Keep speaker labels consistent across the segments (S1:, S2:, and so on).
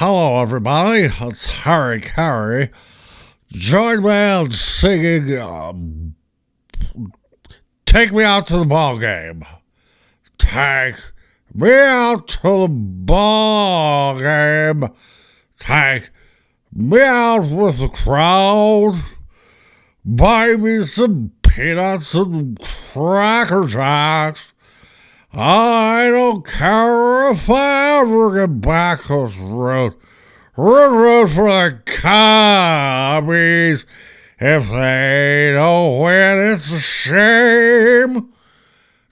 S1: Hello, everybody. It's Harry Carey. Join me in singing Take Me Out to the Ball Game. Take me out to the ball game. Take me out with the crowd. Buy me some peanuts and Cracker Jacks. I don't care if I ever get back, 'cause root for the Commies. If they don't win, it's a shame.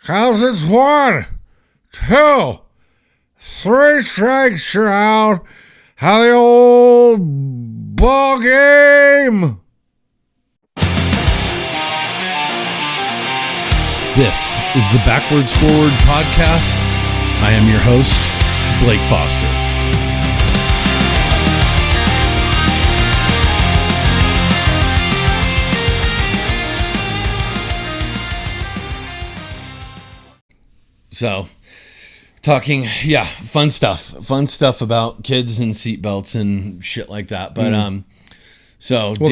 S1: 'Cause it's 1, 2, 3 strikes, you're out. How the old ball game.
S2: This is the Backwards Forward Podcast. I am your host, Blake Foster. So, talking, fun stuff about kids and seatbelts and shit like that. But,
S3: that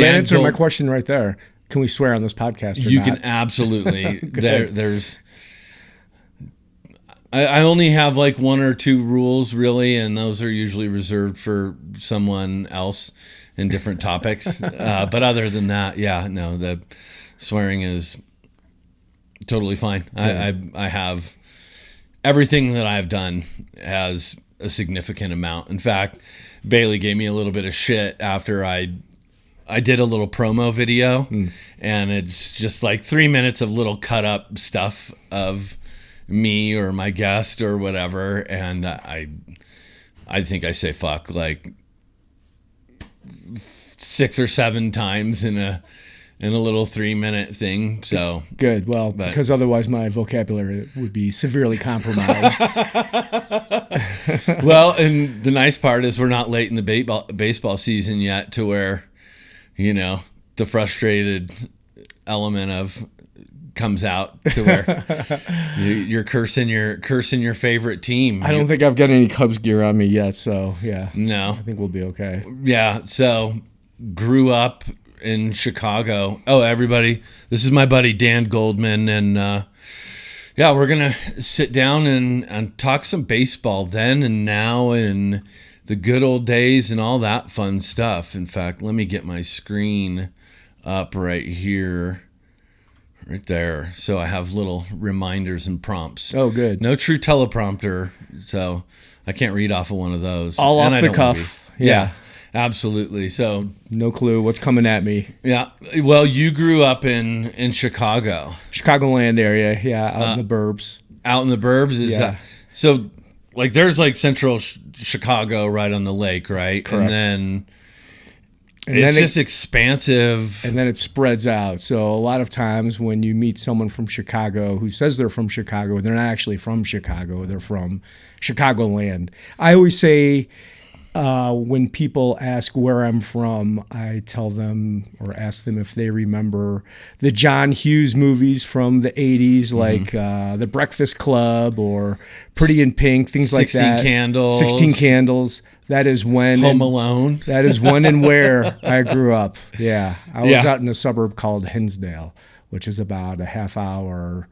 S3: answered my question right there. Can we swear on this podcast?
S2: You can absolutely. There's. I only have like 1 or 2 rules really, and those are usually reserved for someone else in different topics. But other than that, the swearing is totally fine. Yeah. I have everything that I've done has a significant amount. In fact, Bailey gave me a little bit of shit after I did a little promo video, and it's just like 3 minutes of little cut up stuff of me or my guest or whatever, and I think I say fuck like 6 or 7 times in a little 3-minute thing. So
S3: good. Well, because otherwise my vocabulary would be severely compromised.
S2: Well, and the nice part is we're not late in the baseball season yet to where, the frustrated element of comes out to where you're cursing your favorite team.
S3: I don't think I've got any Cubs gear on me yet, so yeah.
S2: No.
S3: I think we'll be okay.
S2: Yeah, so grew up in Chicago. Oh, everybody, this is my buddy Dan Goldman, and we're going to sit down and talk some baseball then and now and the good old days and all that fun stuff. In fact, let me get my screen up right here, right there. So I have little reminders and prompts.
S3: Oh, good.
S2: No true teleprompter, so I can't read off of one of those.
S3: All off the cuff.
S2: Yeah, absolutely. So
S3: no clue what's coming at me.
S2: Yeah. Well, you grew up in Chicago.
S3: Chicagoland area, out in the burbs.
S2: Out in the burbs? Is that so? Like, there's like central Chicago right on the lake, right?
S3: Correct.
S2: And it's just expansive.
S3: And then it spreads out. So a lot of times when you meet someone from Chicago who says they're from Chicago, they're not actually from Chicago. They're from Chicagoland. I always say when people ask where I'm from, I tell them or ask them if they remember the John Hughes movies from the 80s, like The Breakfast Club or Pretty in Pink, things like that. 16 Candles. That is when
S2: Home Alone.
S3: That is when and where I grew up. Yeah. I was out in a suburb called Hinsdale, which is about a half hour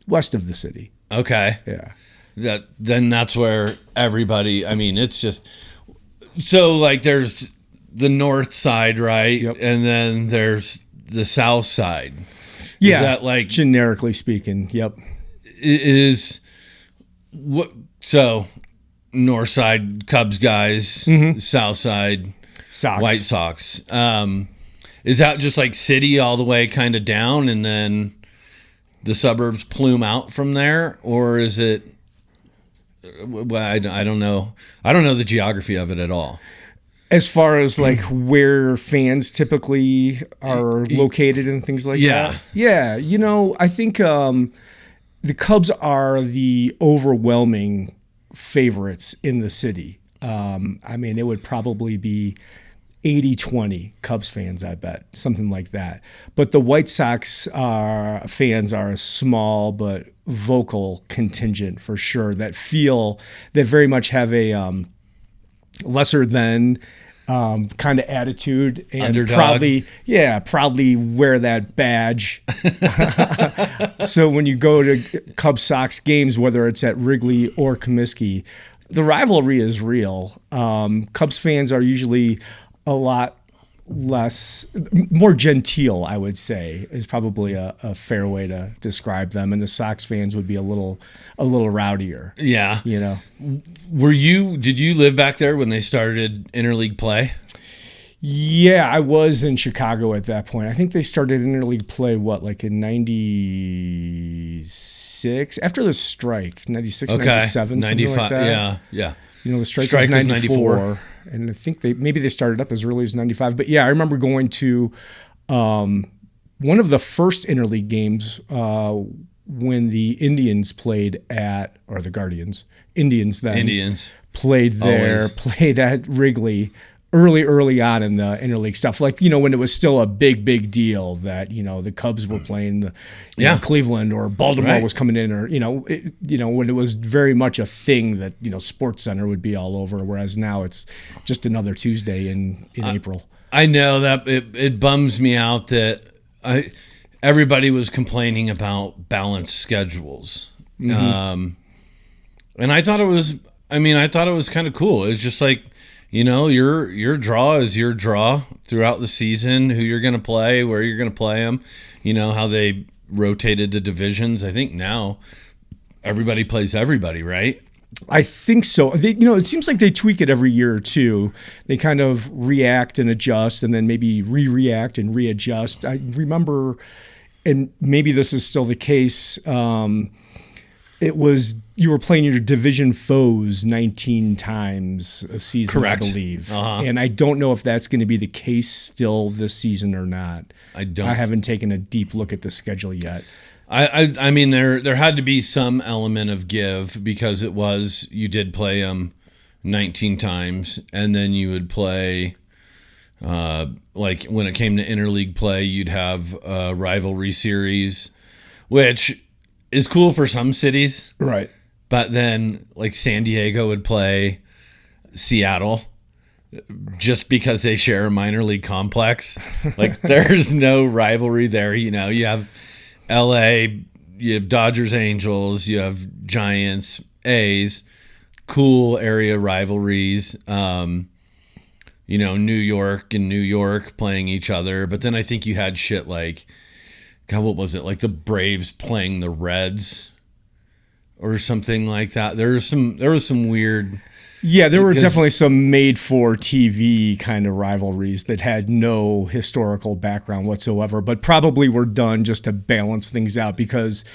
S3: west of the city.
S2: Okay.
S3: Yeah.
S2: Then that's where everybody, it's just... So, like, there's the north side, right?
S3: Yep.
S2: And then there's the south side.
S3: Yeah.
S2: Is that, like...
S3: Generically speaking, yep.
S2: Is... what? So, north side, Cubs guys. South side,
S3: Sox.
S2: White Sox. Is that just, like, city all the way kind of down, and then the suburbs plume out from there? Or is it... Well, I don't know. I don't know the geography of it at all.
S3: As far as like where fans typically are located and things like that. Yeah. I think the Cubs are the overwhelming favorites in the city. It would probably be 80-20 Cubs fans, I bet, something like that. But the White Sox fans are a small but vocal contingent for sure that very much have a lesser than kind of attitude, and
S2: Underdog.
S3: proudly wear that badge. So when you go to Cubs Sox games, whether it's at Wrigley or Comiskey, the rivalry is real. Cubs fans are usually a lot more genteel, I would say, is probably a fair way to describe them, and the Sox fans would be a little rowdier.
S2: Yeah.
S3: You know.
S2: Did you live back there when they started interleague play?
S3: Yeah, I was in Chicago at that point. I think they started interleague play, like in 96? After the strike, 96,
S2: Okay.
S3: 97,
S2: 95.
S3: something like that.
S2: Yeah.
S3: The strike
S2: Strike
S3: was
S2: was
S3: 94. And I think maybe they started up as early as 95. But yeah, I remember going to one of the first interleague games when the Indians played or the Guardians, Indians played there,
S2: Always.
S3: played at Wrigley early on in the interleague stuff. Like, when it was still a big deal that, the Cubs were playing Cleveland, or Baltimore
S2: Right.
S3: was coming in, or, when it was very much a thing that, Sports Center would be all over. Whereas now it's just another Tuesday in April.
S2: I know that it bums me out that everybody was complaining about balanced schedules. And I thought it was kind of cool. It's just like, your draw is your draw throughout the season, who you're going to play, where you're going to play them, how they rotated the divisions. I think now everybody plays everybody, right?
S3: I think so. It seems like they tweak it every year or two. They kind of react and adjust, and then maybe re-react and readjust. I remember, and maybe this is still the case, it was you were playing your division foes 19 times a season,
S2: Correct.
S3: I believe.
S2: Uh-huh.
S3: And I don't know if that's going to be the case still this season or not.
S2: I don't.
S3: I haven't taken a deep look at the schedule yet.
S2: I mean, there had to be some element of give, because you did play them 19 times, and then you would play, like when it came to interleague play, you'd have a rivalry series, which is cool for some cities.
S3: Right.
S2: But then, like, San Diego would play Seattle just because they share a minor league complex. Like, there's no rivalry there. You have LA, you have Dodgers, Angels, you have Giants, A's, cool area rivalries. New York and New York playing each other. But then I think you had shit like, God, what was it? Like the Braves playing the Reds or something like that. There was some weird.
S3: Yeah, there were definitely some made-for-TV kind of rivalries that had no historical background whatsoever, but probably were done just to balance things out because,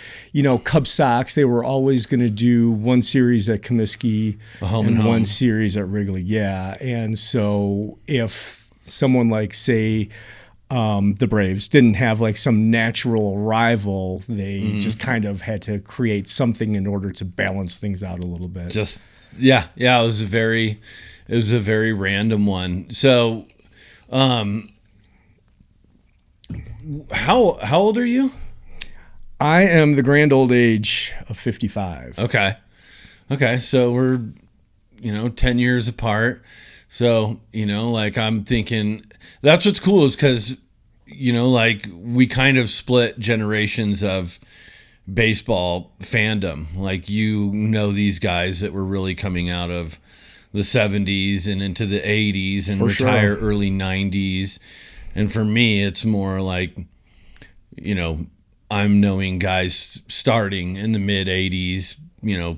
S3: Cubs Sox, they were always going to do one series at Comiskey and one series at Wrigley. Yeah, and so if someone like, say, the Braves didn't have like some natural rival, they just kind of had to create something in order to balance things out a little bit.
S2: Yeah, it was a very random one. So, how old are you?
S3: I am the grand old age of 55.
S2: Okay. So we're, 10 years apart. So, like I'm thinking that's what's cool is because, like we kind of split generations of baseball fandom. Like, these guys that were really coming out of the 70s and into the 80s and retire early 90s. And for me, it's more like, I'm knowing guys starting in the mid 80s,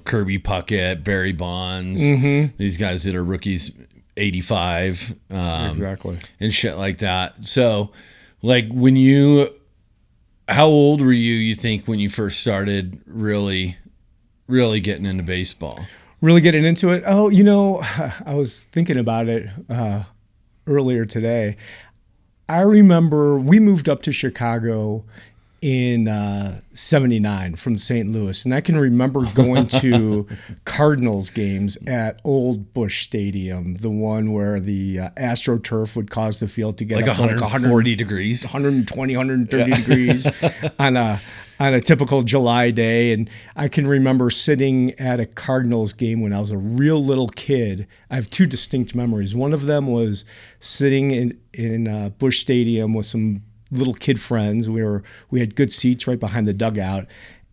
S2: Kirby Puckett, Barry Bonds, these guys that are rookies 85,
S3: Exactly.
S2: and shit like that. So like how old were you think, when you first started really getting into baseball?
S3: Really getting into it? Oh, I was thinking about it earlier today. I remember we moved up to Chicago in 79 from St. Louis. And I can remember going to Cardinals games at Old Busch Stadium, the one where the AstroTurf would cause the field to get
S2: Like
S3: up to
S2: 140 degrees.
S3: 120, 130 degrees on a typical July day. And I can remember sitting at a Cardinals game when I was a real little kid. I have two distinct memories. One of them was sitting in Busch Stadium with some little kid friends. We had good seats right behind the dugout,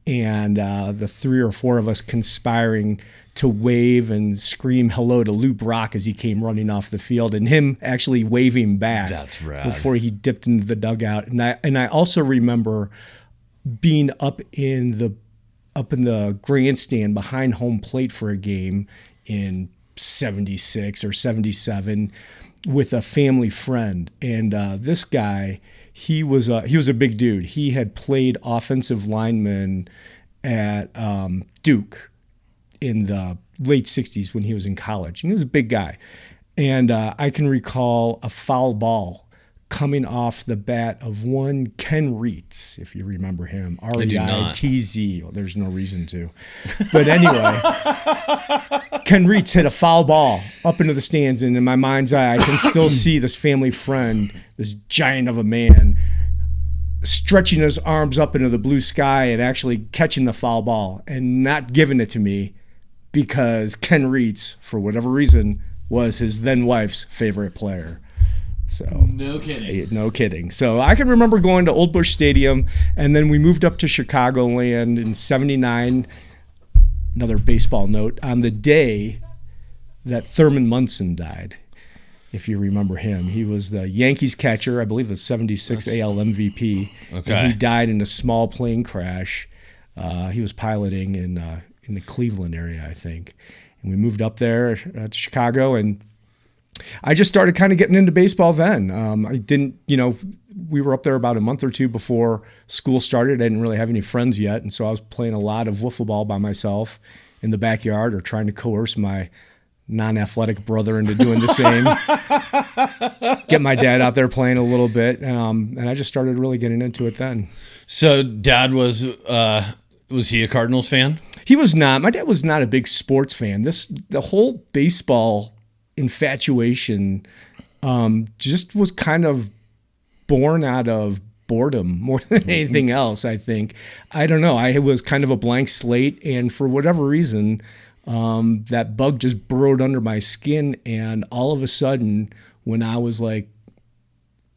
S3: and the 3 or 4 of us conspiring to wave and scream hello to Lou Brock as he came running off the field, and him actually waving back.
S2: That's rad.
S3: Before he dipped into the dugout. And I also remember being up in the grandstand behind home plate for a game in 76 or 77 with a family friend, and this guy. He was a big dude. He had played offensive lineman at Duke in the late 60s when he was in college. And he was a big guy. And I can recall a foul ball coming off the bat of one Ken Reitz, if you remember him. R-E-I-T-Z. Well, there's no reason to. But anyway, Ken Reitz hit a foul ball up into the stands, and in my mind's eye, I can still see this family friend, this giant of a man, stretching his arms up into the blue sky and actually catching the foul ball and not giving it to me because Ken Reitz, for whatever reason, was his then wife's favorite player. So
S2: No kidding.
S3: No kidding. So I can remember going to Old Busch Stadium, and then we moved up to Chicagoland in 79. Another baseball note, on the day that Thurman Munson died, if you remember him. He was the Yankees catcher, I believe the 76 AL MVP.
S2: Okay.
S3: And he died in a small plane crash. He was piloting in the Cleveland area, I think. And we moved up there to Chicago, and I just started kind of getting into baseball then. I didn't, we were up there about a month or two before school started. I didn't really have any friends yet, and so I was playing a lot of wiffle ball by myself in the backyard or trying to coerce my non-athletic brother into doing the same. Get my dad out there playing a little bit, and I just started really getting into it then.
S2: So Dad was he a Cardinals fan?
S3: He was not. My dad was not a big sports fan. The whole baseball infatuation just was kind of born out of boredom more than anything else, I think. I don't know. I was kind of a blank slate, and for whatever reason, that bug just burrowed under my skin, and all of a sudden, when I was like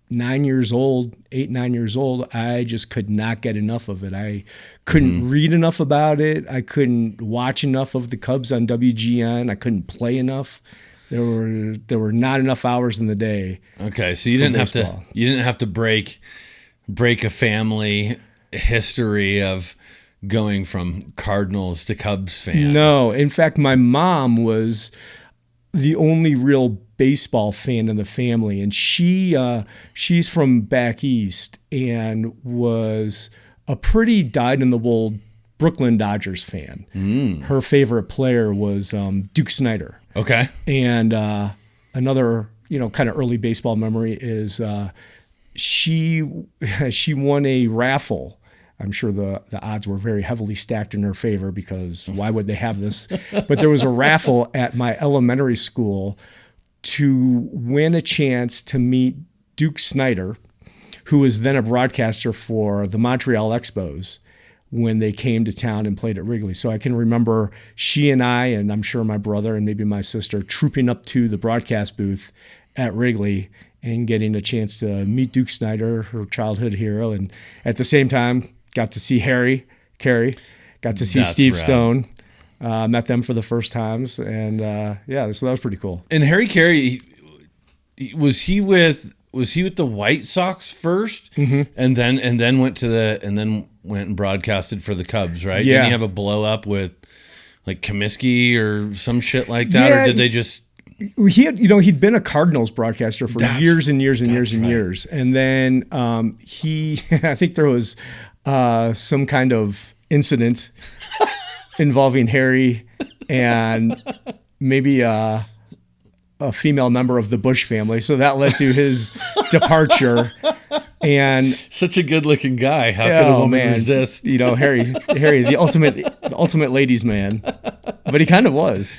S3: 9 years old, 8, 9 years old, I just could not get enough of it. I couldn't read enough about it. I couldn't watch enough of the Cubs on WGN. I couldn't play enough. There were not enough hours in the day.
S2: Okay, so you didn't have to break a family history of going from Cardinals to Cubs fan.
S3: No, in fact, my mom was the only real baseball fan in the family, and she's from back east and was a pretty dyed-in-the-wool Brooklyn Dodgers fan. Her favorite player was Duke Snider.
S2: Okay.
S3: And another, kind of early baseball memory is she won a raffle. I'm sure the odds were very heavily stacked in her favor because why would they have this? But there was a raffle at my elementary school to win a chance to meet Duke Snider, who was then a broadcaster for the Montreal Expos when they came to town and played at Wrigley. So I can remember she and I, and I'm sure my brother and maybe my sister, trooping up to the broadcast booth at Wrigley and getting a chance to meet Duke Snider, her childhood hero, and at the same time got to see Carrie, got to see Steve
S2: rad.
S3: Stone, met them for the first times, and so that was pretty cool.
S2: And Harry Carey, was he with the White Sox first, and then went and broadcasted for the Cubs, right?
S3: Yeah.
S2: Didn't he have a blow up with like Comiskey or some shit like that, or did they just?
S3: He'd been a Cardinals broadcaster for years and years and years and years, and then I think there was some kind of incident involving Harry and maybe a female member of the Bush family, so that led to his departure. And
S2: Such a good-looking guy. How could a woman resist?
S3: You know, Harry, the ultimate ladies' man, but he kind of was.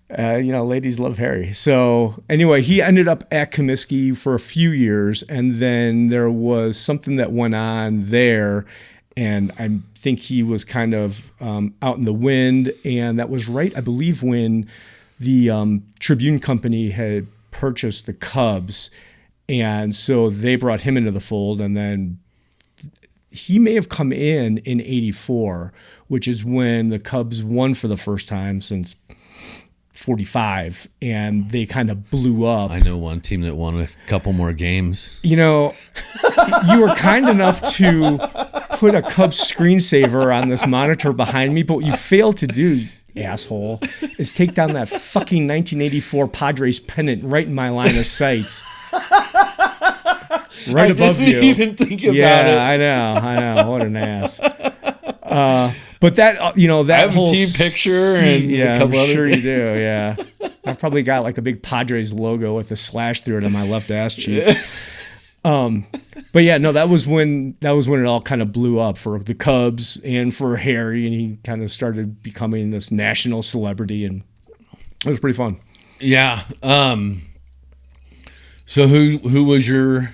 S3: You know, ladies love Harry. So anyway, he ended up at Comiskey for a few years, and then there was something that went on there, and I think he was kind of out in the wind, and that was right, I believe, when the Tribune Company had purchased the Cubs, and so they brought him into the fold, and then he may have come in '84, which is when the Cubs won for the first time since 45, and they kind of blew up.
S2: I know one team that won a couple more games.
S3: You know, you were kind enough to put a Cubs screensaver on this monitor behind me, but what you failed to do, asshole, is take down that fucking 1984 Padres pennant right in my line of sight. Right above you.
S2: I didn't even think about it.
S3: Yeah, I know. What an ass. But that, you know, that
S2: I have
S3: whole
S2: a team picture and
S3: yeah,
S2: a couple
S3: I'm
S2: other
S3: sure you
S2: things.
S3: do. Yeah, I've probably got like a big Padres logo with a slash through it on my left ass cheek. But yeah, no, that was when it all kind of blew up for the Cubs and for Harry, and he kind of started becoming this national celebrity, and it was pretty fun.
S2: Yeah. So who was your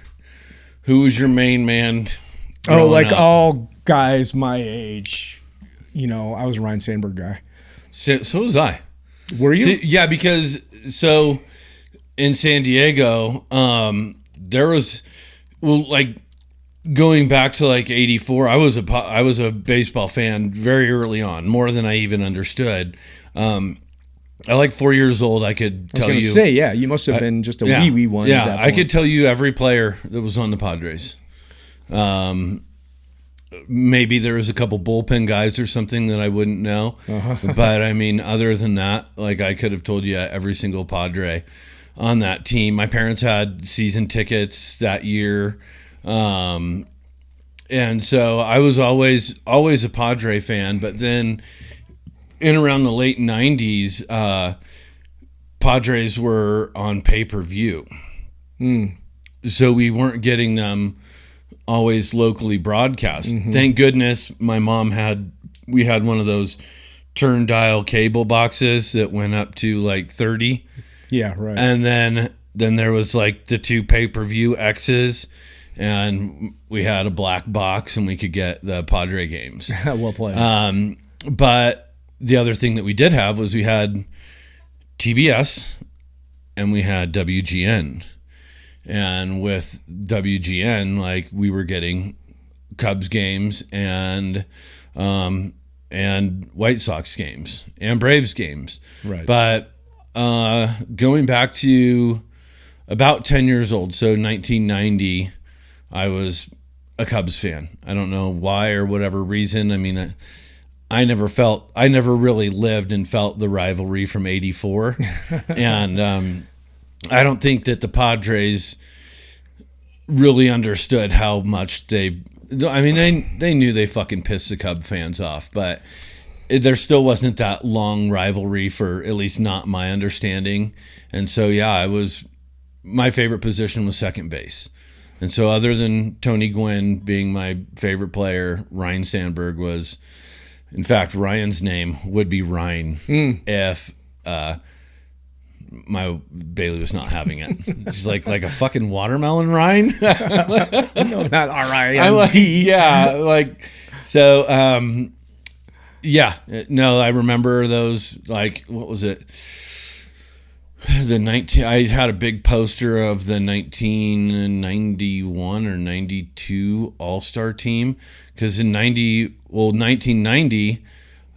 S2: main man?
S3: Oh, like
S2: up?
S3: all guys my age, you know, I was a Ryan Sandberg guy.
S2: So was I.
S3: Were you?
S2: See, yeah, because so in San Diego, there was like going back to like '84. I was a baseball fan very early on, more than I even understood. I like 4 years old. I could tell you.
S3: I was going to say, yeah, you must have been just a wee one.
S2: Yeah,
S3: at that
S2: I
S3: point.
S2: could tell you every player that was on the Padres. Maybe there was a couple bullpen guys or something that I wouldn't know. But I mean, other than that, like I could have told you every single Padre on that team. My parents had season tickets that year. And so I was always a Padre fan, but then in around the late 90s, Padres were on pay-per-view. So we weren't getting them always locally broadcast. Thank goodness my mom we had one of those turn dial cable boxes that went up to like 30.
S3: Yeah, right.
S2: And then there was like the two pay-per-view X's, and we had a black box and we could get the Padre games.
S3: Well played.
S2: But the other thing that we did have was we had TBS and we had WGN. And with WGN, like we were getting Cubs games and White Sox games and Braves games.
S3: Right.
S2: But going back to about 10 years old, so 1990, I was a Cubs fan. I don't know why or whatever reason. I mean, I never really lived and felt the rivalry from '84. And I don't think that the Padres really understood how much they knew they fucking pissed the Cub fans off, but there still wasn't that long rivalry, for at least not my understanding. And so, yeah, my favorite position was second base. And so other than Tony Gwynn being my favorite player, Ryan Sandberg was, in fact, Ryan's name would be Ryan if my Bailey was not having it. She's like a fucking watermelon, Ryan.
S3: No, not R-I-N-D.
S2: I'm like, yeah, like, so, yeah, no, I remember those, like, what was it? I had a big poster of the 1991 or 92 All-Star team, because in 1990,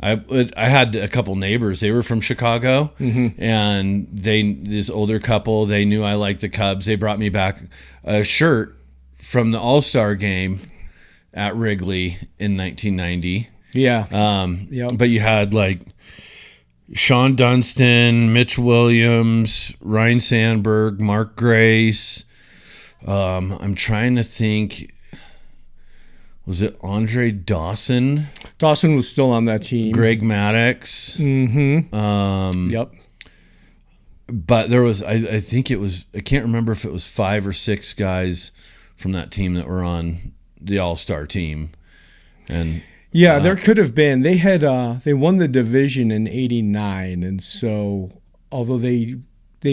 S2: I had a couple neighbors. They were from Chicago, and this older couple, they knew I liked the Cubs. They brought me back a shirt from the All-Star game at Wrigley in 1990.
S3: Yeah.
S2: But you had like Sean Dunston, Mitch Williams, Ryan Sandberg, Mark Grace. I'm trying to think. Was it Andre Dawson?
S3: Dawson was still on that team.
S2: Greg Maddux.
S3: Yep.
S2: But there was, I think it was, I can't remember if it was 5 or 6 guys from that team that were on the All-Star team. And
S3: yeah, there could have been. They had they won the division in '89, and so although they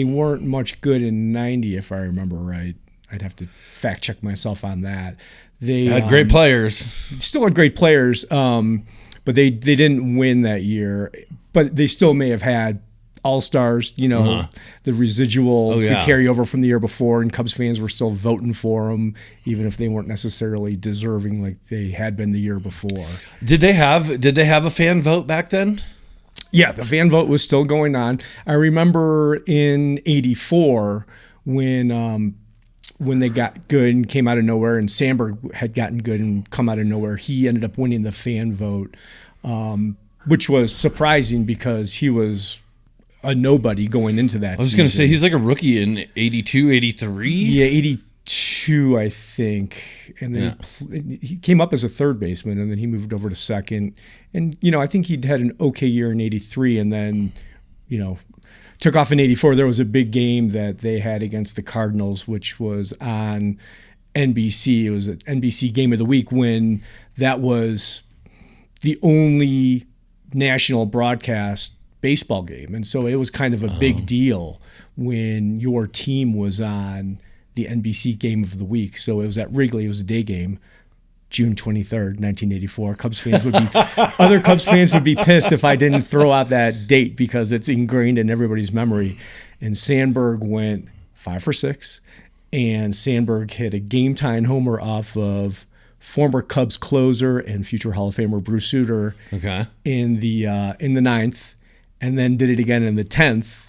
S3: weren't much good in '90, if I remember right. I'd have to fact check myself on that. They
S2: had great players.
S3: Still had great players, but they didn't win that year. But they still may have had all-stars, the residual could carry over from the year before, and Cubs fans were still voting for them, even if they weren't necessarily deserving like they had been the year before.
S2: Did they have a fan vote back then?
S3: Yeah, the fan vote was still going on. I remember in '84 when they got good and came out of nowhere, and Sandberg had gotten good and come out of nowhere, he ended up winning the fan vote, which was surprising because he was a nobody going into that season.
S2: I was going to say, he's like a rookie in 82, 83?
S3: Yeah, 82, I think. And then he came up as a third baseman, and then he moved over to second. And, I think he'd had an okay year in 83, and then, took off in 84. There was a big game that they had against the Cardinals, which was on NBC. It was an NBC Game of the Week when that was the only national broadcast baseball game. And so it was kind of a big deal when your team was on the NBC Game of the Week. So it was at Wrigley. It was a day game. June 23rd, 1984. Other Cubs fans would be pissed if I didn't throw out that date because it's ingrained in everybody's memory. And Sandberg went 5 for 6, and Sandberg hit a game-tying homer off of former Cubs closer and future Hall of Famer Bruce Sutter in the ninth, and then did it again in the 10th.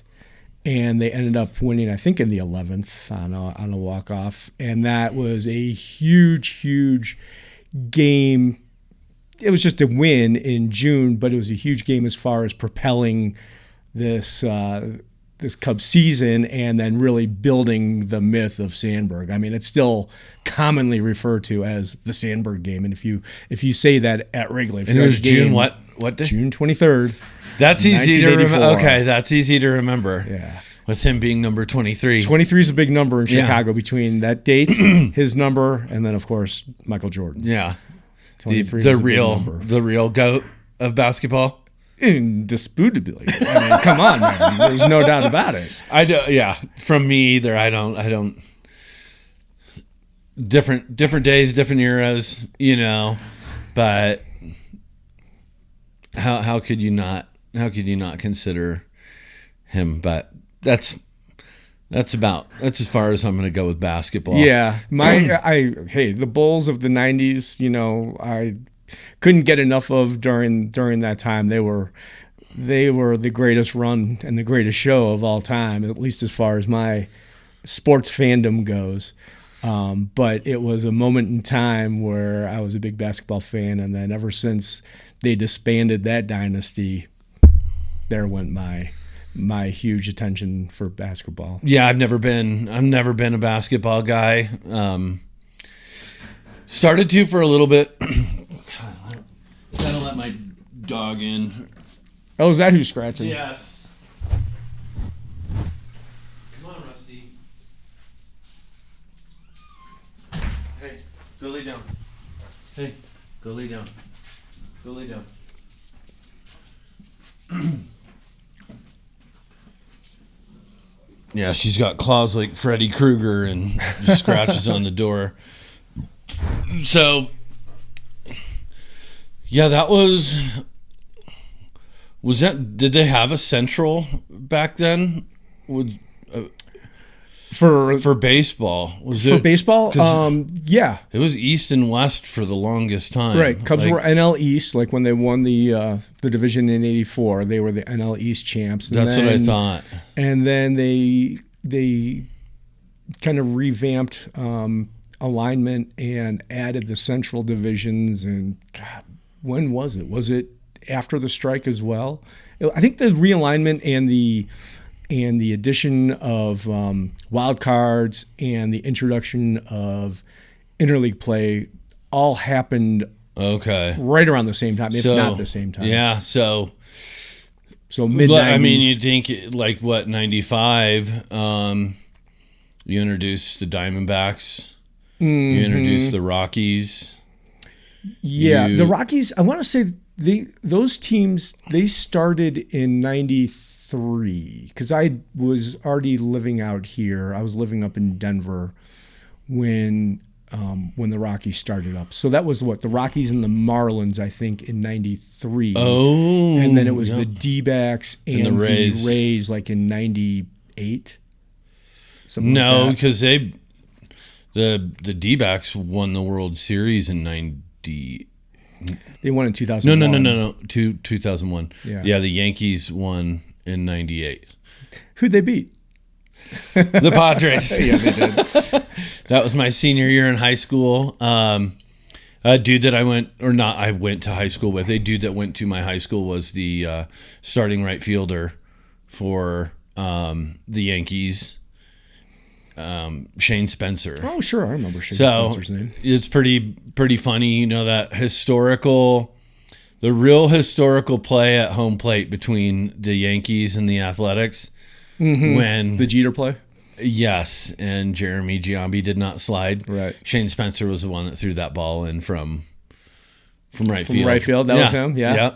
S3: And they ended up winning, I think, in the 11th on a walk-off. And that was a huge, huge game. It was just a win in June, but it was a huge game as far as propelling this Cubs season and then really building the myth of Sandberg. I mean, it's still commonly referred to as the Sandberg game. And if you say that at Wrigley,
S2: and it was June what day?
S3: June 23rd.
S2: That's easy to remember. Okay, that's easy to remember.
S3: Yeah.
S2: With him being number 23.
S3: 23 is a big number in Chicago between that date, his number, and then, of course, Michael Jordan.
S2: Yeah.
S3: 23
S2: the real GOAT of basketball.
S3: Indisputably. I mean, come on, man. There's no doubt about it.
S2: From me either. I don't. Different days, different eras, but how could you not consider him? But that's as far as I'm going to go with basketball.
S3: Yeah, the Bulls of the '90s. I couldn't get enough of during that time. They were the greatest run and the greatest show of all time, at least as far as my sports fandom goes. But it was a moment in time where I was a big basketball fan, and then ever since they disbanded that dynasty, there went my huge attention for basketball.
S2: Yeah, I've never been a basketball guy. Started to for a little bit. Gotta let my dog in.
S3: Oh, is that who's scratching?
S2: Yes. Come on, Rusty. Hey, go lay down. Hey, go lay down. Go lay down. Yeah, she's got claws like Freddy Krueger and just scratches on the door. So, yeah, that was that. Did they have a central back then? For baseball,
S3: baseball? Yeah,
S2: it was East and West for the longest time.
S3: Right, Cubs were NL East. Like when they won the division in '84, they were the NL East champs.
S2: And that's what I thought.
S3: And then they kind of revamped alignment and added the Central divisions. And God, when was it? Was it after the strike as well? I think the realignment and the addition of wild cards and the introduction of interleague play all happened right around the same time, if not the same time.
S2: Yeah, so
S3: mid-90s.
S2: I mean, you think like what, 95, you introduced the Diamondbacks. You introduced the Rockies.
S3: Yeah, the Rockies, I want to say those teams, they started in 93 because I was already living out here. I was living up in Denver when the Rockies started up. So that was the Rockies and the Marlins, I think, in 93.
S2: Oh.
S3: And then it was the D-backs and
S2: the Rays.
S3: like in 98.
S2: No, because the D-backs won the World Series in 90.
S3: They won in 2001.
S2: No. 2001. Yeah, the Yankees won in 98.
S3: Who'd they beat?
S2: The Padres.
S3: Yeah, they did.
S2: That was my senior year in high school. A dude that I went to high school with. A dude that went to my high school was the starting right fielder for the Yankees, Shane Spencer.
S3: Oh, sure, I remember Shane Spencer's name.
S2: It's pretty funny, that the real historical play at home plate between the Yankees and the Athletics. When
S3: the Jeter play?
S2: Yes, and Jeremy Giambi did not slide.
S3: Right.
S2: Shane Spencer was the one that threw that ball in from right field.
S3: From right field, that was him? Yeah.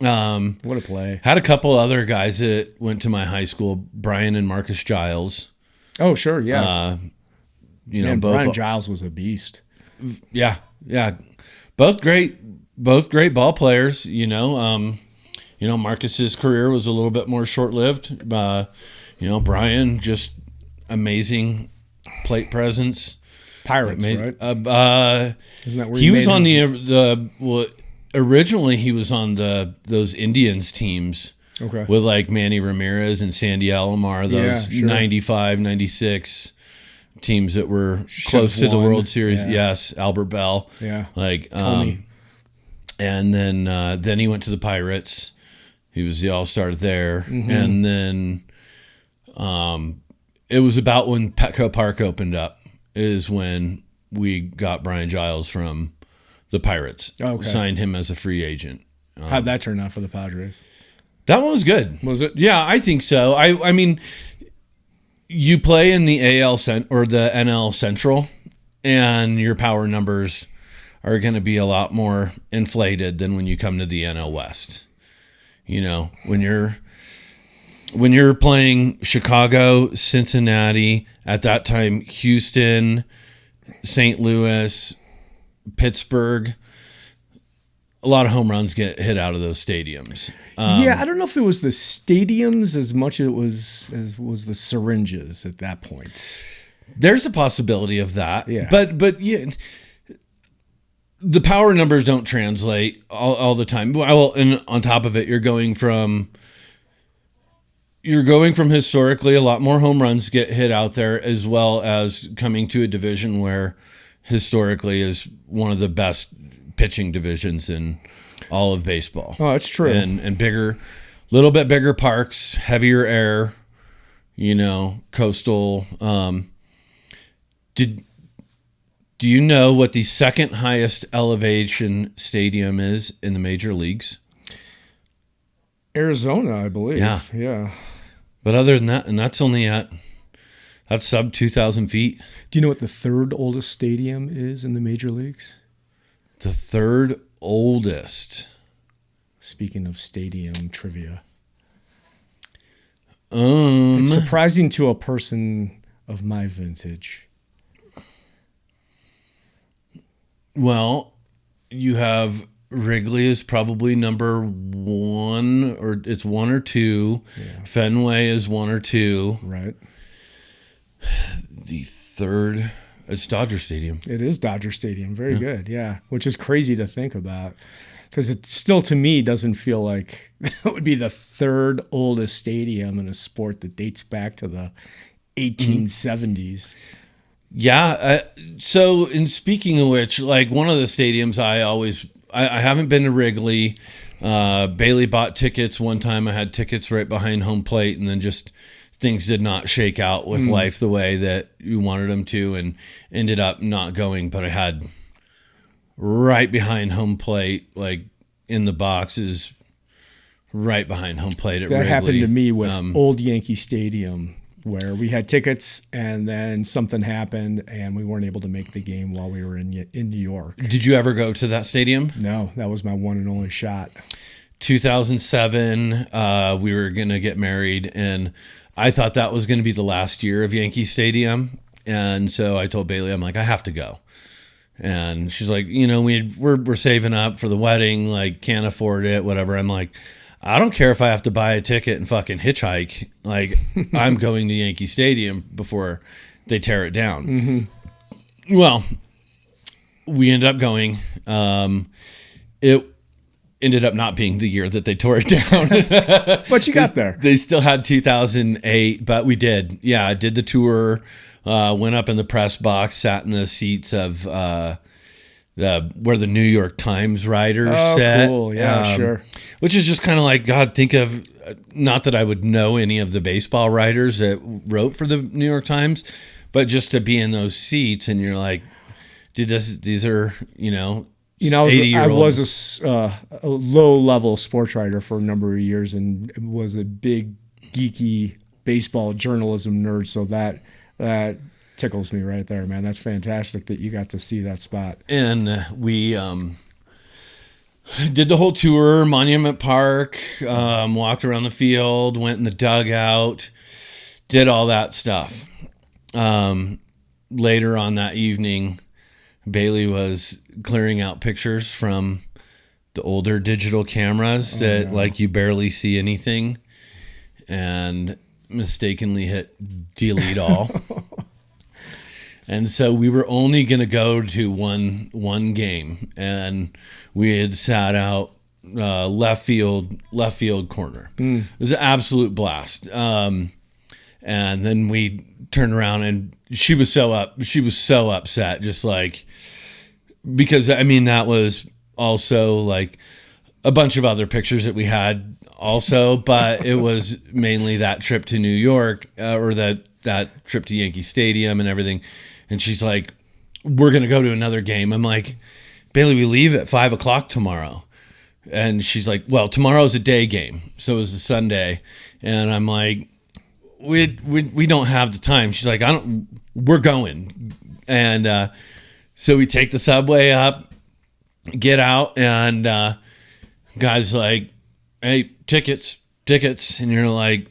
S2: Yep.
S3: What a play.
S2: Had a couple other guys that went to my high school, Brian and Marcus Giles.
S3: Oh, sure, yeah.
S2: Both
S3: Brian Giles was a beast.
S2: Yeah. Both great ball players, Marcus's career was a little bit more short-lived. Brian, just amazing plate presence.
S3: Pirates, right?
S2: Isn't that where he was on originally he was on those Indians teams.
S3: Okay.
S2: With like Manny Ramirez and Sandy Alomar, those 95, 96 teams that were close to the World Series.
S3: Yeah.
S2: Yes, Albert Bell.
S3: Yeah.
S2: And then he went to the Pirates. He was the all-star there. And then it was about when Petco Park opened up is when we got Brian Giles from the Pirates.
S3: Okay.
S2: Signed him as a free agent.
S3: How'd that turn out for the Padres?
S2: That one was good.
S3: Was it?
S2: Yeah, I think so. I mean, you play in the or the NL Central, and your power numbers are going to be a lot more inflated than when you come to the NL West. When you're playing Chicago, Cincinnati, at that time Houston, St. Louis, Pittsburgh, a lot of home runs get hit out of those stadiums.
S3: I don't know if it was the stadiums as much as it was the syringes at that point.
S2: There's a possibility of that.
S3: Yeah.
S2: But yeah, the power numbers don't translate all the time. Well, and on top of it, you're going from historically a lot more home runs get hit out there, as well as coming to a division where historically is one of the best pitching divisions in all of baseball.
S3: Oh, it's true.
S2: And bigger, little bit bigger parks, heavier air, coastal. Do you know what the second highest elevation stadium is in the major leagues?
S3: Arizona, I believe.
S2: Yeah. But other than that, and that's sub 2,000 feet.
S3: Do you know what the third oldest stadium is in the major leagues?
S2: The third oldest.
S3: Speaking of stadium trivia. It's surprising to a person of my vintage.
S2: Well, you have Wrigley is probably number one, or it's one or two. Yeah. Fenway is one or two.
S3: Right.
S2: The third, it's Dodger Stadium.
S3: It is Dodger Stadium. Very good. Yeah. Which is crazy to think about, because it still, to me, doesn't feel like it would be the third oldest stadium in a sport that dates back to the 1870s.
S2: Yeah. So, in speaking of which, like one of the stadiums I haven't been to Wrigley. Bailey bought tickets one time. I had tickets right behind home plate, and then just things did not shake out with life the way that you wanted them to, and ended up not going. But I had right behind home plate, like in the boxes, right behind home plate at Wrigley.
S3: That happened to me with Old Yankee Stadium where we had tickets and then something happened and we weren't able to make the game while we were in New York.
S2: Did you ever go to that stadium?
S3: No, that was my one and only shot.
S2: 2007, we were going to get married, and I thought that was going to be the last year of Yankee Stadium. And so I told Bailey, I'm like, I have to go. And she's like, you know, we're saving up for the wedding, like can't afford it, whatever. I'm like, I don't care if I have to buy a ticket and fucking hitchhike. Like, I'm going to Yankee Stadium before they tear it down. Mm-hmm. Well, we ended up going. It ended up not being the year that they tore it down.
S3: But you got there.
S2: They still had 2008, but we did. Yeah, I did the tour, went up in the press box, sat in the seats of where the New York Times writers sat.
S3: Cool. Yeah, sure.
S2: Which is just kind of like, God, think of, not that I would know any of the baseball writers that wrote for the New York Times, but just to be in those seats and you're like, dude, these are,
S3: I was a low-level sports writer for a number of years and was a big, geeky baseball journalism nerd, so that tickles me right there, man. That's fantastic that you got to see that spot.
S2: And we did the whole tour, Monument Park, walked around the field, went in the dugout, did all that stuff. Later on that evening, Bailey was clearing out pictures from the older digital cameras like you barely see anything, and mistakenly hit delete all. And so we were only going to go to one game, and we had sat out left field corner. It was an absolute blast. And then we turned around, and she was so upset, just like, because I mean that was also like a bunch of other pictures that we had also, but it was mainly that trip to New York or that trip to Yankee Stadium and everything. And she's like, we're going to go to another game. I'm like, Bailey, we leave at 5:00 tomorrow. And she's like, well, tomorrow's a day game. So it was a Sunday. And I'm like, we don't have the time. She's like, we're going. And so we take the subway up, get out, and guys like, hey, tickets. And you're like,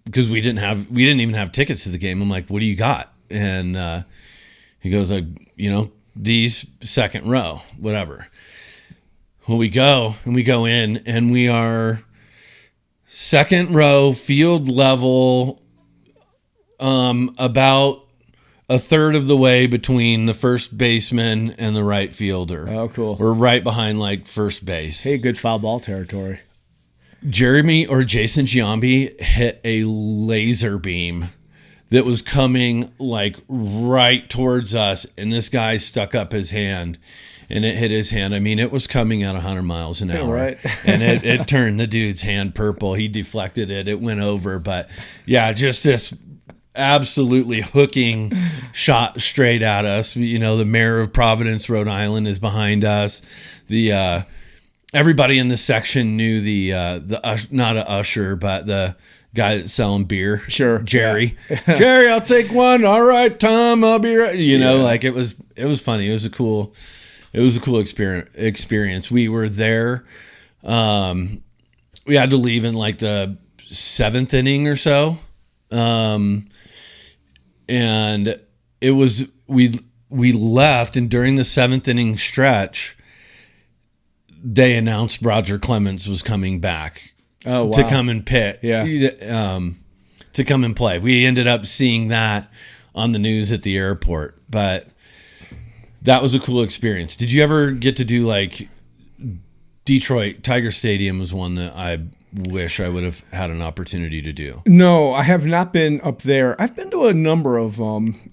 S2: because we didn't even have tickets to the game. I'm like, what do you got? And he goes like, these second row, whatever. Well, we go in, and we are second row, field level, about a third of the way between the first baseman and the right fielder.
S3: Oh, cool.
S2: We're right behind like first base.
S3: Hey, good foul ball territory.
S2: Jeremy or Jason Giambi hit a laser beam that was coming like right towards us, and this guy stuck up his hand, and it hit his hand. I mean, it was coming at 100 miles an hour,
S3: right?
S2: And it turned the dude's hand purple. He deflected it. It went over, but yeah, just this absolutely hooking shot straight at us. The mayor of Providence, Rhode Island, is behind us. The everybody in this section knew the not a usher, but the guy that's selling beer.
S3: Sure.
S2: Jerry. Yeah. Jerry, I'll take one. All right, Tom, I'll be right. Like it was funny. It was a cool experience. We were there. We had to leave in like the 7th inning or so. And it was, we left, and during the 7th inning stretch, they announced Roger Clemens was coming back.
S3: Oh, wow.
S2: To come and pit.
S3: Yeah.
S2: To come and play. We ended up seeing that on the news at the airport, but that was a cool experience. Did you ever get to do like Detroit Tiger Stadium? Was one that I wish I would have had an opportunity to do.
S3: No, I have not been up there. I've been to a number of them,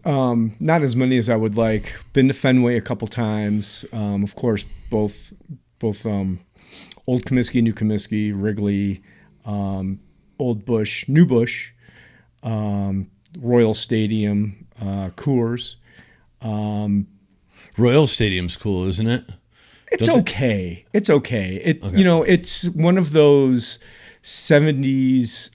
S3: not as many as I would like. Been to Fenway a couple times. Of course, both Old Comiskey, New Comiskey, Wrigley, Old Bush, New Bush, Royal Stadium, Coors.
S2: Royal Stadium's cool, isn't it?
S3: It's okay. It's okay. It's one of those '70s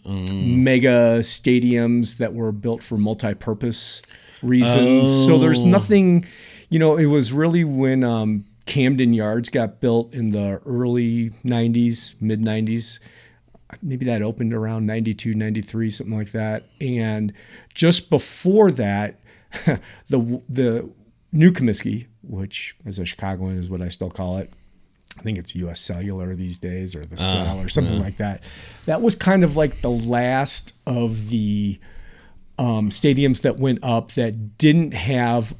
S3: mega stadiums that were built for multi-purpose reasons. So there's nothing, it was really when Camden Yards got built in the early 90s, mid 90s. Maybe that opened around 92, 93, something like that. And just before that, the New Comiskey, which as a Chicagoan is what I still call it, I think it's U.S. Cellular these days, or the Cell or something like that. That was kind of like the last of the stadiums that went up that didn't have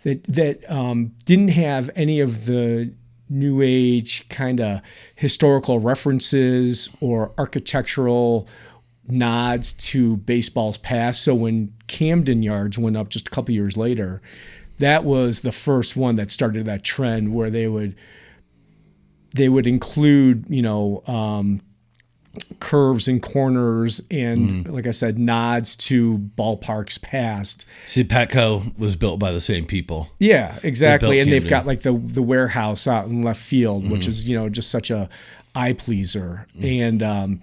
S3: didn't have any of the new age kind of historical references or architectural nods to baseball's past. So when Camden Yards went up just a couple years later, that was the first one that started that trend where they would include, curves and corners and, like I said, nods to ballparks past.
S2: See, Petco was built by the same people.
S3: Yeah, exactly. And they've
S2: Camden.
S3: got like the warehouse out in left field, which is, just such a eye pleaser. And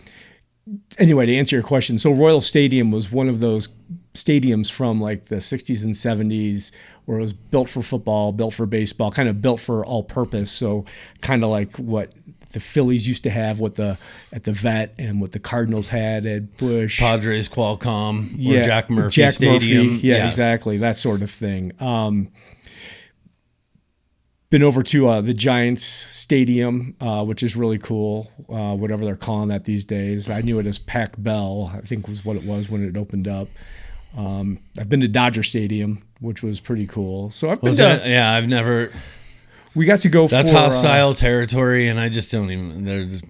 S3: anyway, to answer your question, so Royal Stadium was one of those stadiums from like the 60s and 70s where it was built for football, built for baseball, kind of built for all purpose. So kind of like what the Phillies used to have at the Vet and what the Cardinals had at Busch.
S2: Padres, Qualcomm, or Jack Murphy Stadium.
S3: Murphy. Yeah,
S2: Yes.
S3: exactly. That sort of thing. Been over to the Giants Stadium, which is really cool, whatever they're calling that these days. I knew it as Pac Bell, I think was what it was when it opened up. I've been to Dodger Stadium, which was pretty cool. So I've been
S2: Yeah, I've never.
S3: We got to go
S2: That's
S3: for
S2: hostile territory, and I just don't even. There's.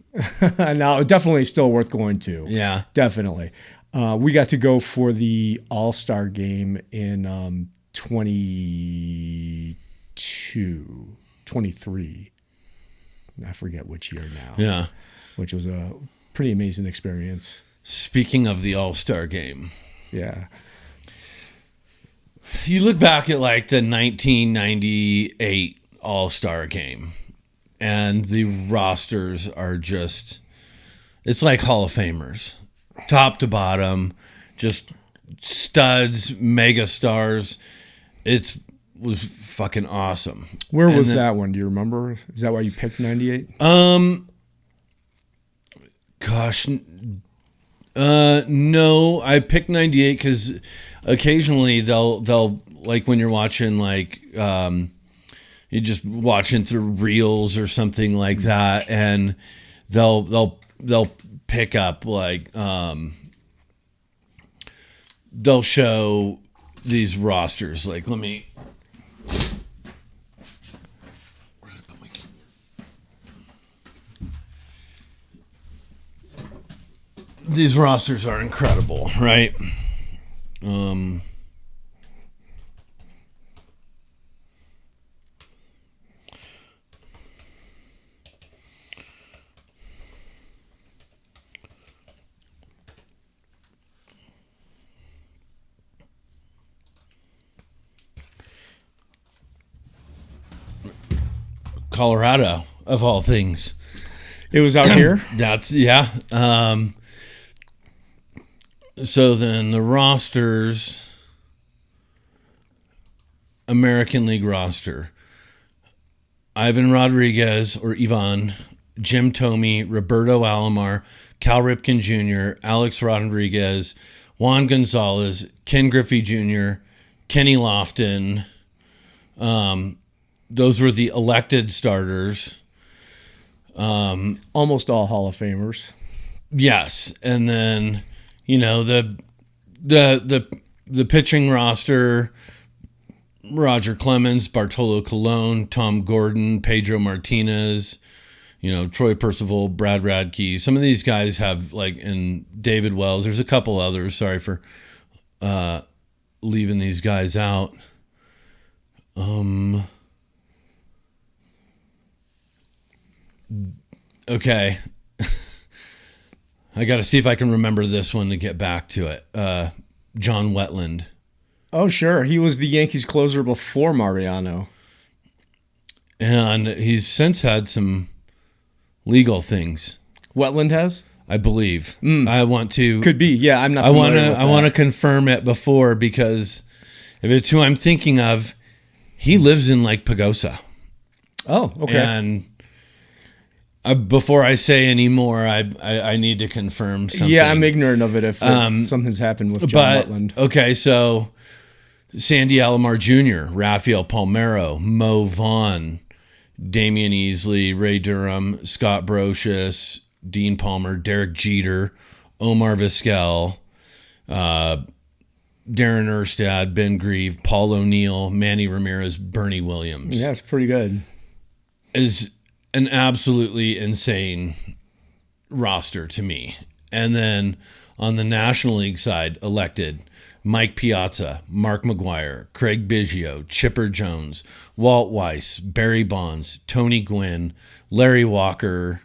S3: no, definitely still worth going to.
S2: Yeah.
S3: Definitely. We got to go for the All-Star game in 23. I forget which year now.
S2: Yeah.
S3: Which was a pretty amazing experience.
S2: Speaking of the All-Star game,
S3: Yeah.
S2: you look back at like the 1998 All-Star game, and the rosters are just, it's like Hall of Famers, top to bottom, just studs, mega stars. It was fucking awesome.
S3: Where was that one? Do you remember? Is that why you picked 98?
S2: Gosh, no, I picked 98 because occasionally they'll like when you're watching like you're just watching through reels or something like that, and they'll pick up like they'll show these rosters. Like, let me. Where did I put my keyboard? These rosters are incredible, right? Colorado, of all things.
S3: It was out here?
S2: That's, yeah. So then the rosters, American League roster, Ivan Rodriguez or Ivan, Jim Thome, Roberto Alomar, Cal Ripken Jr., Alex Rodriguez, Juan Gonzalez, Ken Griffey Jr., Kenny Lofton. Those were the elected starters.
S3: Almost all Hall of Famers.
S2: Yes, and then the pitching roster: Roger Clemens, Bartolo Colon, Tom Gordon, Pedro Martinez, Troy Percival, Brad Radke. Some of these guys have and David Wells. There's a couple others. Sorry for leaving these guys out. Okay. I got to see if I can remember this one to get back to it. John Wetland.
S3: Oh, sure. He was the Yankees closer before Mariano.
S2: And he's since had some legal things
S3: Wetland has?
S2: I believe. I want to.
S3: Could be. Yeah, I'm not
S2: I want
S3: familiar
S2: to.
S3: with
S2: I
S3: that.
S2: want to confirm it before, because if it's who I'm thinking of, he lives in like Pagosa.
S3: Oh, okay.
S2: And before I say any more, I need to confirm something.
S3: Yeah, I'm ignorant of it if something's happened with John Wetland.
S2: Okay, so Sandy Alomar Jr., Rafael Palmeiro, Mo Vaughn, Damian Easley, Ray Durham, Scott Brocious, Dean Palmer, Derek Jeter, Omar Vizquel, Darren Erstad, Ben Grieve, Paul O'Neill, Manny Ramirez, Bernie Williams.
S3: Yeah, it's pretty good.
S2: Is an absolutely insane roster to me. And then on the National League side, elected Mike Piazza, Mark McGuire, Craig Biggio, Chipper Jones, Walt Weiss, Barry Bonds, Tony Gwynn, Larry Walker.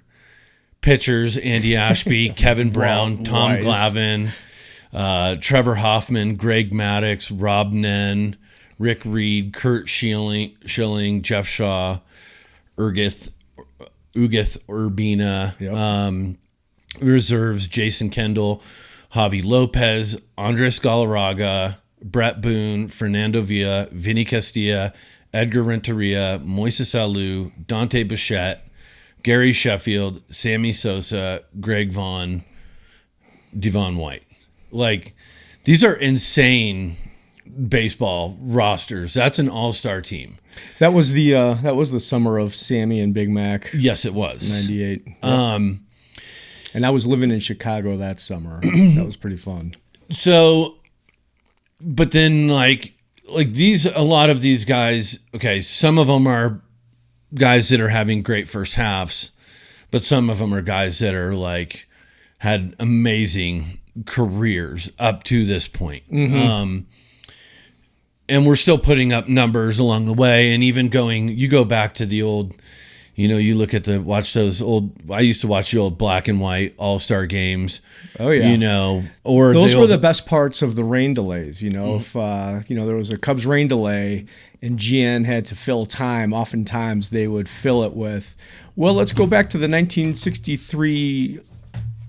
S2: Pitchers, Andy Ashby, Kevin Brown, Tom
S3: Weiss.
S2: Glavine, Trevor Hoffman, Greg Maddox, Rob Nen, Rick Reed, Kurt Schilling, Jeff Shaw, Ugith Urbina.
S3: Yep.
S2: Reserves, Jason Kendall, Javi Lopez, Andres Galarraga, Brett Boone, Fernando Villa, Vinny Castilla, Edgar Renteria, Moises Alou, Dante Bichette, Gary Sheffield, Sammy Sosa, Greg Vaughn, Devon White. Like, these are insane baseball rosters. That's an all-star team.
S3: That was the summer of Sammy and Big Mac.
S2: Yes, it was.
S3: 98. Yep. And I was living in Chicago that summer. That was pretty fun.
S2: So, but then like a lot of these guys, okay, some of them are guys that are having great first halves, but some of them are guys that are like had amazing careers up to this point. And we're still putting up numbers along the way. And even you go back to the old, you look at I used to watch the old black and white all-star games.
S3: Oh yeah.
S2: Or
S3: those were the best parts of the rain delays. If there was a Cubs rain delay and GN had to fill time, oftentimes they would fill it with, well, let's go back to the 1963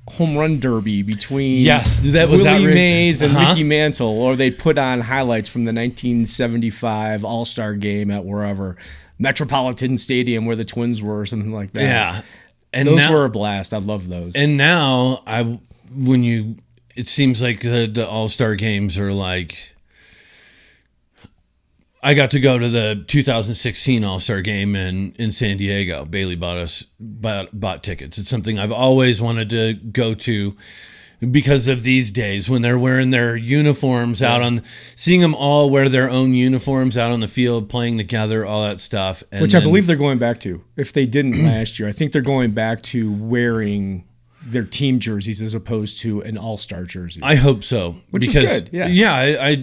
S3: home run derby between Willie Mays and Mickey Mantle, or they'd put on highlights from the 1975 All-Star game at wherever, Metropolitan Stadium where the Twins were, or something like that.
S2: Yeah. And
S3: those were a blast. I love those.
S2: And now it seems like the All-Star games are like, I got to go to the 2016 All-Star game in San Diego. Bailey bought tickets. It's something I've always wanted to go to because of these days when they're wearing their uniforms seeing them all wear their own uniforms out on the field, playing together, all that stuff.
S3: Which I believe they're going back to. If they didn't last year, I think they're going back to wearing their team jerseys as opposed to an all-star jersey.
S2: I hope so.
S3: Which is good. Yeah.
S2: Yeah.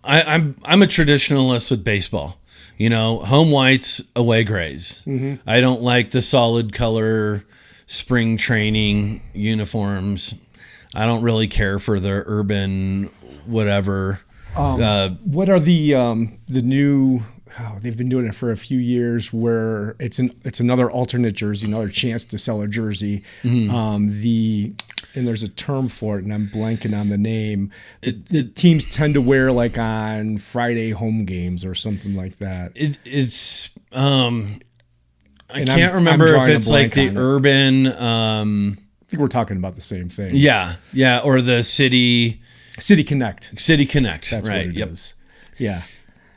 S2: I'm a traditionalist with baseball. Home whites, away grays. I don't like the solid color spring training uniforms. I don't really care for the urban whatever.
S3: What are the new? They've been doing it for a few years, where it's another alternate jersey, another chance to sell a jersey. And there's a term for it, and I'm blanking on the name. The teams tend to wear like on Friday home games or something like that.
S2: I can't remember if it's like the urban.
S3: I think we're talking about the same thing.
S2: Yeah, or the City
S3: Connect.
S2: City Connect.
S3: That's
S2: right.
S3: what it is. Yeah.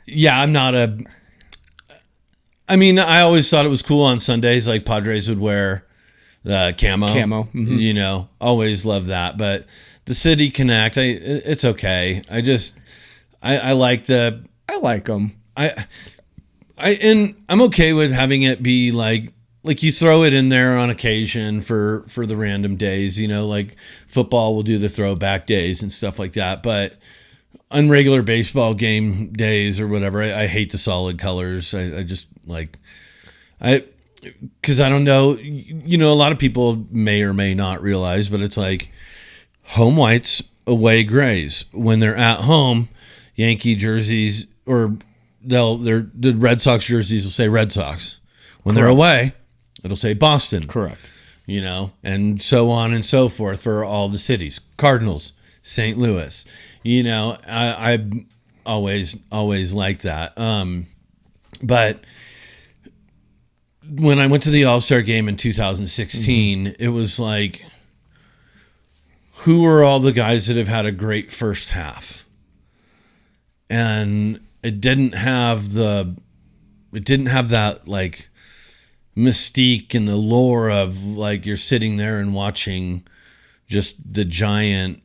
S2: Yeah, I'm not I always thought it was cool on Sundays, like Padres would wear the camo.
S3: Mm-hmm.
S2: Always loved that. But the City Connect, it's okay. I like them. And I'm okay with having it be like you throw it in there on occasion for the random days, like football will do the throwback days and stuff like that. But on regular baseball game days or whatever, I hate the solid colors. I just because I don't know, a lot of people may or may not realize, but it's like home whites, away grays. When they're at home, Yankee jerseys or the Red Sox jerseys will say Red Sox. When they're away, it'll say Boston.
S3: Correct.
S2: and so on and so forth for all the cities. Cardinals, St. Louis, I always liked that. But when I went to the All-Star game in 2016, it was like, who are all the guys that have had a great first half? And it didn't have that like mystique and the lore of like you're sitting there and watching just the giants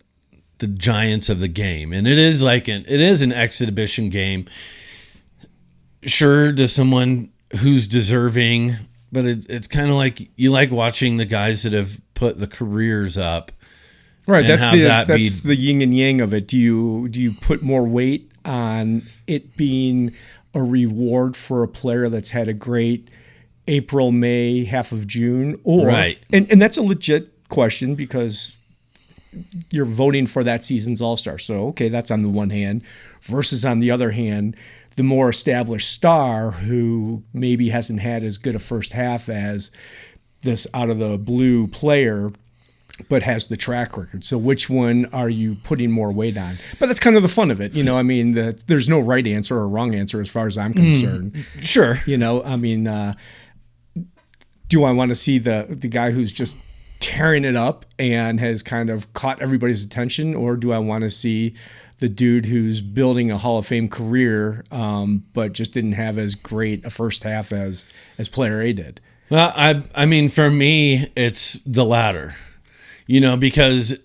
S2: of the game. And it is an exhibition game. Sure, to someone who's deserving, but it's kind of like you like watching the guys that have put the careers up.
S3: Right, that's the yin and yang of it. Do you put more weight on it being a reward for a player that's had a great April, May, half of June, or
S2: right?
S3: And that's a legit question because you're voting for that season's All-Star. So okay, that's on the one hand, versus on the other hand, the more established star who maybe hasn't had as good a first half as this out of the blue player, but has the track record. So which one are you putting more weight on? But that's kind of the fun of it. There's no right answer or wrong answer as far as I'm concerned.
S2: Sure.
S3: Do I want to see the guy who's just tearing it up and has kind of caught everybody's attention, or do I want to see the dude who's building a Hall of Fame career, but just didn't have as great a first half as player A did?
S2: Well, I mean, for me, it's the latter. Because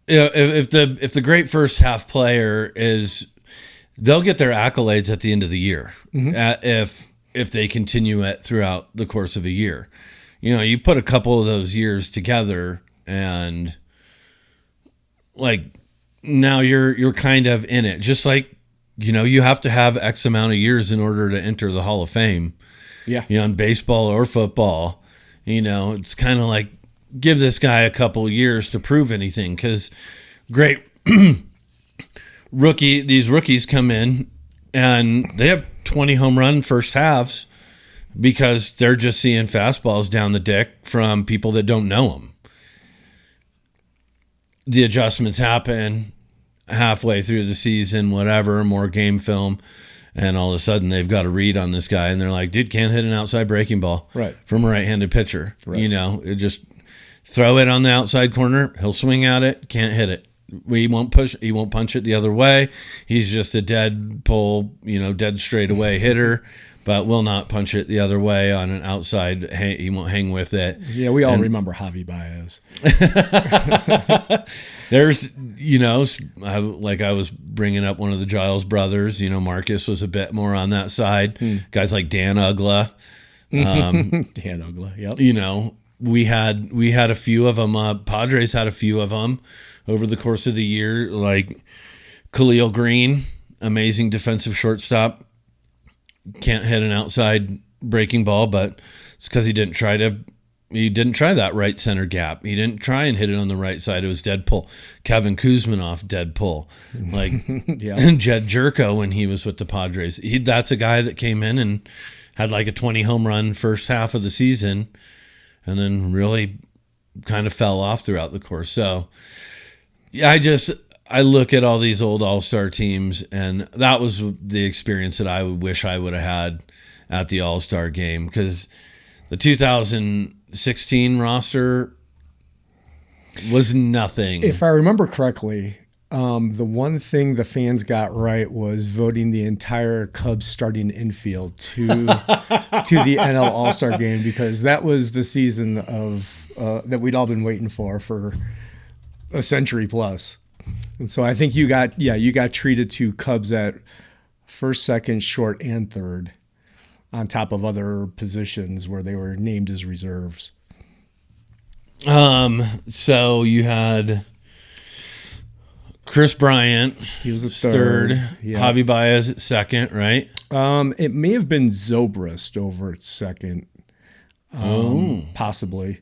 S2: if the great first half player they'll get their accolades at the end of the year, if they continue it throughout the course of a year. You put a couple of those years together, and like now you're kind of in it. Just like you have to have X amount of years in order to enter the Hall of Fame.
S3: Yeah.
S2: In baseball or football, it's kind of like, give this guy a couple years to prove anything, because great these rookies come in and they have 20 home run first halves because they're just seeing fastballs down the dick from people that don't know them. The adjustments happen halfway through the season, whatever, more game film, and all of a sudden they've got a read on this guy and they're like, dude, can't hit an outside breaking ball from a right-handed pitcher. Right. It just throw it on the outside corner. He'll swing at it. Can't hit it. He won't punch it the other way. He's just a dead pull, dead straightaway hitter, but will not punch it the other way on an outside. He won't hang with it.
S3: Yeah, we all remember Javi Baez.
S2: There's, I was bringing up one of the Giles brothers. Marcus was a bit more on that side. Guys like Dan Ugla.
S3: Dan Ugla, yep.
S2: We had a few of them. Padres had a few of them over the course of the year, like Khalil Green, amazing defensive shortstop. Can't hit an outside breaking ball, but it's because he didn't try that right center gap. He didn't try and hit it on the right side. It was dead pull. Kevin Kuzminoff, dead pull. And Jed Jerko when he was with the Padres. That's a guy that came in and had like a 20 home run first half of the season, and then really kind of fell off throughout the course. So I look at all these old All-Star teams, and that was the experience that I wish I would have had at the All-Star game, because the 2016 roster was nothing.
S3: If I remember correctly, the one thing the fans got right was voting the entire Cubs starting infield to the NL All-Star game, because that was the season of that we'd all been waiting for a century plus. And so I think you got treated to Cubs at first, second, short, and third, on top of other positions where they were named as reserves.
S2: So you had Chris Bryant.
S3: He was a
S2: third.
S3: Yeah.
S2: Javi Baez at second, right?
S3: It may have been Zobrist over at second. Possibly.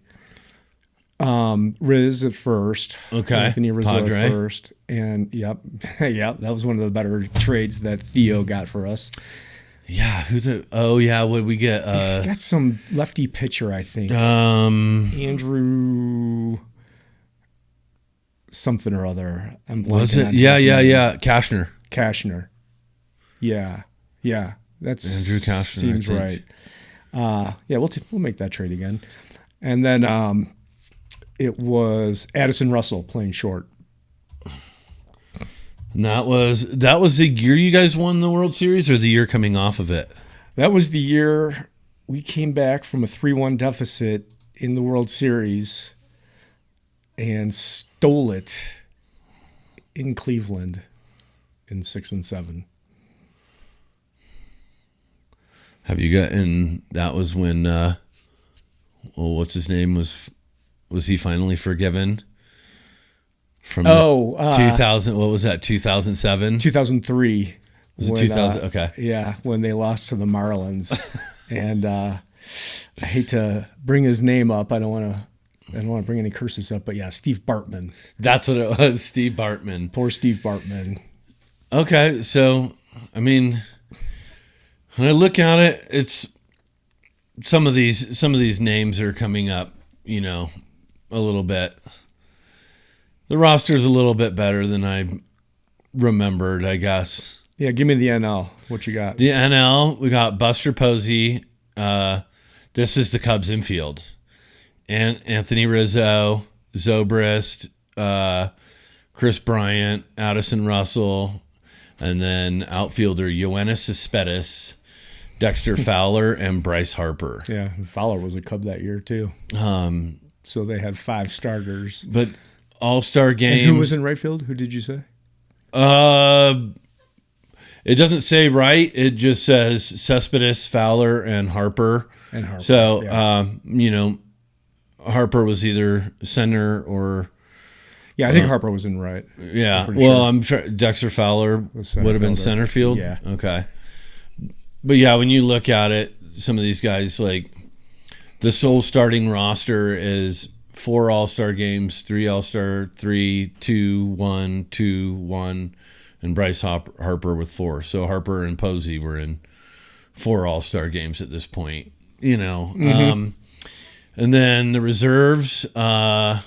S3: Riz at first.
S2: Okay.
S3: Anthony Rizzo
S2: Padre
S3: at first. And yep, that was one of the better trades that Theo got for us.
S2: Yeah, what we get?
S3: Got some lefty pitcher, I think. Andrew something or other. I'm
S2: was
S3: blanking
S2: it?
S3: on
S2: Yeah,
S3: his name.
S2: Cashner.
S3: Cashner. Yeah. That's
S2: Andrew Cashner,
S3: seems right. We'll make that trade again. And then it was Addison Russell playing short.
S2: And that was the year you guys won the World Series, or the year coming off of it?
S3: That was the year we came back from a 3-1 deficit in the World Series and stole it in Cleveland in 6 and 7.
S2: Have you gotten? That was when. What's his name was he finally forgiven? From 2000. What was that? 2007.
S3: 2003.
S2: Was it 2000? Okay.
S3: Yeah, when they lost to the Marlins, and I hate to bring his name up. I don't want to bring any curses up, but yeah, Steve Bartman.
S2: That's what it was. Steve Bartman.
S3: Poor Steve Bartman.
S2: Okay, so I mean, when I look at it, it's some of these names are coming up, a little bit. The roster's a little bit better than I remembered, I guess.
S3: Yeah, give me the NL. What you got?
S2: The NL, we got Buster Posey. This is the Cubs infield. And Anthony Rizzo, Zobrist, Chris Bryant, Addison Russell, and then outfielder Yoenis Cespedes, Dexter Fowler, and Bryce Harper.
S3: Yeah, Fowler was a Cub that year too. So they had 5 starters.
S2: But All-Star games.
S3: And who was in right field? Who did you say?
S2: It doesn't say right. It just says Cespedes, Fowler, and Harper. So,
S3: yeah.
S2: Harper was either center or.
S3: Yeah, I think Harper was in right.
S2: Yeah. I'm sure Dexter Fowler would have been center field.
S3: Yeah.
S2: Okay. But yeah, when you look at it, some of these guys, like this whole starting roster is 4 All-Star games, 3 All-Star, 3, 2, 1, 2, 1, and Bryce Harper with 4. So Harper and Posey were in 4 All-Star games at this point, Mm-hmm. And then the reserves, Jonathan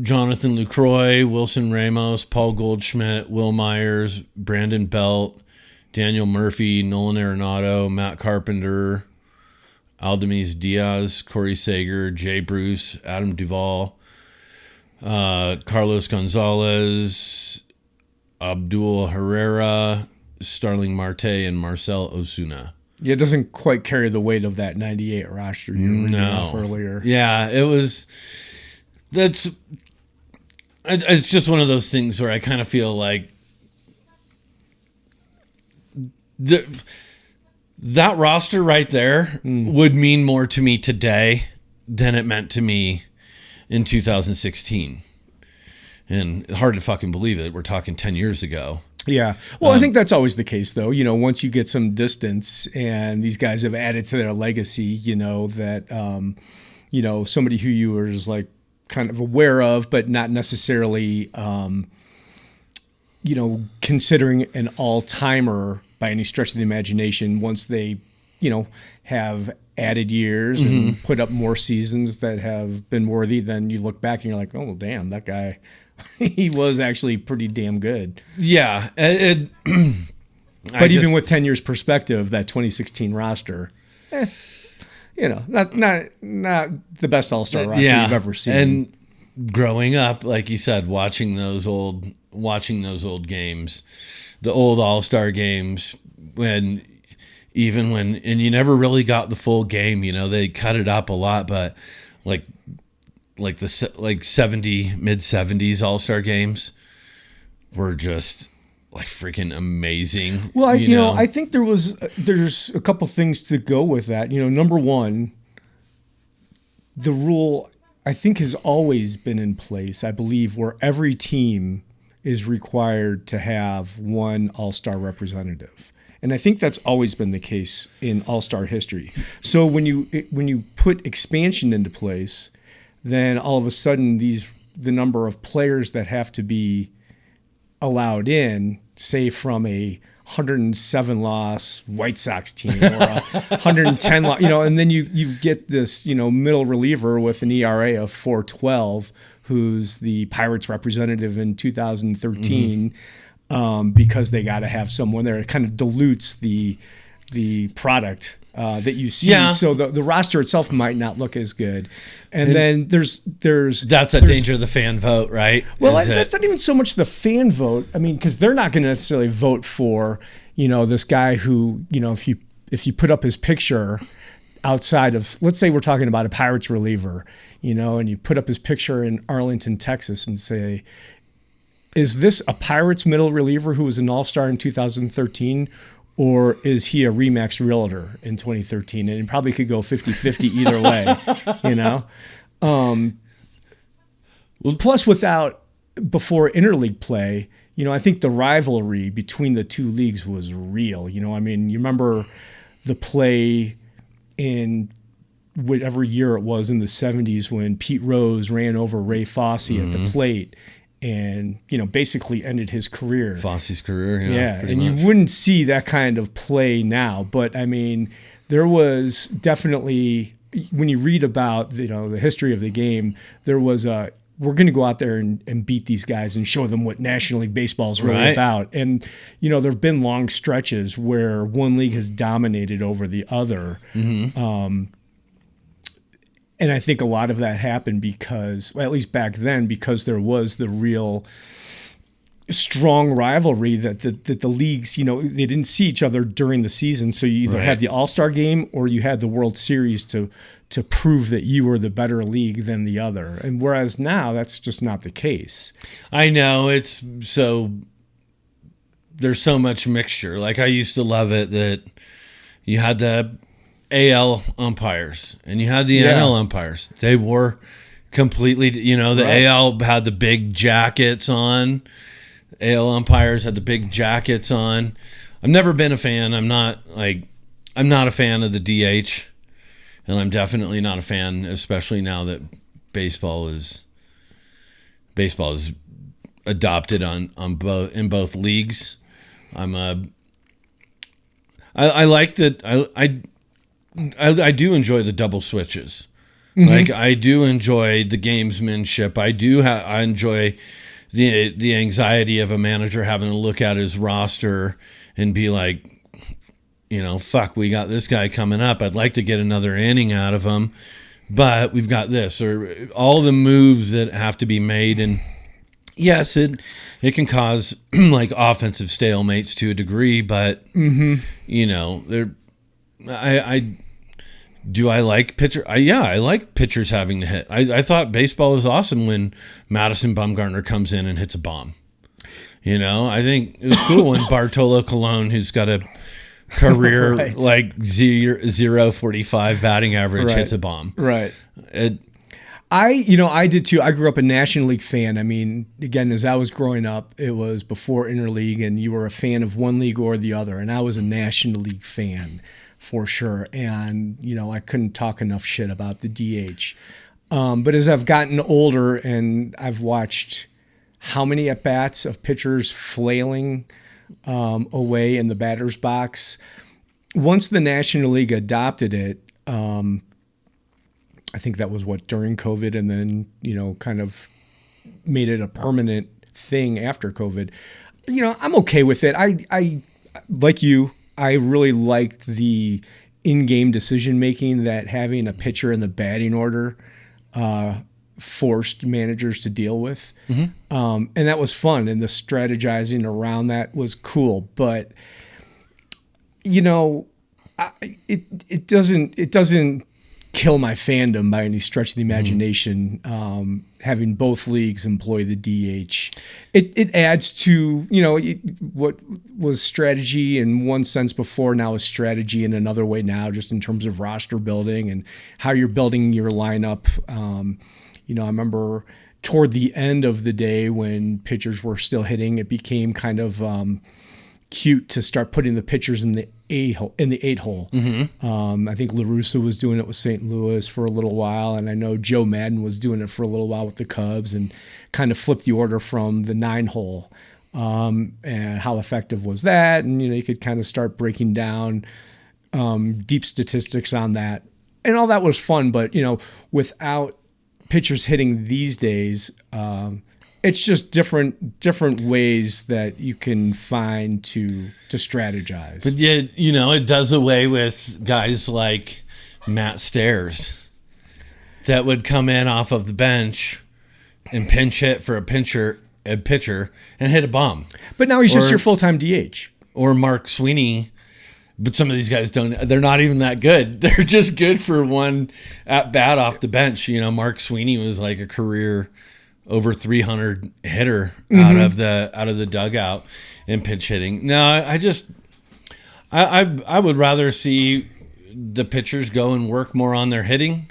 S2: Lucroy, Wilson Ramos, Paul Goldschmidt, Will Myers, Brandon Belt, Daniel Murphy, Nolan Arenado, Matt Carpenter, Aldamis Diaz, Corey Sager, Jay Bruce, Adam Duvall, Carlos Gonzalez, Abdul Herrera, Starling Marte, and Marcel Osuna.
S3: Yeah, it doesn't quite carry the weight of that 98 roster you were reading off earlier.
S2: Yeah, it's just one of those things where I kind of feel like that roster right there would mean more to me today than it meant to me in 2016. And hard to fucking believe it. We're talking 10 years ago.
S3: Yeah. Well, I think that's always the case, though. Once you get some distance and these guys have added to their legacy, that, somebody who you were just like kind of aware of, but not necessarily, considering an all-timer by any stretch of the imagination, once they, have added years and put up more seasons that have been worthy, then you look back and you're like, oh, well, damn, that guy, he was actually pretty damn good.
S2: Yeah.
S3: But even with 10 years perspective, that 2016 roster, not the best All-Star roster you've ever seen.
S2: And growing up, like you said, watching those old games, the old All-Star games, and you never really got the full game, they cut it up a lot, but like mid 70s All-Star games were just like freaking amazing.
S3: Well, I think there's a couple things to go with that. Number one, the rule I think has always been in place, I believe, where every team is required to have one All-Star representative. And I think that's always been the case in All-Star history. So when you put expansion into place, then all of a sudden the number of players that have to be allowed in, say from a 107 loss White Sox team or a 110 loss, and then you get this, middle reliever with an ERA of 4.12, who's the Pirates representative in 2013, because they got to have someone there. It kind of dilutes the product that you see.
S2: Yeah.
S3: So the roster itself might not look as good. And then there's
S2: That's a danger of the fan vote, right?
S3: Well, that's not even so much the fan vote. I mean, because they're not going to necessarily vote for, this guy who, if you put up his picture outside of, let's say we're talking about a Pirates reliever, and you put up his picture in Arlington, Texas, and say, is this a Pirates middle reliever who was an all-star in 2013? Or is he a Remax realtor in 2013? And it probably could go 50-50 either way, Plus, before interleague play, I think the rivalry between the two leagues was real. You remember the play in whatever year it was in the 70s when Pete Rose ran over Ray Fosse at the plate and, basically ended his career.
S2: Fosse's career,
S3: and much. You wouldn't see that kind of play now. But, I mean, there was definitely, when you read about, the history of the game, there was we're going to go out there and beat these guys and show them what National League Baseball is really about. And, there have been long stretches where one league has dominated over the other. And I think a lot of that happened because, well, at least back then, because there was the real strong rivalry that the leagues, they didn't see each other during the season. So you either had the All-Star game or you had the World Series to prove that you were the better league than the other. And whereas now that's just not the case.
S2: I know, there's so much mixture. Like, I used to love it that you had the AL umpires and you had the NL umpires. They were completely, the AL had the big jackets on. AL umpires had the big jackets on. I've never been a fan. I'm not a fan of the DH, and I'm definitely not a fan, especially now that baseball is adopted in both leagues. I like that. I do enjoy the double switches. Like, I do enjoy the gamesmanship. I enjoy the anxiety of a manager having to look at his roster and be like, fuck, we got this guy coming up. I'd like to get another inning out of him, but we've got this, or all the moves that have to be made. And yes, it can cause like offensive stalemates to a degree, but I like pitcher? I like pitchers having to hit. I thought baseball was awesome when Madison Bumgarner comes in and hits a bomb. I think it was cool when Bartolo Colon, who's got a career like 0.45 batting average, hits a bomb.
S3: Right. I did too. I grew up a National League fan. I mean, again, as I was growing up, it was before interleague, and you were a fan of one league or the other, and I was a National League fan. For sure. And, I couldn't talk enough shit about the DH. But as I've gotten older and I've watched how many at-bats of pitchers flailing away in the batter's box, once the National League adopted it, I think that was during COVID, and then, kind of made it a permanent thing after COVID. I'm okay with it. I like you, I really liked the in-game decision-making that having a pitcher in the batting order forced managers to deal with. And that was fun, and the strategizing around that was cool. But, it doesn't kill my fandom by any stretch of the imagination, having both leagues employ the DH. It adds to, what was strategy in one sense before now is strategy in another way now, just in terms of roster building and how you're building your lineup. I remember toward the end of the day when pitchers were still hitting, it became kind of cute to start putting the pitchers in the eight hole. I think La Russa was doing it with St. Louis for a little while, and I know Joe Madden was doing it for a little while with the Cubs, and kind of flipped the order from the 9 hole. and how effective was that? And, you could kind of start breaking down deep statistics on that. And all that was fun, but, without pitchers hitting these days, it's just different ways that you can find to strategize.
S2: But yeah, it does away with guys like Matt Stairs that would come in off of the bench and pinch hit for a pitcher and hit a bomb.
S3: But now he's just your full-time DH.
S2: Or Mark Sweeney. But some of these guys they're not even that good. They're just good for one at bat off the bench. Mark Sweeney was like a career over 300 hitter out of the dugout in pinch hitting. No, I would rather see the pitchers go and work more on their hitting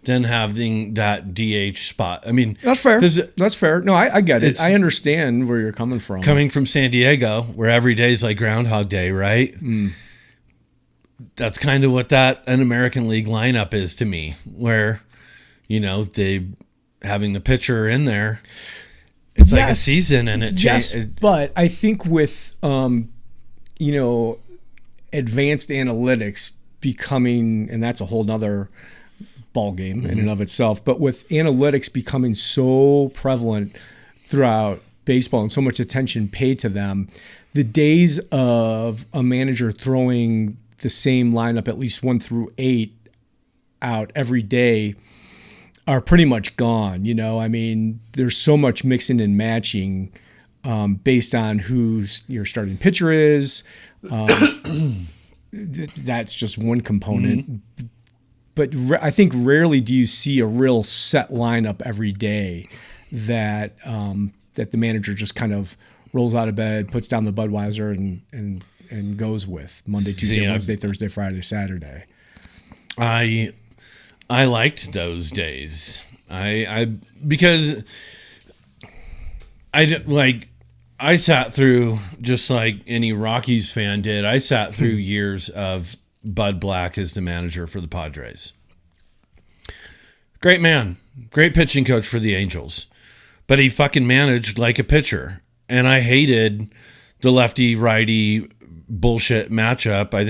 S2: than having that DH spot. I mean,
S3: that's fair. That's fair. No, I get it. I understand where you're coming from.
S2: Coming from San Diego, where every day is like Groundhog Day, right? That's kind of what an American League lineup is to me, where, they having the pitcher in there, it's like a season and it changes.
S3: Yes, but I think with, advanced analytics becoming, and that's a whole nother ball game in and of itself, but with analytics becoming so prevalent throughout baseball and so much attention paid to them, the days of a manager throwing the same lineup, at least 1 through 8, out every day are pretty much gone. I mean, there's so much mixing and matching based on who's your starting pitcher is. That's just one component. But I think rarely do you see a real set lineup every day that the manager just kind of rolls out of bed, puts down the Budweiser, and goes with Monday, Tuesday, Wednesday, Thursday, Friday, Saturday.
S2: I liked those days. Because I sat through, just like any Rockies fan did, I sat through years of Bud Black as the manager for the Padres. Great man. Great pitching coach for the Angels. But he fucking managed like a pitcher. And I hated the lefty-righty bullshit matchup. I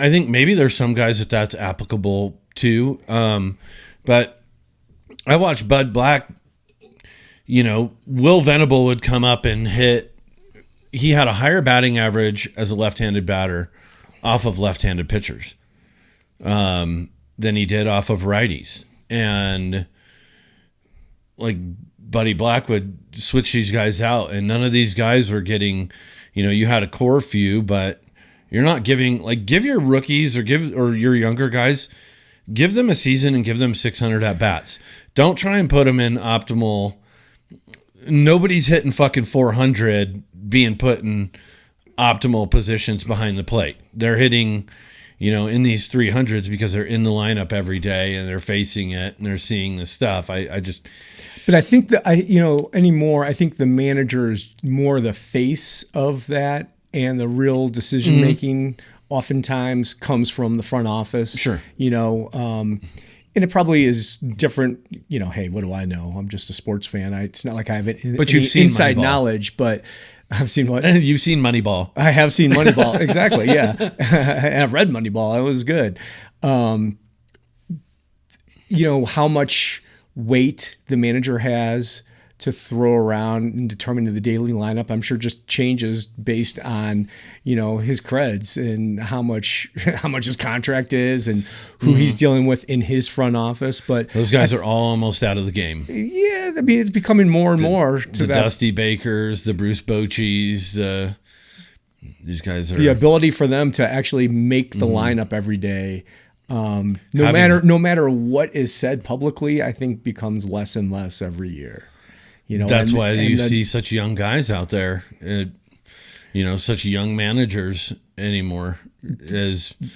S2: think maybe there's some guys that's applicable to. But I watched Bud Black, Will Venable would come up and hit. He had a higher batting average as a left-handed batter off of left-handed pitchers than he did off of righties. And like Buddy Black would switch these guys out, and none of these guys were getting, you had a core few, but you're not giving, give your rookies or your younger guys, give them a season and give them 600 at bats. Don't try and put them in optimal. Nobody's hitting fucking 400 being put in optimal positions behind the plate. They're hitting, in these 300s because they're in the lineup every day and they're facing it and they're seeing the stuff.
S3: But I think that anymore, I think the manager is more the face of that, and the real decision making oftentimes comes from the front office.
S2: Sure.
S3: And it probably is different. Hey, what do I know? I'm just a sports fan. It's not like I have
S2: you've seen
S3: inside
S2: Moneyball.
S3: Knowledge, but I've seen what?
S2: You've seen Moneyball.
S3: I have seen Moneyball. Exactly. Yeah. And I've read Moneyball. It was good. How much weight the manager has to throw around in determining the daily lineup, I'm sure just changes based on, his creds and how much his contract is and who he's dealing with in his front office. But
S2: those guys are all almost out of the game.
S3: Yeah, I mean, it's becoming more and more to
S2: the
S3: that.
S2: Dusty Bakers, the Bruce Bocheys, these guys are
S3: the ability for them to actually make the lineup every day. No matter what is said publicly, I think becomes less and less every year.
S2: That's why you see such young guys out there, such young managers anymore.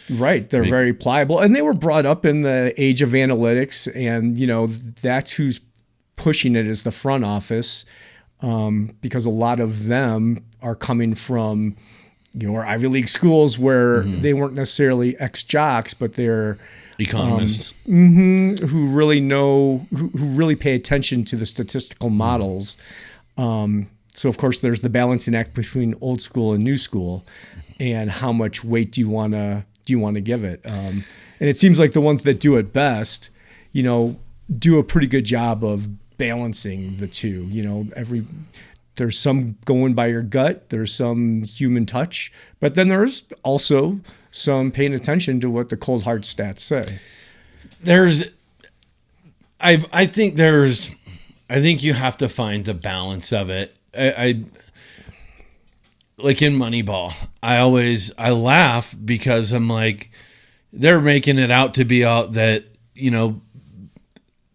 S3: Right. They're very pliable. And they were brought up in the age of analytics, and, that's who's pushing it is the front office, because a lot of them are coming from, or Ivy League schools where they weren't necessarily ex-jocks, but they're
S2: economists
S3: who really know, who really pay attention to the statistical models. So of course there's the balancing act between old school and new school, and how much weight do you want to give it? And it seems like the ones that do it best, do a pretty good job of balancing the two. There's some going by your gut, there's some human touch, but then there's also some paying attention to what the cold hard stats say.
S2: I think you have to find the balance of it. I like in Moneyball, I laugh because I'm like, they're making it out to be all that,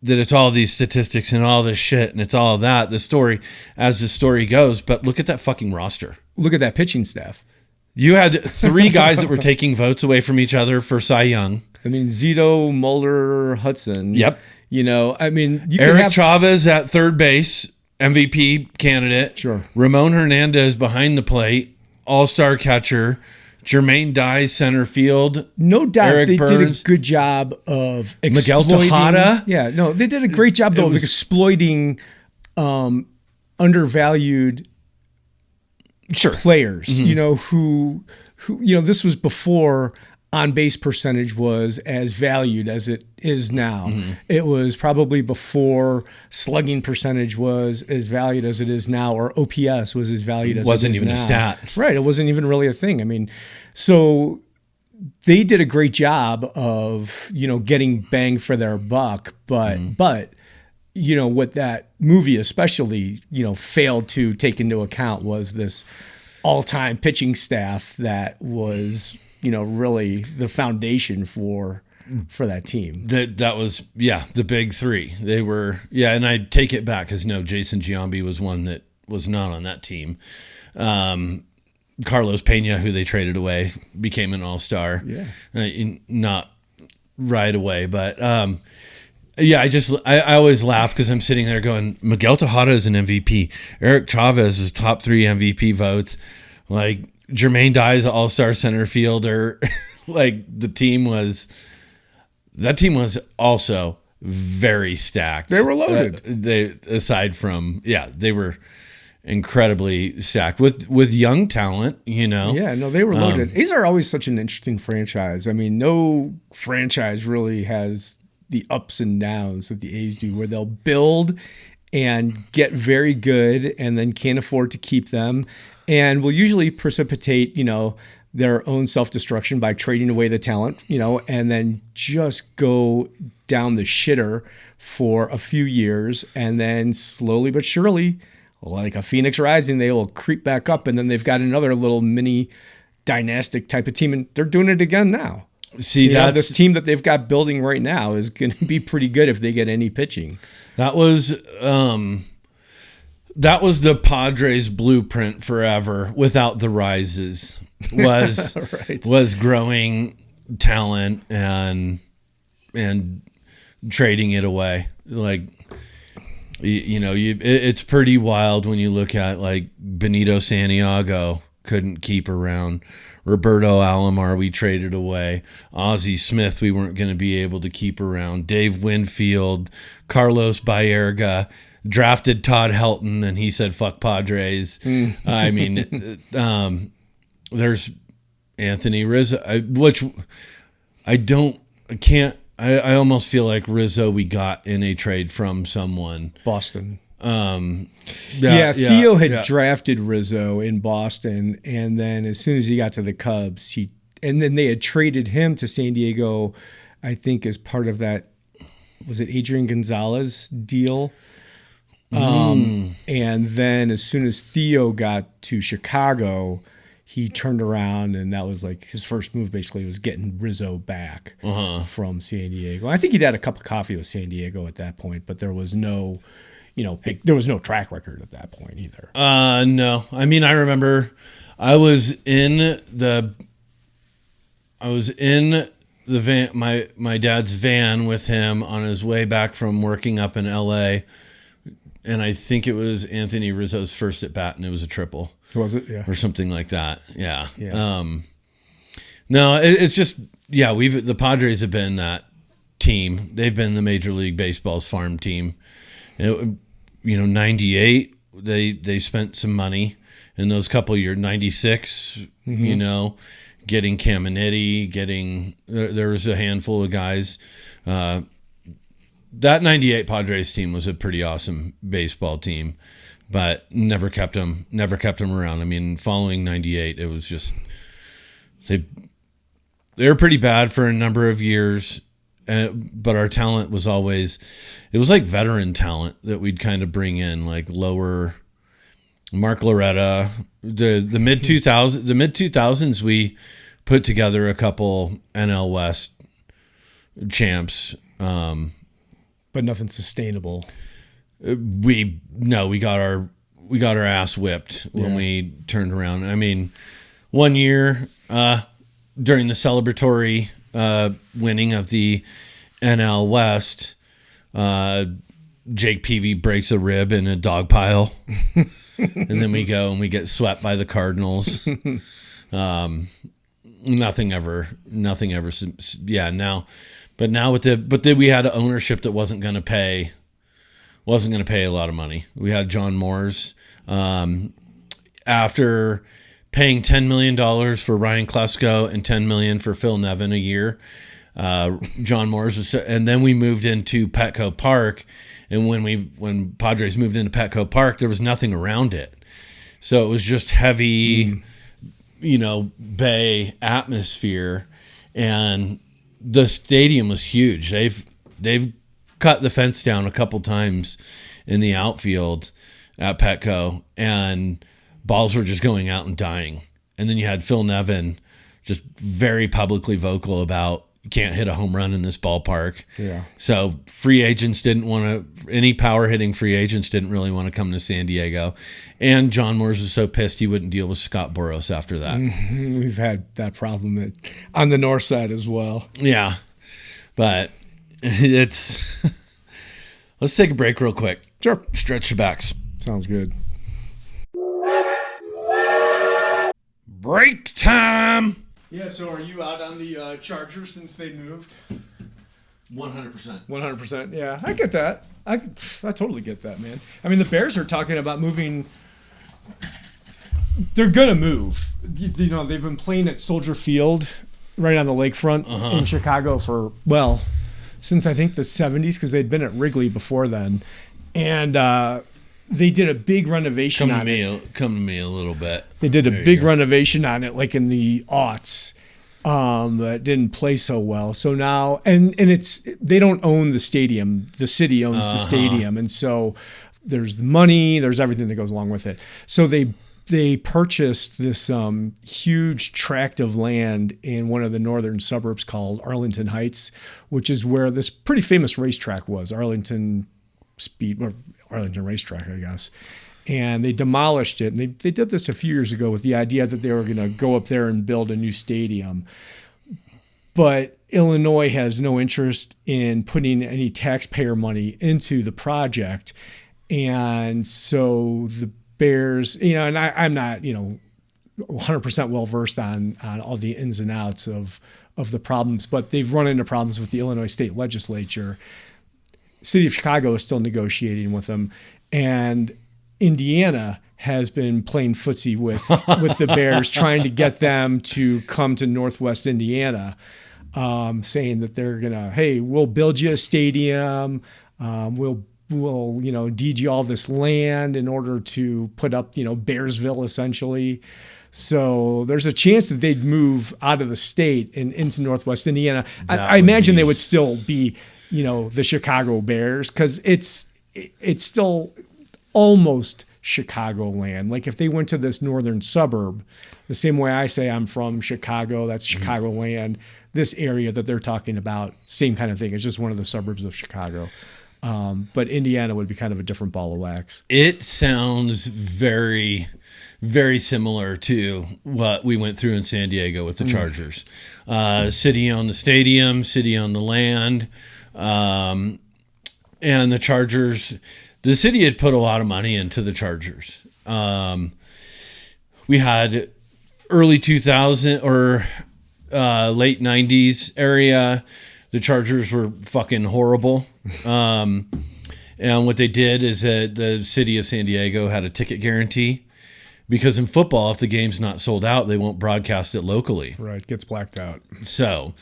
S2: that it's all these statistics and all this shit and it's all that, the story as the story goes. But look at that fucking roster.
S3: Look at that pitching staff.
S2: You had 3 guys that were taking votes away from each other for Cy Young.
S3: I mean, Zito, Mulder, Hudson.
S2: Yep.
S3: You
S2: Eric Chavez at third base, MVP candidate.
S3: Sure.
S2: Ramon Hernandez behind the plate, all-star catcher. Jermaine Dye, center field.
S3: No doubt
S2: Eric
S3: they
S2: Burns.
S3: did a good job of
S2: Miguel
S3: exploiting.
S2: Tejada.
S3: Yeah, no, they did a great job though of exploiting undervalued players. Who this was before on base percentage was as valued as it is now. Mm-hmm. It was probably before slugging percentage was as valued as it is now, or OPS was as valued as it is now.
S2: Wasn't even a stat.
S3: Right. It wasn't even really a thing. I mean, so they did a great job of, getting bang for their buck, but what that movie especially, failed to take into account was this all-time pitching staff that was, really the foundation for that team.
S2: That was, the big 3. They were, and I take it back because no, Jason Giambi was one that was not on that team. Carlos Pena, who they traded away, became an all-star. Yeah. Not right away, but I always laugh because I'm sitting there going, Miguel Tejada is an MVP. Eric Chavez is top 3 MVP votes. Like Jermaine Dye is an all-star center fielder. Like that team was also very stacked.
S3: They were loaded.
S2: They were incredibly stacked with young talent,
S3: Yeah, no, they were loaded. A's are always such an interesting franchise. I mean, no franchise really has the ups and downs that the A's do, where they'll build and get very good and then can't afford to keep them, and will usually precipitate, their own self-destruction by trading away the talent, and then just go down the shitter for a few years, and then slowly but surely, like a phoenix rising, they will creep back up, and then they've got another little mini dynastic type of team, and they're doing it again now.
S2: See,
S3: this team that they've got building right now is going to be pretty good if they get any pitching.
S2: That was the Padres' blueprint forever. Without the rises, was
S3: right.
S2: was growing talent and trading it away. Like it's pretty wild when you look at like Benito Santiago couldn't keep around. Roberto Alomar, we traded away. Ozzie Smith, we weren't going to be able to keep around. Dave Winfield, Carlos Baerga, drafted Todd Helton, and he said, fuck Padres. I mean, there's Anthony Rizzo, I almost feel like Rizzo we got in a trade from someone.
S3: Boston. Theo had drafted Rizzo in Boston, and then as soon as he got to the Cubs, and then they had traded him to San Diego, I think as part of that, was it Adrian Gonzalez deal? And then as soon as Theo got to Chicago, he turned around, and that was like his first move. Basically, was getting Rizzo back from San Diego. I think he'd had a cup of coffee with San Diego at that point, but there was no. There was no track record at that point either.
S2: No. I mean, I remember I was in the van, my dad's van with him on his way back from working up in LA. And I think it was Anthony Rizzo's first at bat, and it was a triple.
S3: Was it? Yeah.
S2: Or something like that. Yeah.
S3: Yeah.
S2: No, it's just, the Padres have been that team. They've been the Major League Baseball's farm team. 98 they spent some money in those couple years, 96, getting Caminiti, there was a handful of guys. That 98 Padres team was a pretty awesome baseball team, but never kept them around. I mean, following 98, it was just, they were pretty bad for a number of years. But our talent was always, it was like veteran talent that we'd kind of bring in, like lower Mark Loretta, the mid 2000s, we put together a couple NL West champs.
S3: But nothing sustainable.
S2: We got our ass whipped when we turned around. I mean, one year, during the celebratory winning of the NL West, Jake Peavy breaks a rib in a dog pile, and then we go and we get swept by the Cardinals. Nothing ever. Yeah, now, but we had an ownership that wasn't going to pay a lot of money. We had John Moores, after paying $10 million for Ryan Klesko and $10 million for Phil Nevin a year. John Moores was, and then we moved into Petco Park, and when Padres moved into Petco Park, there was nothing around it, so it was just heavy, bay atmosphere, and the stadium was huge. They've cut the fence down a couple times in the outfield at Petco, and balls were just going out and dying. And then you had Phil Nevin just very publicly vocal about, you can't hit a home run in this ballpark.
S3: Yeah. So
S2: free agents any power hitting free agents didn't really want to come to San Diego. And John Moores was so pissed he wouldn't deal with Scott Boras after that.
S3: We've had that problem on the north side as well.
S2: Yeah. But let's take a break real quick.
S3: Sure.
S2: Stretch your backs.
S3: Sounds good.
S2: Break time.
S3: Yeah, so are you out on the Chargers since they moved?
S2: 100%.
S3: 100%. Yeah, I get that. I totally get that, man. I mean, the Bears are talking about moving. They're going to move. They've been playing at Soldier Field right on the lakefront in Chicago since I think the 70s, because they'd been at Wrigley before then. And they did a big renovation on it.
S2: Come to me a little bit.
S3: They did a big renovation on it, like in the aughts. That didn't play so well. So now, and they don't own the stadium. The city owns the stadium, and so there's the money, there's everything that goes along with it. So they purchased this huge tract of land in one of the northern suburbs called Arlington Heights, which is where this pretty famous racetrack was, Arlington Racetrack, I guess. And they demolished it. And they did this a few years ago with the idea that they were going to go up there and build a new stadium. But Illinois has no interest in putting any taxpayer money into the project. And so the Bears, and I'm not, 100% well-versed on all the ins and outs of the problems, but they've run into problems with the Illinois state legislature. City of Chicago is still negotiating with them, and Indiana has been playing footsie with the Bears, trying to get them to come to Northwest Indiana, saying that they're gonna, hey, we'll build you a stadium, we'll deed you all this land in order to put up, Bearsville essentially. So there's a chance that they'd move out of the state and into Northwest Indiana. I imagine they would still be, the Chicago Bears, because it's still almost Chicagoland. Like if they went to this northern suburb, the same way I say I'm from Chicago, that's Chicagoland. This area that they're talking about, same kind of thing. It's just one of the suburbs of Chicago. But Indiana would be kind of a different ball of wax.
S2: It sounds very, very similar to what we went through in San Diego with the Chargers. City owned the stadium, city owned the land. And the Chargers, the city had put a lot of money into the Chargers. We had early 2000 or late 90s area. The Chargers were fucking horrible. And And what they did is that the city of San Diego had a ticket guarantee, because in football, if the game's not sold out, they won't broadcast it locally.
S3: Right, gets blacked out.
S2: So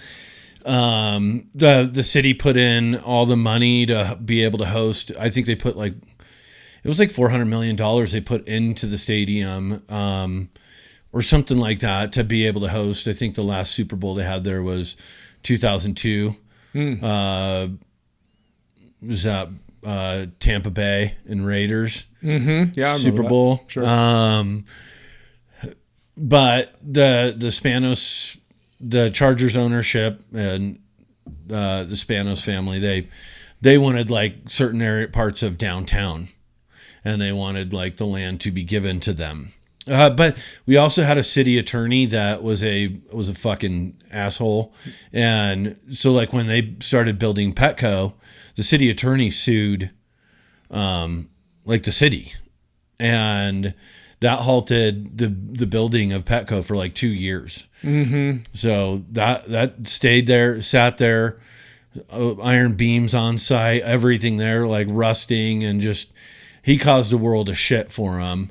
S2: the city put in all the money to be able to host. I think they put it was like $400 million they put into the stadium, or something like that, to be able to host. I think the last Super Bowl they had there was 2002. Was that Tampa Bay and Raiders?
S3: Mm-hmm. Yeah, I
S2: Super
S3: remember
S2: Bowl.
S3: that. Sure.
S2: But the Spanos, the Chargers ownership, and the Spanos family, they wanted like certain parts of downtown, and they wanted like the land to be given to them. But we also had a city attorney that was a fucking asshole, and so like when they started building Petco, the city attorney sued, like the city, and that halted the building of Petco for like 2 years.
S3: Mm-hmm.
S2: So that stayed there, sat there, iron beams on site, everything there like rusting, and just he caused a world of shit for him.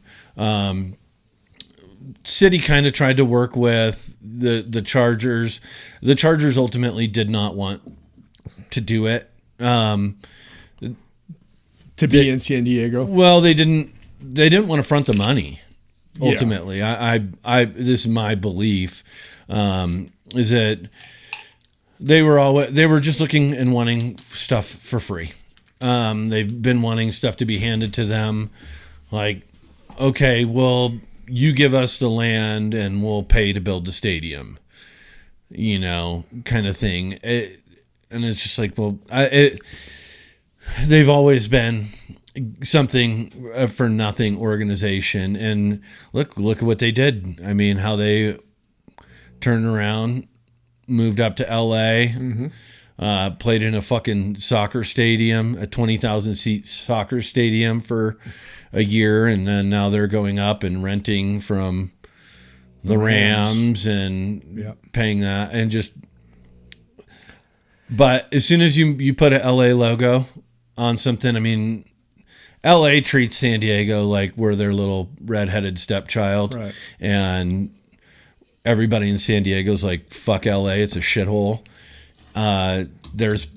S2: City kind of tried to work with the Chargers. The Chargers ultimately did not want to do it.
S3: To be in San Diego.
S2: Well, they didn't want to front the money. Ultimately, yeah. I this is my belief, is that they were just looking and wanting stuff for free. They've been wanting stuff to be handed to them, like, okay, well, you give us the land and we'll pay to build the stadium, kind of thing. And it's just like, well, they've always been something for nothing organization. And look at what they did. I mean, how they turned around, moved up to LA, mm-hmm. Played in a fucking soccer stadium, a 20,000 seat soccer stadium for a year. And then now they're going up and renting from the Rams and paying that, and just, but as soon as you put a LA logo on something, I mean, LA treats San Diego like we're their little redheaded stepchild,
S3: right.
S2: And everybody in San Diego's like, fuck LA, it's a shithole. There's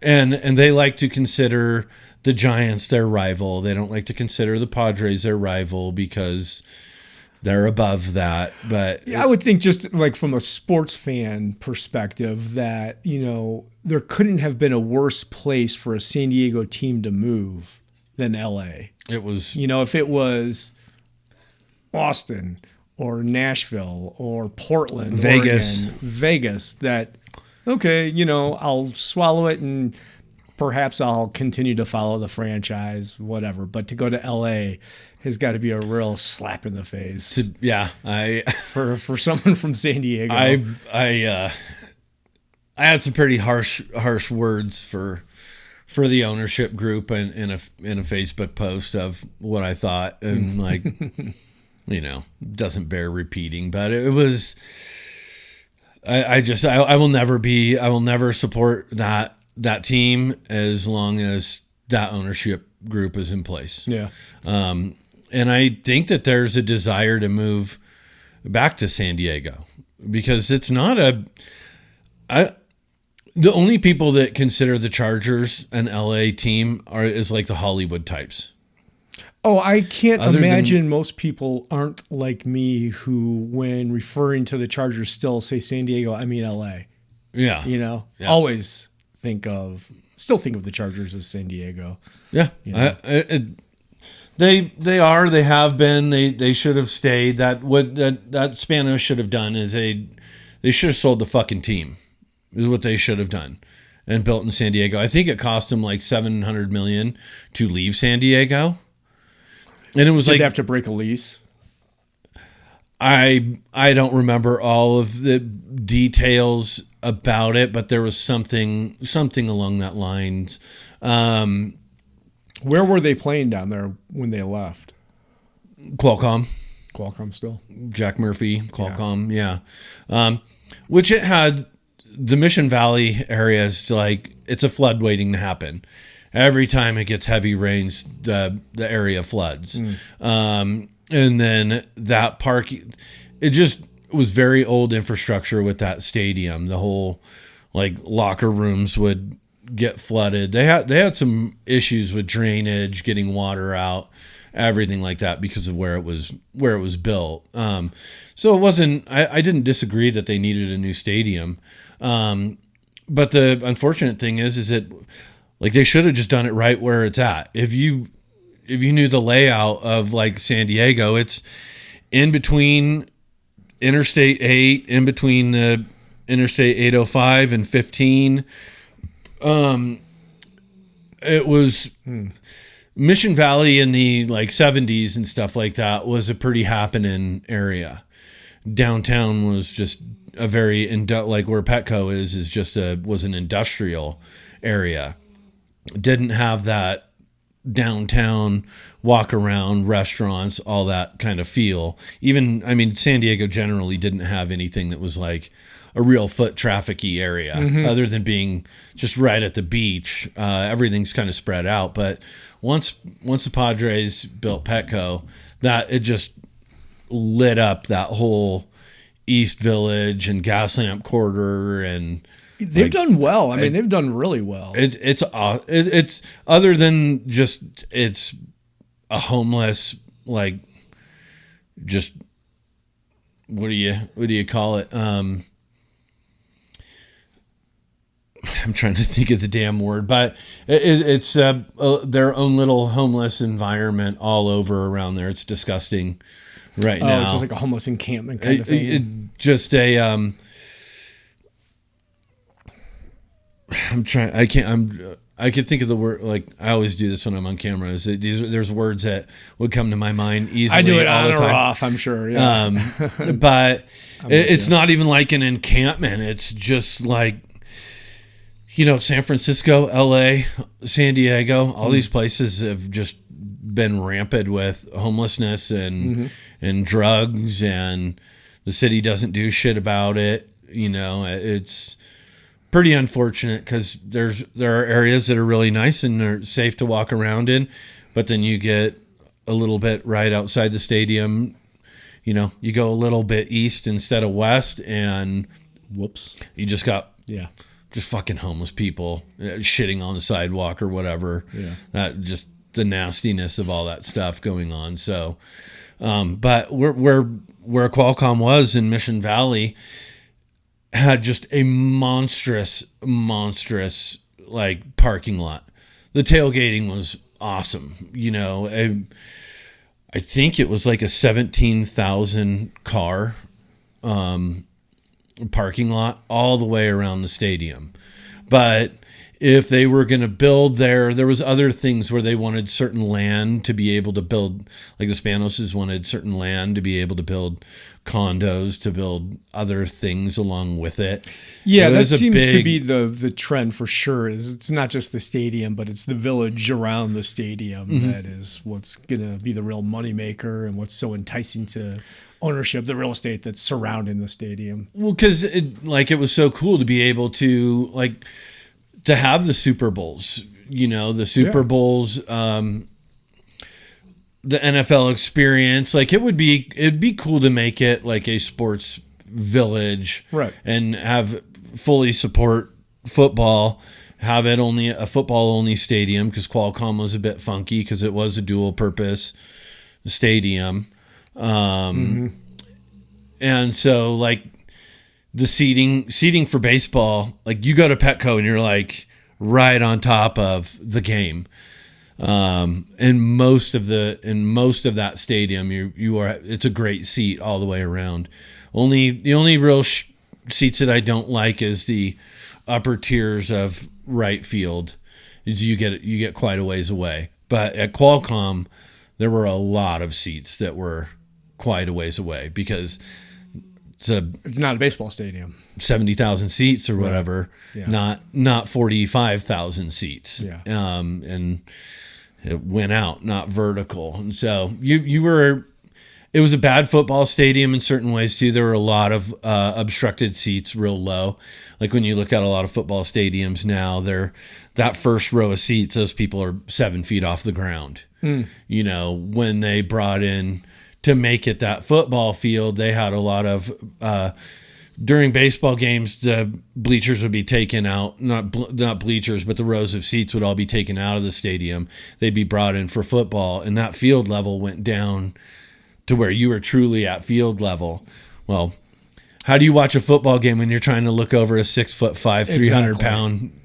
S2: and they like to consider the Giants their rival. They don't like to consider the Padres their rival because they're above that. But
S3: I would think, just like from a sports fan perspective, that, there couldn't have been a worse place for a San Diego team to move than LA.
S2: It was,
S3: if it was Austin or Nashville or Portland,
S2: Vegas,
S3: that, okay, I'll swallow it and perhaps I'll continue to follow the franchise, whatever. But to go to LA has got to be a real slap in the face. For someone from San Diego.
S2: I had some pretty harsh words for the ownership group in a Facebook post of what I thought, and like, doesn't bear repeating, but it was. I will never support that team as long as that ownership group is in place.
S3: Yeah.
S2: And I think that there's a desire to move back to San Diego, because it's not the only people that consider the Chargers an LA team is like the Hollywood types.
S3: Oh, I can't imagine most people aren't like me, who, when referring to the Chargers, still say San Diego, I mean LA.
S2: Yeah.
S3: Always still think of the Chargers as San Diego.
S2: Yeah. They have been, they should have stayed. That Spanos should have done is they should have sold the fucking team, is what they should have done, and built in San Diego. I think it cost them like $700 million to leave San Diego. And it was
S3: Did they have to break a lease?
S2: I don't remember all of the details about it, but there was something along that lines.
S3: Where were they playing down there when they left?
S2: Qualcomm
S3: still.
S2: Jack Murphy, Qualcomm, yeah. Which it had, the Mission Valley area is like, it's a flood waiting to happen. every time it gets heavy rains, the area floods. And then that park, it just was very old infrastructure with that stadium. The whole like locker rooms would get flooded. They had some issues with drainage, getting water out, everything like that because of where it was built. So it wasn't. I didn't disagree that they needed a new stadium, but the unfortunate thing is that like they should have just done it right where it's at. If you knew the layout of like San Diego, it's in between Interstate 8, in between the Interstate 805 and 15. It was Mission Valley in the like 70s and stuff like that was a pretty happening area. Downtown was just a very like where Petco was an industrial area. Didn't have that downtown walk around, restaurants, all that kind of feel. Even, I mean, San Diego generally didn't have anything that was like a real foot traffic-y area other than being just right at the beach. Everything's kind of spread out. But once the Padres built Petco, that it just lit up that whole East Village and Gaslamp Quarter, and
S3: they've done well. I mean, they've done really well.
S2: It's other than just it's a homeless, like, just what do you call it? I'm trying to think of the damn word, but it's their own little homeless environment all over around there. It's disgusting right now.
S3: Just like a homeless encampment kind of thing.
S2: I could think of the word, like I always do this when I'm on camera. There's words that would come to my mind easily.
S3: I do it
S2: all
S3: on
S2: the time.
S3: or off, I'm sure. Yeah.
S2: But it's not even like an encampment. It's just like, San Francisco, LA, San Diego, all these places have just been rampant with homelessness and drugs, and the city doesn't do shit about it. It's pretty unfortunate because there are areas that are really nice and they're safe to walk around in, but then you get a little bit right outside the stadium. You go a little bit east instead of west, and
S3: whoops,
S2: you just got just fucking homeless people shitting on the sidewalk or whatever. Yeah, that just the nastiness of all that stuff going on. So, but where Qualcomm was in Mission Valley had just a monstrous like parking lot. The tailgating was awesome. I think it was like a 17,000 car parking lot all the way around the stadium. But if they were going to build there was other things where they wanted certain land to be able to build, like the Spanoses wanted certain land to be able to build condos, to build other things along with it.
S3: Yeah, that seems to be the trend for sure. Is it's not just the stadium, but it's the village around the stadium that is what's going to be the real moneymaker and what's so enticing to ownership, the real estate that's surrounding the stadium.
S2: Well, because it was so cool to be able to to have the Super Bowls, the Super Bowls, the NFL experience. Like it'd be cool to make it like a sports village,
S3: right? And
S2: have fully support football, have it only a football only stadium, because Qualcomm was a bit funky because it was a dual purpose stadium. And so like the seating for baseball, like you go to Petco and you're like right on top of the game. In most of that stadium, it's a great seat all the way around. The only real seats that I don't like is the upper tiers of right field. Is you get quite a ways away. But at Qualcomm, there were a lot of seats that were quite a ways away because it's
S3: not a baseball stadium.
S2: 70,000 seats or whatever, not 45,000 seats.
S3: Yeah.
S2: And it went out, not vertical. And so you were it was a bad football stadium in certain ways too. There were a lot of obstructed seats, real low. Like when you look at a lot of football stadiums now, they're that first row of seats, those people are 7 feet off the ground. You know, when they brought in to make it that football field, they had a lot of during baseball games, the bleachers would be taken out, not bleachers, but the rows of seats would all be taken out of the stadium. They'd be brought in for football, and that field level went down to where you were truly at field level. Well, how do you watch a football game when you're trying to look over a 6'5", 300-pound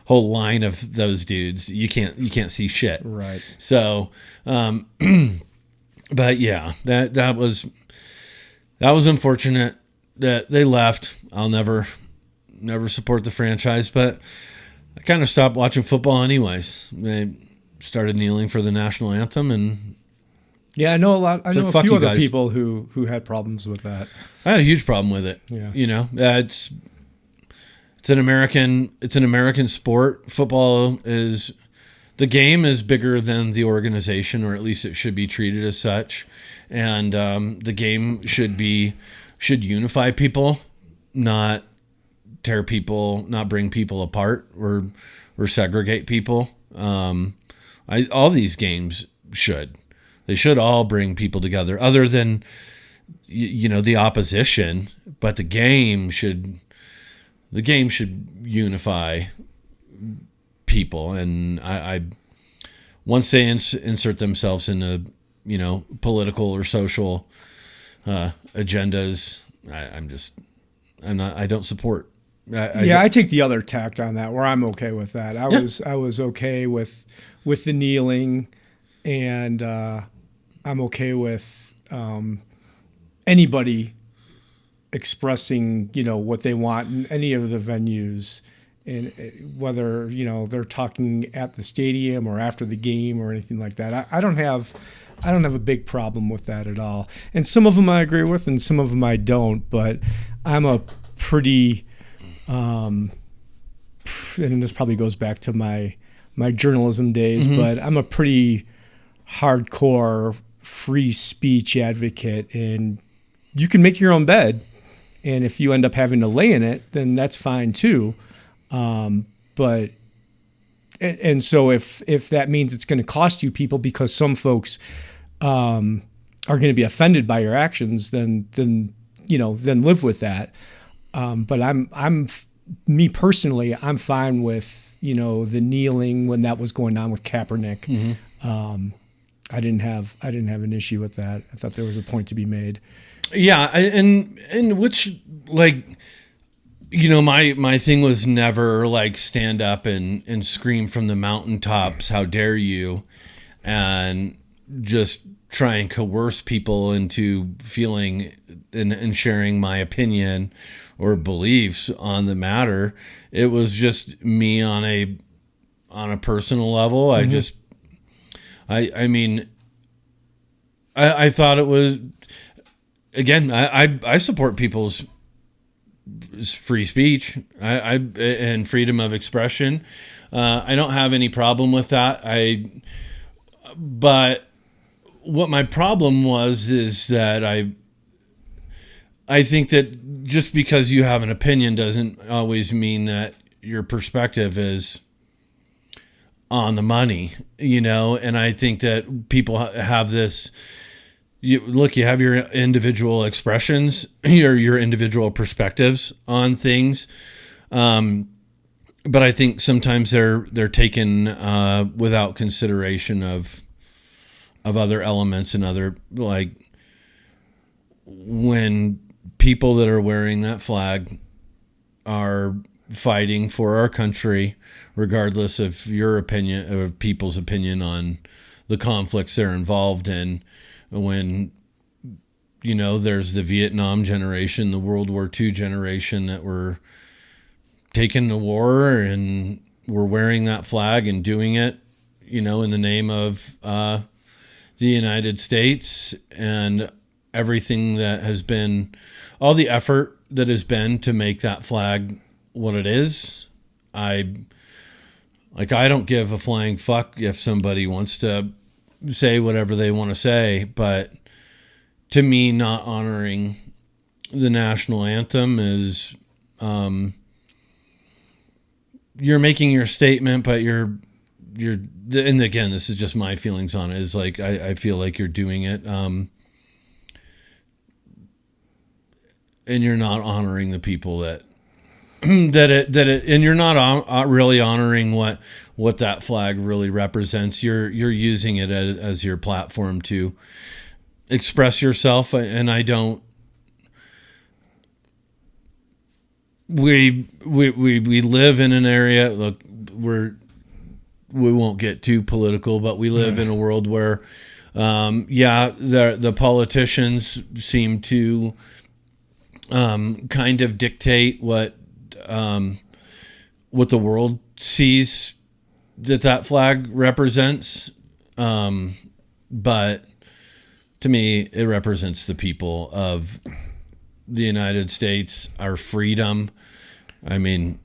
S2: whole line of those dudes? You can't see shit.
S3: Right.
S2: So, but yeah, that was unfortunate that they left. I'll never support the franchise, but I kind of stopped watching football anyways. They started kneeling for the national anthem, and
S3: yeah, I know a
S2: fuck
S3: few
S2: you
S3: other
S2: guys.
S3: people who had problems with that.
S2: I had a huge problem with it.
S3: Yeah.
S2: You know, it's an American sport. Football is, the game is bigger than the organization, or at least it should be treated as such. And the game should unify people, not tear people, not bring people apart or segregate people. All these games they should all bring people together, other than the opposition. But the game should unify people, and I once they insert themselves into political or social agendas, I don't support.
S3: I take the other tact on that, where I'm okay with that. I was okay with the kneeling, and I'm okay with anybody expressing what they want in any of the venues, and whether they're talking at the stadium or after the game or anything like that. I don't have a big problem with that at all. And some of them I agree with, and some of them I don't. But I'm a pretty, and this probably goes back to my journalism days, but I'm a pretty hardcore free speech advocate. And you can make your own bed, and if you end up having to lay in it, then that's fine too. But so if that means it's going to cost you people because some folks are going to be offended by your actions, then live with that. But me personally, I'm fine with the kneeling when that was going on with Kaepernick. I didn't have an issue with that. I thought there was a point to be made.
S2: Yeah, and which, like, my thing was never like stand up and scream from the mountaintops, how dare you, and just try and coerce people into feeling and sharing my opinion or beliefs on the matter. It was just me on a personal level. I thought it was, again, I support people's free speech and freedom of expression. I don't have any problem with that. But what my problem is that I think that just because you have an opinion doesn't always mean that your perspective is on the money, and I think that people have this. You have your individual expressions, your individual perspectives on things, but I think sometimes they're taken without consideration of other elements and other, like, when people that are wearing that flag are fighting for our country, regardless of your opinion or people's opinion on the conflicts they're involved in. When, there's the Vietnam generation, the World War II generation that were taking the war and were wearing that flag and doing it, in the name of the United States, and everything that has been, all the effort that has been to make that flag what it is. I don't give a flying fuck if somebody wants to say whatever they want to say, but to me, not honoring the national anthem is, you're making your statement, but you're, and again, this is just my feelings on it, is like, I feel like you're doing it, and you're not honoring the people that and you're not really honoring what that flag really represents. You're using it as your platform to express yourself, and I don't. We live in an area. Look, we won't get too political, but we live in a world where, the politicians seem to kind of dictate what the world sees that flag represents. But to me, it represents the people of the United States, our freedom. I mean,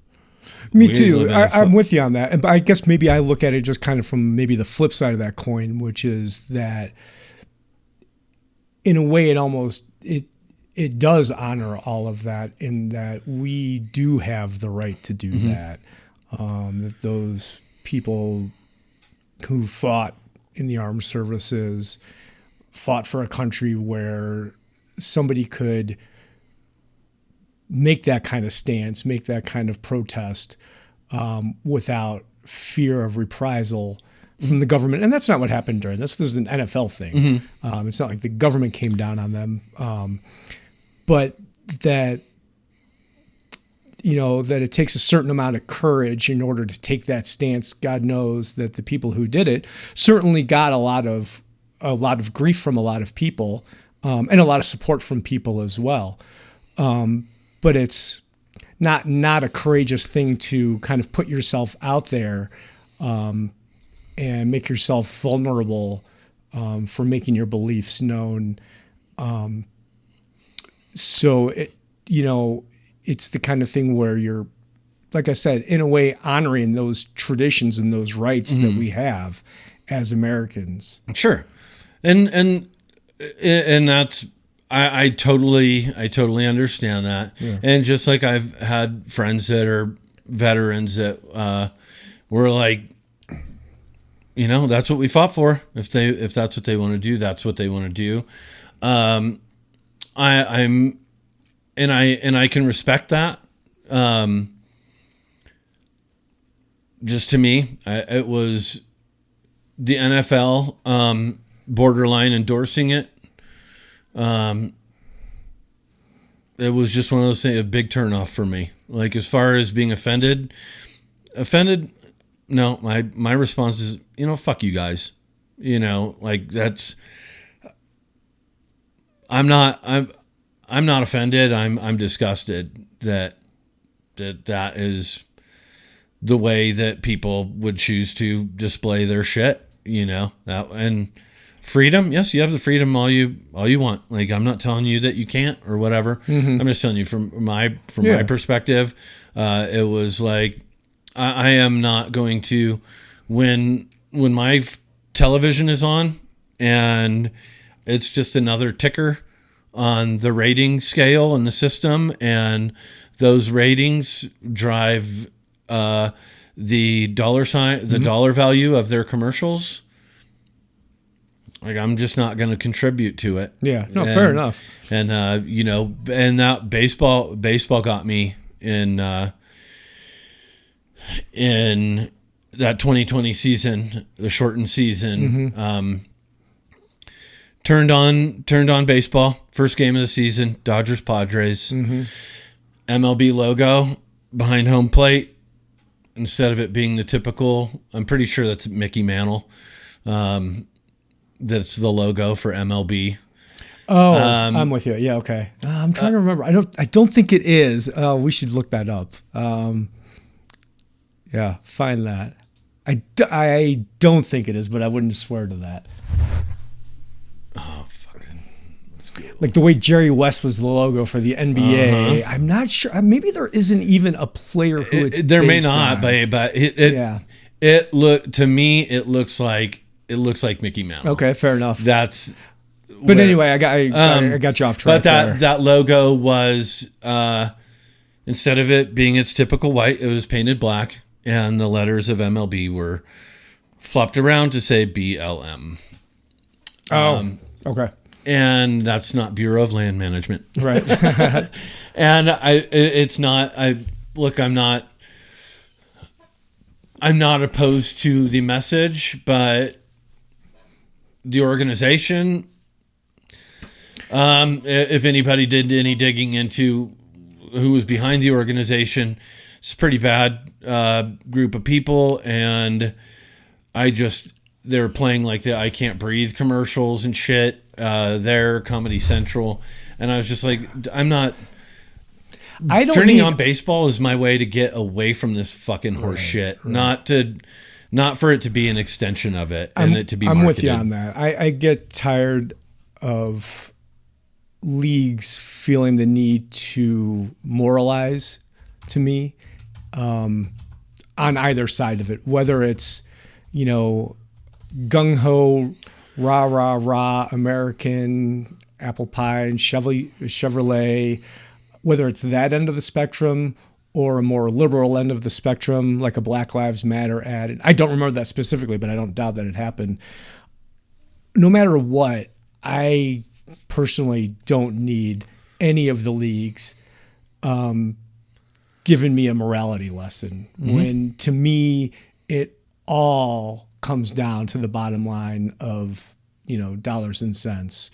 S3: me too. I'm with you on that. But I guess maybe I look at it just kind of from maybe the flip side of that coin, which is that in a way it does honor all of that, in that we do have the right to do that. That those people who fought in the armed services fought for a country where somebody could make that kind of stance, make that kind of protest without fear of reprisal from the government. And that's not what happened during this. This is an NFL thing. It's not like the government came down on them. But that, that it takes a certain amount of courage in order to take that stance. God knows that the people who did it certainly got a lot of grief from a lot of people, and a lot of support from people as well. But it's not a courageous thing to kind of put yourself out there and make yourself vulnerable for making your beliefs known. So it's the kind of thing where you're, like I said, in a way honoring those traditions and those rights that we have as Americans.
S2: Sure. And that's, I totally understand that. Yeah. And just like I've had friends that are veterans that were like, that's what we fought for. If that's what they want to do, that's what they want to do. I can respect that. Just to me, it was the NFL borderline endorsing it. It was just one of those things, a big turnoff for me. Like, as far as being offended, no, my response is, fuck you guys. Like, that's, I'm not offended. I'm disgusted that is the way that people would choose to display their shit, and freedom. Yes, you have the freedom all you want. Like, I'm not telling you that you can't or whatever. I'm just telling you from my perspective, it was like, I am not going to, when my television is on and it's just another ticker on the rating scale in the system, and those ratings drive the dollar sign, the dollar value of their commercials. Like, I'm just not going to contribute to it.
S3: Yeah, no, fair enough.
S2: And and that baseball got me in that 2020 season, the shortened season. Turned on baseball. First game of the season, Dodgers Padres. MLB logo behind home plate, instead of it being the typical, I'm pretty sure that's Mickey Mantle. That's the logo for MLB.
S3: Oh, I'm with you. Yeah, okay. I'm trying to remember. I don't think it is. We should look that up. Yeah, find that. I don't think it is, but I wouldn't swear to that.
S2: Oh, fucking.
S3: Like the way Jerry West was the logo for the NBA. I'm not sure. Maybe there isn't even a player who it's
S2: there may
S3: based
S2: not,
S3: on.
S2: but it looks like Mickey Mantle.
S3: Okay, fair enough.
S2: That's
S3: But anyway, I got you off track.
S2: But that logo was instead of it being its typical white, it was painted black, and the letters of MLB were flopped around to say BLM.
S3: Okay.
S2: And that's not Bureau of Land Management,
S3: Right.
S2: and it's not. I'm not opposed to the message, but the organization. If anybody did any digging into who was behind the organization, it's a pretty bad group of people, and they were playing like the I Can't Breathe commercials and shit. Their Comedy Central, and I was just like, turning on baseball is my way to get away from this fucking horse shit. Right. Not for it to be an extension of it and it to be marketed.
S3: I'm with you on that. I get tired of leagues feeling the need to moralize to me on either side of it, whether it's, gung-ho, rah, rah, rah, American, apple pie, and Chevrolet, whether it's that end of the spectrum or a more liberal end of the spectrum, like a Black Lives Matter ad. And I don't remember that specifically, but I don't doubt that it happened. No matter what, I personally don't need any of the leagues giving me a morality lesson. Mm-hmm. When, to me, it all comes down to the bottom line of, dollars and cents,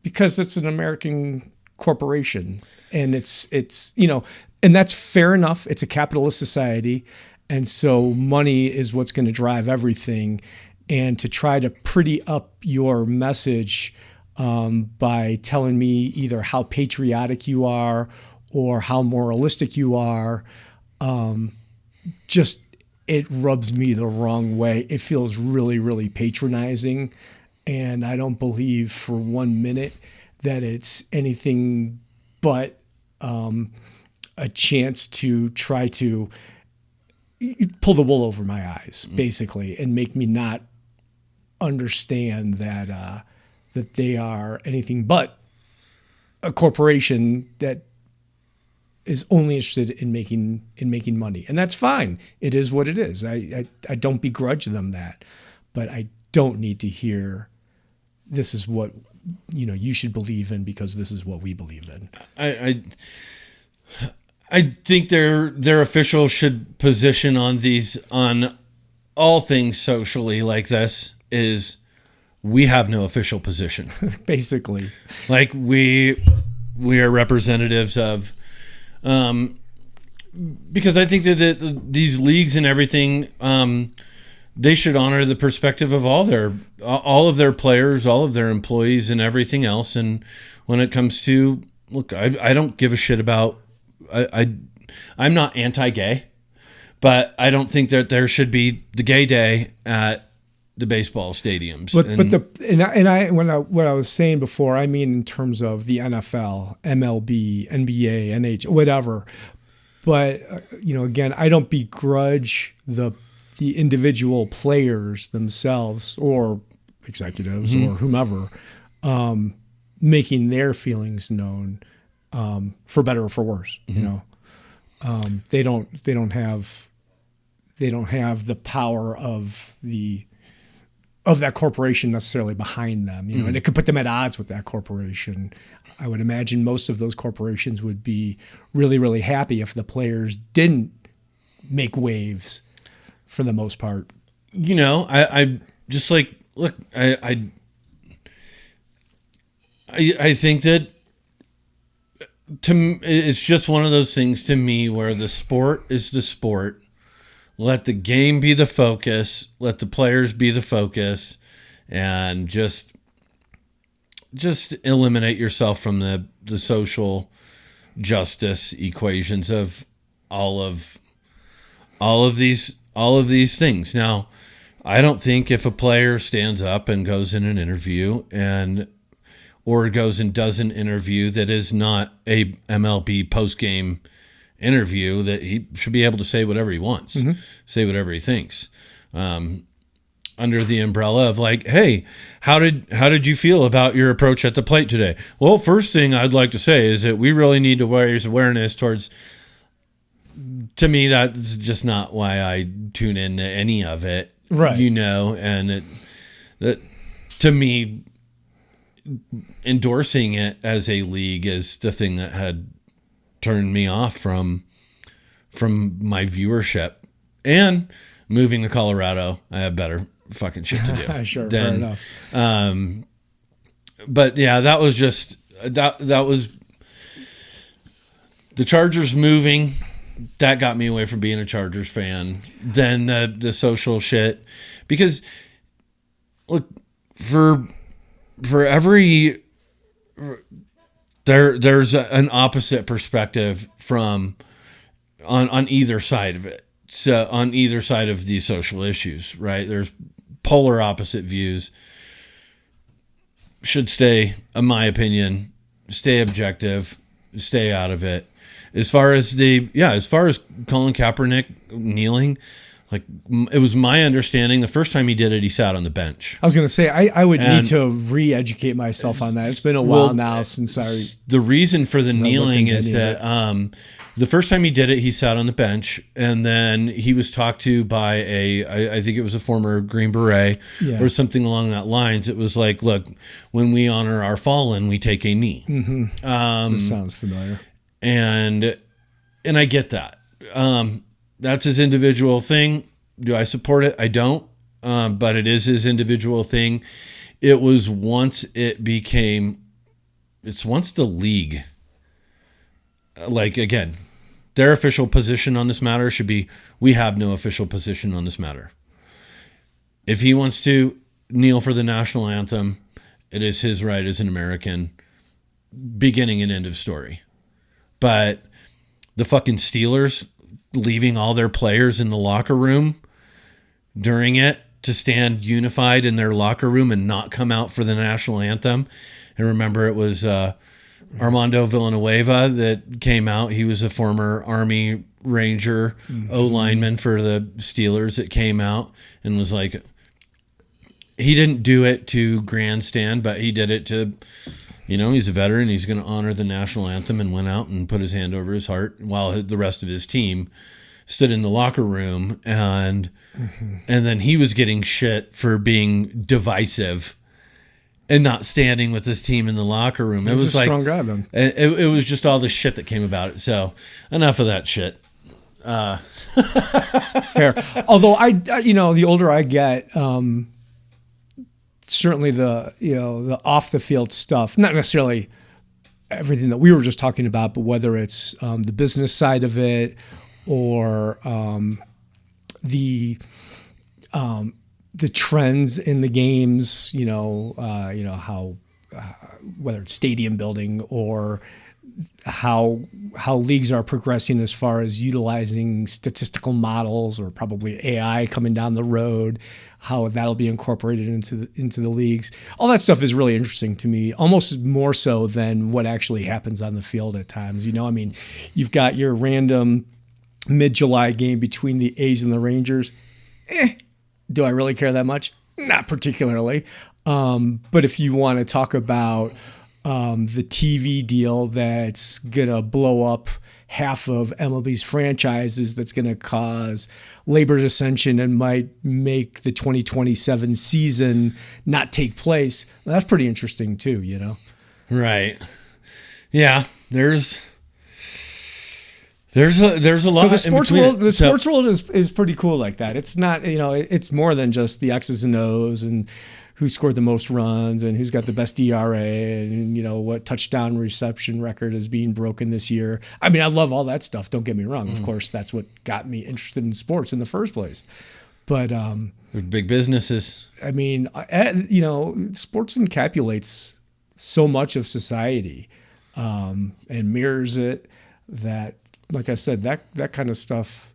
S3: because it's an American corporation, and it's and that's fair enough. It's a capitalist society, and so money is what's going to drive everything. And to try to pretty up your message by telling me either how patriotic you are or how moralistic you are, just it rubs me the wrong way. It feels really, really patronizing. And I don't believe for 1 minute that it's anything but a chance to try to pull the wool over my eyes, basically, and make me not understand that that they are anything but a corporation that is only interested in making money. And that's fine. It is what it is. I don't begrudge them that, but I don't need to hear this is what you should believe in because this is what we believe in.
S2: I think their officials should position on all things socially like this is we have no official position.
S3: Basically.
S2: Like we are representatives of because I think that these leagues and everything they should honor the perspective of all of their players, all of their employees, and everything else. And when it comes to I don't give a shit about. I'm not anti-gay, but I don't think that there should be the gay day at the baseball stadiums.
S3: What I was saying before, I mean in terms of the NFL, MLB, NBA, NHL, whatever. But again, I don't begrudge the individual players themselves or executives or whomever making their feelings known, for better or for worse. They don't have the power of that corporation necessarily behind them, and it could put them at odds with that corporation. I would imagine most of those corporations would be really, really happy if the players didn't make waves for the most part.
S2: I just like, look, I think that it's just one of those things to me where the sport is the sport. Let the game be the focus. Let the players be the focus, and just eliminate yourself from the social justice equations of all of these things. Now, I don't think if a player stands up and goes in an interview or goes and does an interview that is not a MLB post-game interview, that he should be able to say whatever he wants, say whatever he thinks. under the umbrella of like, hey, how did you feel about your approach at the plate today? Well, first thing I'd like to say is that we really need to raise awareness towards. To me, that's just not why I tune into any of it,
S3: Right.
S2: And that to me, endorsing it as a league is the thing that had turned me off from my viewership. And moving to Colorado, I have better fucking shit to do.
S3: Sure, fair enough.
S2: But yeah, that was just that was the Chargers moving. That got me away from being a Chargers fan. Then the social shit, because look, for every there's an opposite perspective from on either side of it. So on either side of these social issues, right? There's polar opposite views. Should stay, in my opinion, stay objective, stay out of it. As far as Colin Kaepernick kneeling, like it was my understanding the first time he did it, he sat on the bench.
S3: I was going to say, I would need to re-educate myself on that. It's been a while now since
S2: the reason for the kneeling is that the first time he did it, he sat on the bench, and then he was talked to by I think it was a former Green Beret or something along that lines. It was like, look, when we honor our fallen, we take a knee.
S3: Mm-hmm. This sounds familiar.
S2: And I get that. That's his individual thing. Do I support it? I don't. But it is his individual thing. It was once once the league, like, again, their official position on this matter should be, we have no official position on this matter. If he wants to kneel for the national anthem, it is his right as an American. Beginning and end of story. But the fucking Steelers leaving all their players in the locker room during it to stand unified in their locker room and not come out for the national anthem. And remember, it was Armando Villanueva that came out. He was a former Army Ranger O-lineman for the Steelers that came out and was like, he didn't do it to grandstand, but he did it to... he's a veteran. He's going to honor the national anthem, and went out and put his hand over his heart while the rest of his team stood in the locker room. And then he was getting shit for being divisive and not standing with his team in the locker room. It was
S3: a strong guy, then.
S2: It was just all the shit that came about it. So enough of that shit.
S3: Fair. Although the older I get, certainly the off the field stuff, not necessarily everything that we were just talking about, but whether it's the business side of it or the trends in the games, how whether it's stadium building or how leagues are progressing as far as utilizing statistical models or probably AI coming down the road, how that'll be incorporated into the leagues. All that stuff is really interesting to me, almost more so than what actually happens on the field at times. You've got your random mid-July game between the A's and the Rangers. Do I really care that much? Not particularly. But if you want to talk about the TV deal that's going to blow up half of MLB's franchises, that's going to cause labor dissension and might make the 2027 season not take place, that's pretty interesting too,
S2: Right. Yeah, there's a lot.
S3: So the sports world is pretty cool like that. It's not, it's more than just the X's and O's and who scored the most runs and who's got the best ERA and, what touchdown reception record is being broken this year. I mean, I love all that stuff. Don't get me wrong. Of course, that's what got me interested in sports in the first place. But
S2: they're big businesses.
S3: I mean, sports encapsulates so much of society and mirrors it that, like I said, that kind of stuff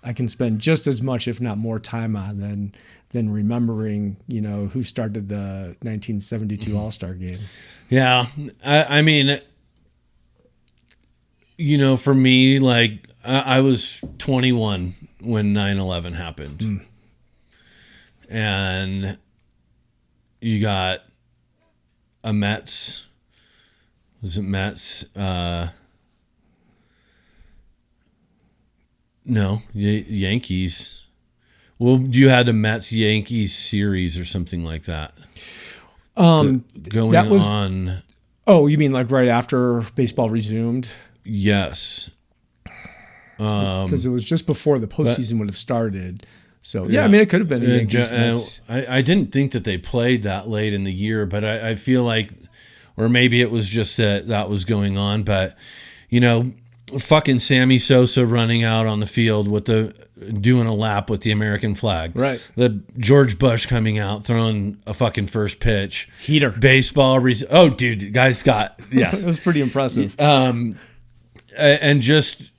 S3: I can spend just as much, if not more time on than remembering, who started the 1972 All-Star game.
S2: Yeah. I mean, for me, like I was 21 when 9/11 happened. and you got a Mets. Was it Mets? No, Yankees. Well, you had a Mets Yankees series or something like that. Going
S3: that was-
S2: on.
S3: Oh, you mean like right after baseball resumed?
S2: Yes.
S3: Because it was just before the postseason would have started. So yeah,
S2: Yeah.
S3: I mean, it could have been a
S2: And
S3: Yankees Mets.
S2: I didn't think that they played that late in the year, but I feel like, or maybe it was just that was going on. But, you know, fucking Sammy Sosa running out on the field doing a lap with the American flag.
S3: Right.
S2: The George Bush coming out, throwing a fucking first pitch.
S3: Heater.
S2: Baseball. Oh, dude, guys got, yes.
S3: It was pretty impressive.
S2: And just,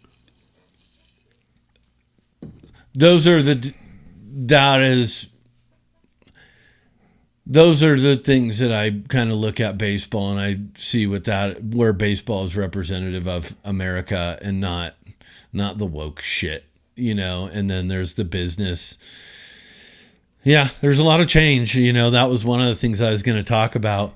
S2: those are the things that I kind of look at baseball and I see where baseball is representative of America and not the woke shit, you know. And then there's the business. Yeah, there's a lot of change. You know, that was one of the things I was going to talk about.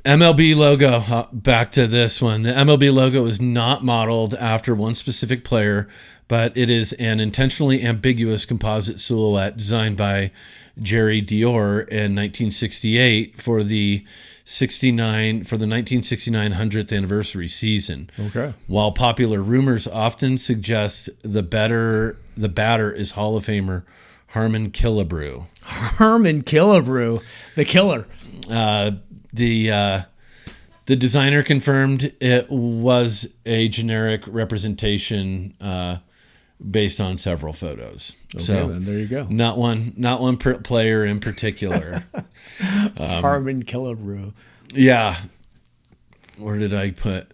S2: MLB logo, back to this one. The MLB logo is not modeled after one specific player, but it is an intentionally ambiguous composite silhouette designed by Jerry Dior in 1968 for the 1969 100th anniversary season.
S3: Okay.
S2: While popular rumors often suggest the batter is Hall of Famer Harmon Killebrew.
S3: Harmon Killebrew, the killer.
S2: The designer confirmed it was a generic representation based on several photos.
S3: Okay,
S2: So
S3: then there you go.
S2: not one player in particular.
S3: Harmon Killebrew.
S2: Yeah. Where did I put?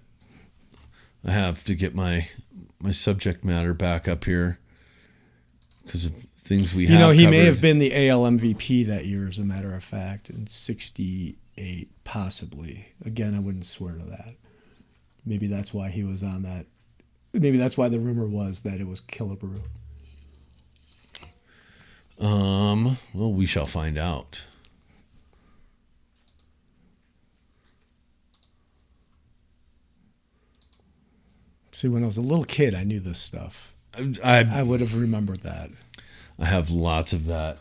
S2: I have to get my subject matter back up here because of things we have.
S3: You know, he may
S2: covered.
S3: have been the AL MVP that year, as a matter of fact, in '68, possibly. Again, I wouldn't swear to that. Maybe that's why he was on that. Maybe that's why the rumor was that it was Killebrew.
S2: Well, we shall find out.
S3: See, when I was a little kid, I knew this stuff.
S2: I
S3: I would have remembered that.
S2: have lots of that.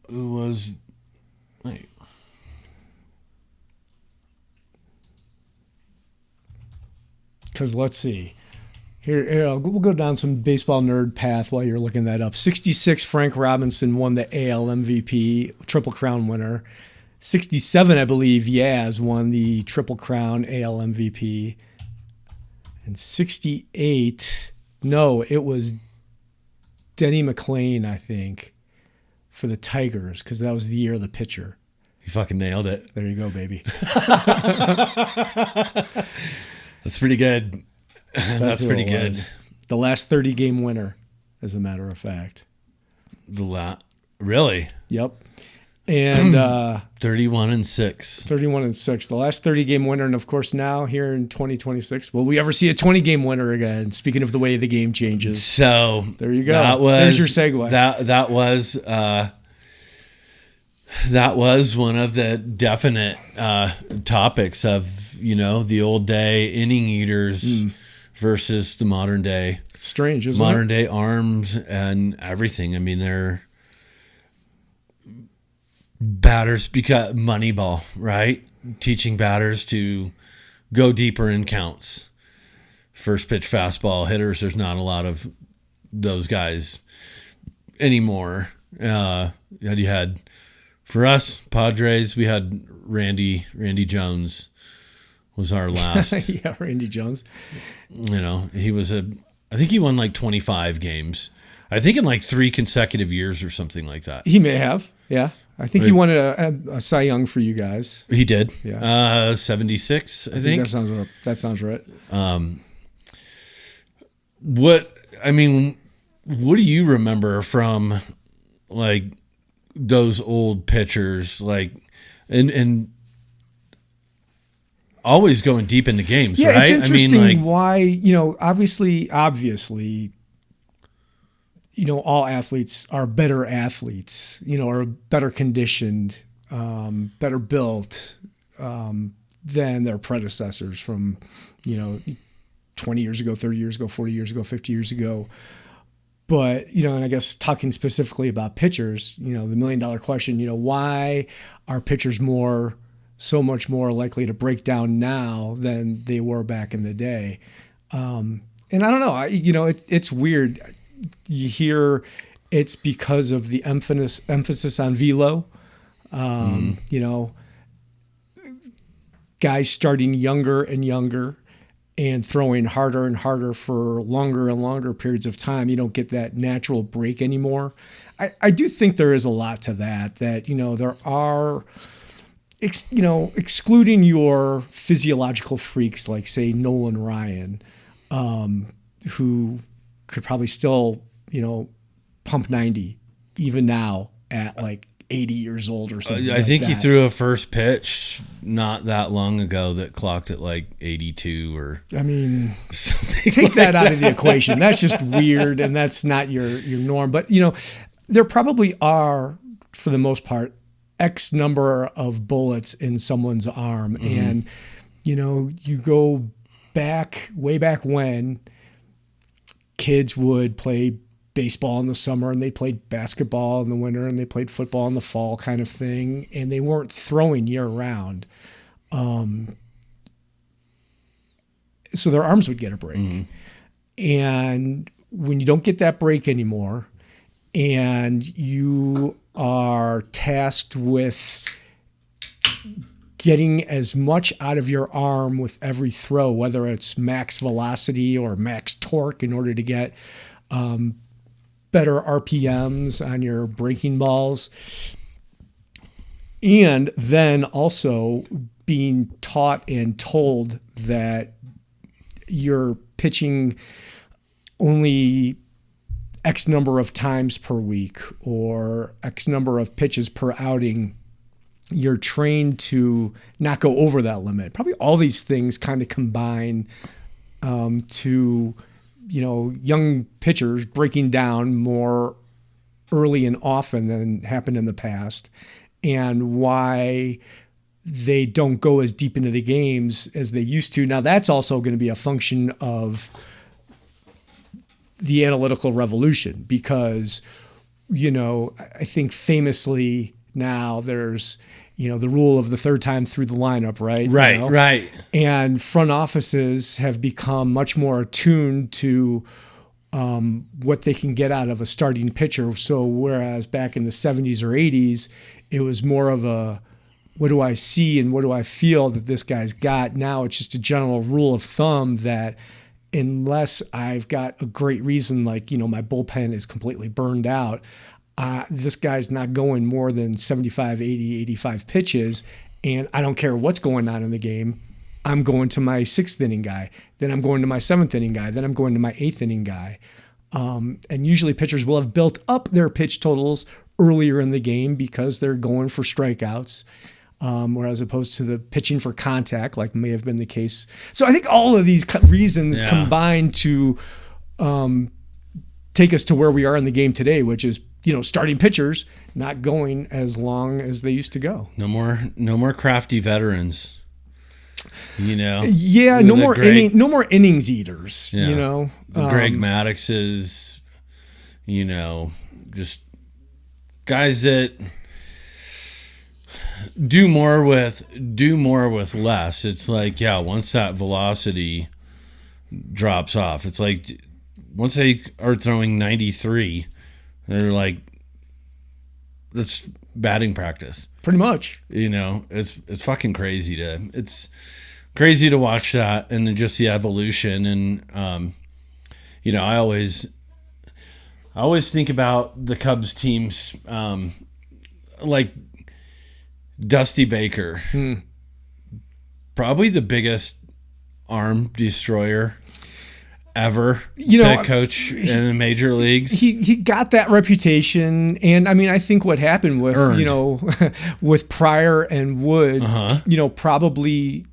S2: Who was? Wait.
S3: Because let's see. Here, we'll go down some baseball nerd path while you're looking that up. 66, Frank Robinson won the AL MVP, Triple Crown winner. 67, I believe, Yaz won the Triple Crown AL MVP. And 68, no, it was Denny McLain, I think, for the Tigers, because that was the year of the pitcher.
S2: You fucking nailed it.
S3: There you go, baby.
S2: That's pretty good. That's
S3: who
S2: pretty
S3: it
S2: good.
S3: was. The last 30-game winner, as a matter of fact.
S2: Really?
S3: Yep. And
S2: 31-6.
S3: 31-6. The last 30-game winner, and of course now here in 2026, will we ever see a 20-game winner again? Speaking of the way the game changes.
S2: So
S3: There you go. There's your segue.
S2: That was one of the definite topics of, you know, the old day inning eaters versus the modern day.
S3: It's strange, isn't
S2: modern
S3: it?
S2: day arms and everything. I mean, they're batters because Moneyball, right? Teaching batters to go deeper in counts. First pitch fastball hitters, there's not a lot of those guys anymore. You had for us Padres, we had Randy Jones was our last.
S3: Yeah, Randy Jones.
S2: You know, I think he won like 25 games. I think in like 3 consecutive years or something like that.
S3: He may have. Yeah. I think he won a Cy Young for you guys.
S2: He did.
S3: Yeah.
S2: 76, I think.
S3: That sounds right.
S2: What do you remember from like those old pitchers? Like, and always going deep into games,
S3: Yeah,
S2: right?
S3: it's interesting
S2: I mean,
S3: why, obviously, all athletes are better athletes, are better conditioned, better built than their predecessors from, 20 years ago, 30 years ago, 40 years ago, 50 years ago. But, and I guess talking specifically about pitchers, the $1 million question, why are pitchers so much more likely to break down now than they were back in the day? And I don't know, it's weird. You hear it's because of the emphasis on velo. Guys starting younger and younger and throwing harder and harder for longer and longer periods of time. You don't get that natural break anymore. I do think there is a lot to that there are, excluding your physiological freaks like, say, Nolan Ryan, who could probably still, pump 90 even now at like 80 years old or something.
S2: I think he threw a first pitch not that long ago that clocked at like 82 or
S3: something. Take
S2: like
S3: that out of the equation. That's just weird, and that's not your norm. But there probably are, for the most part, X number of bullets in someone's arm, and you go way back when kids would play baseball in the summer and they played basketball in the winter and they played football in the fall, kind of thing, and they weren't throwing year round. So their arms would get a break. And when you don't get that break anymore and you are tasked with getting as much out of your arm with every throw, whether it's max velocity or max torque in order to get better RPMs on your breaking balls, and then also being taught and told that you're pitching only X number of times per week or X number of pitches per outing, you're trained to not go over that limit. Probably all these things kind of combine to young pitchers breaking down more early and often than happened in the past, and why they don't go as deep into the games as they used to. Now, that's also going to be a function of the analytical revolution because, I think famously now there's, the rule of the third time through the lineup, right?
S2: Right.
S3: And front offices have become much more attuned to what they can get out of a starting pitcher. So whereas back in the 70s or 80s, it was more of a, what do I see and what do I feel that this guy's got? Now it's just a general rule of thumb that unless I've got a great reason, like, my bullpen is completely burned out, this guy's not going more than 75, 80, 85 pitches, and I don't care what's going on in the game. I'm going to my 6th inning guy, then I'm going to my 7th inning guy, then I'm going to my 8th inning guy. And usually pitchers will have built up their pitch totals earlier in the game because they're going for strikeouts, whereas opposed to the pitching for contact, like may have been the case. So I think all of these reasons combine to take us to where we are in the game today, which is, starting pitchers not going as long as they used to go.
S2: No more crafty veterans.
S3: Yeah, no more innings eaters. The
S2: Greg Maddoxes, just guys that do more with less. It's like, once that velocity drops off, it's like once they are throwing 93, they're like, that's batting practice.
S3: Pretty much.
S2: It's fucking crazy it's crazy to watch that, and then just the evolution. And I always think about the Cubs teams, like Dusty Baker, probably the biggest arm destroyer ever to coach in the major leagues.
S3: He got that reputation, and I think what happened with with Pryor and Wood, probably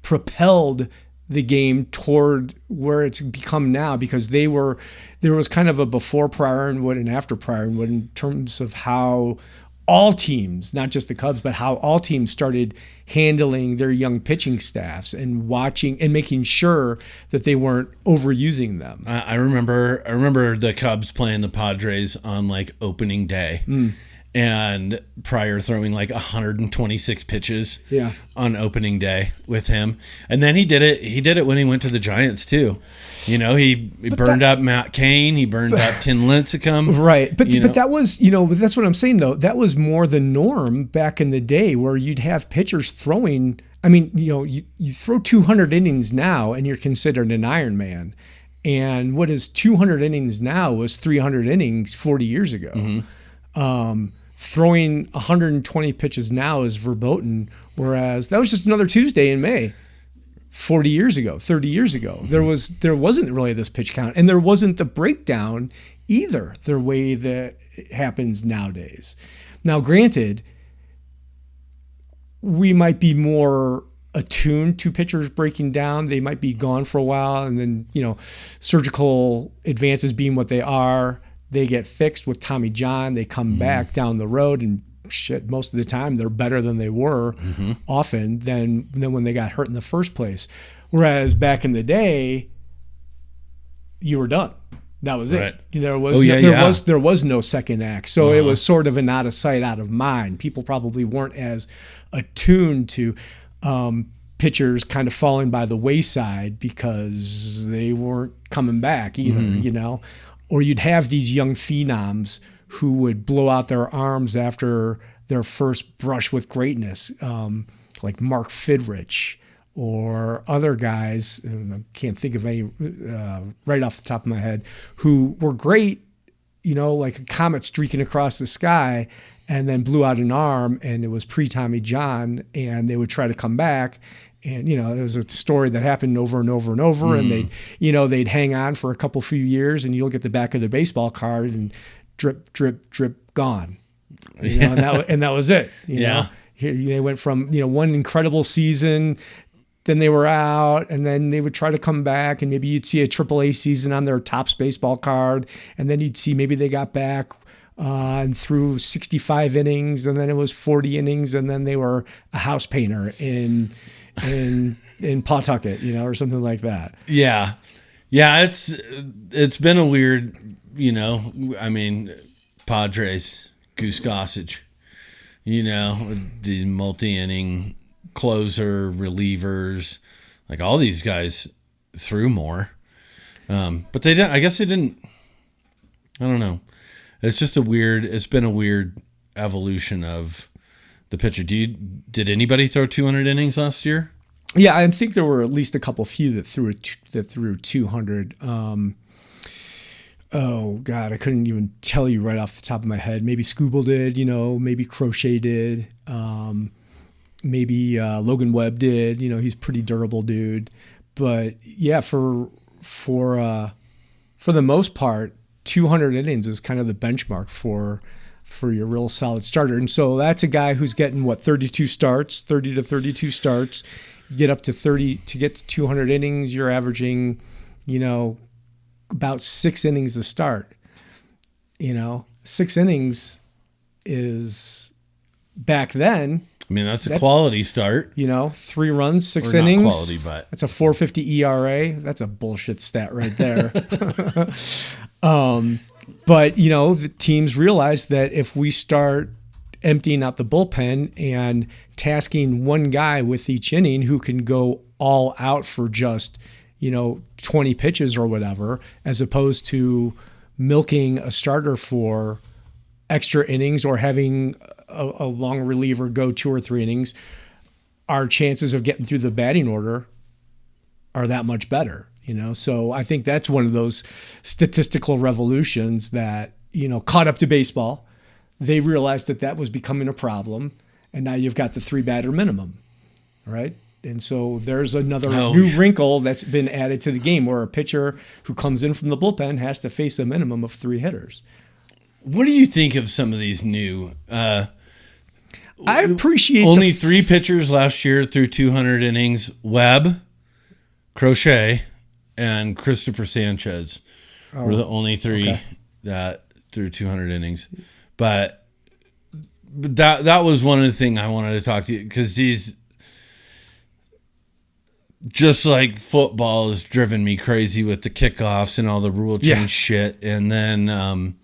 S3: propelled the game toward where it's become now, because there was kind of a before Prior and Wood and after Prior and Wood in terms of how all teams, not just the Cubs, but how all teams started handling their young pitching staffs and watching and making sure that they weren't overusing them.
S2: I remember the Cubs playing the Padres on like opening day. And Pryor throwing like 126 pitches on opening day with him. And then he did it when he went to the Giants too. He burned up Matt Cain, he burned up Tim Lincecum.
S3: Right. But that was, that's what I'm saying though. That was more the norm back in the day, where you'd have pitchers throwing, you throw 200 innings now and you're considered an Iron Man. And what is 200 innings now was 300 innings 40 years ago. Throwing 120 pitches now is verboten, whereas that was just another Tuesday in May 40 years ago, 30 years ago. There wasn't really this pitch count, and there wasn't the breakdown either the way that it happens nowadays. Now, granted, we might be more attuned to pitchers breaking down. They might be gone for a while, and then, surgical advances being what they are, they get fixed with Tommy John. They come back down the road, and shit, most of the time they're better than they were often than when they got hurt in the first place. Whereas back in the day, you were done. That was it. There was no second act. So it was sort of an out of sight, out of mind. People probably weren't as attuned to pitchers kind of falling by the wayside because they weren't coming back either, Or you'd have these young phenoms who would blow out their arms after their first brush with greatness, like Mark Fidrich or other guys, and I can't think of any right off the top of my head, who were great, like a comet streaking across the sky, and then blew out an arm, and it was pre-Tommy John, and they would try to come back. And, it was a story that happened over and over and over. And they'd hang on for a few years, and you look at the back of their baseball card and drip, drip, drip, gone. And that was it. They went from, one incredible season, then they were out, and then they would try to come back, and maybe you'd see a AAA season on their Topps baseball card. And then you'd see maybe they got back and threw 65 innings, and then it was 40 innings. And then they were a house painter in Pawtucket, or something like that.
S2: Yeah. It's been a weird, Padres, Goose Gossage, the multi-inning closer, relievers, like all these guys threw more. But they didn't, I guess they didn't, I don't know. It's been a weird evolution of the pitcher. Did anybody throw 200 innings last year?
S3: Yeah, I think there were at least a few that threw 200. Oh God, I couldn't even tell you right off the top of my head. Maybe Scooble did, maybe Crochet did, maybe Logan Webb did. He's a pretty durable dude. But yeah, for the most part, 200 innings is kind of the benchmark for your real solid starter. And so that's a guy who's getting 30 to 32 starts. You get up to 30 to get to 200 innings, you're averaging, about 6 innings a start. 6 innings is back then.
S2: That's a quality start.
S3: 3 runs, 6
S2: or
S3: innings.
S2: Not quality, but
S3: that's a 4.50 ERA. That's a bullshit stat right there. But, the teams realize that if we start emptying out the bullpen and tasking one guy with each inning who can go all out for just, 20 pitches or whatever, as opposed to milking a starter for extra innings or having a long reliever go 2 or 3 innings, our chances of getting through the batting order are that much better. So I think that's one of those statistical revolutions that, caught up to baseball. They realized that was becoming a problem, and now you've got the 3-batter minimum, right? And so there's another new wrinkle that's been added to the game where a pitcher who comes in from the bullpen has to face a minimum of 3 hitters.
S2: What do you think of some of these new
S3: I appreciate
S2: only 3 pitchers last year through 200 innings: Webb, Crochet, and Christopher Sanchez were the only 3 that threw 200 innings. But that was one of the things I wanted to talk to you, because these, just like football has driven me crazy with the kickoffs and all the rule change shit. And then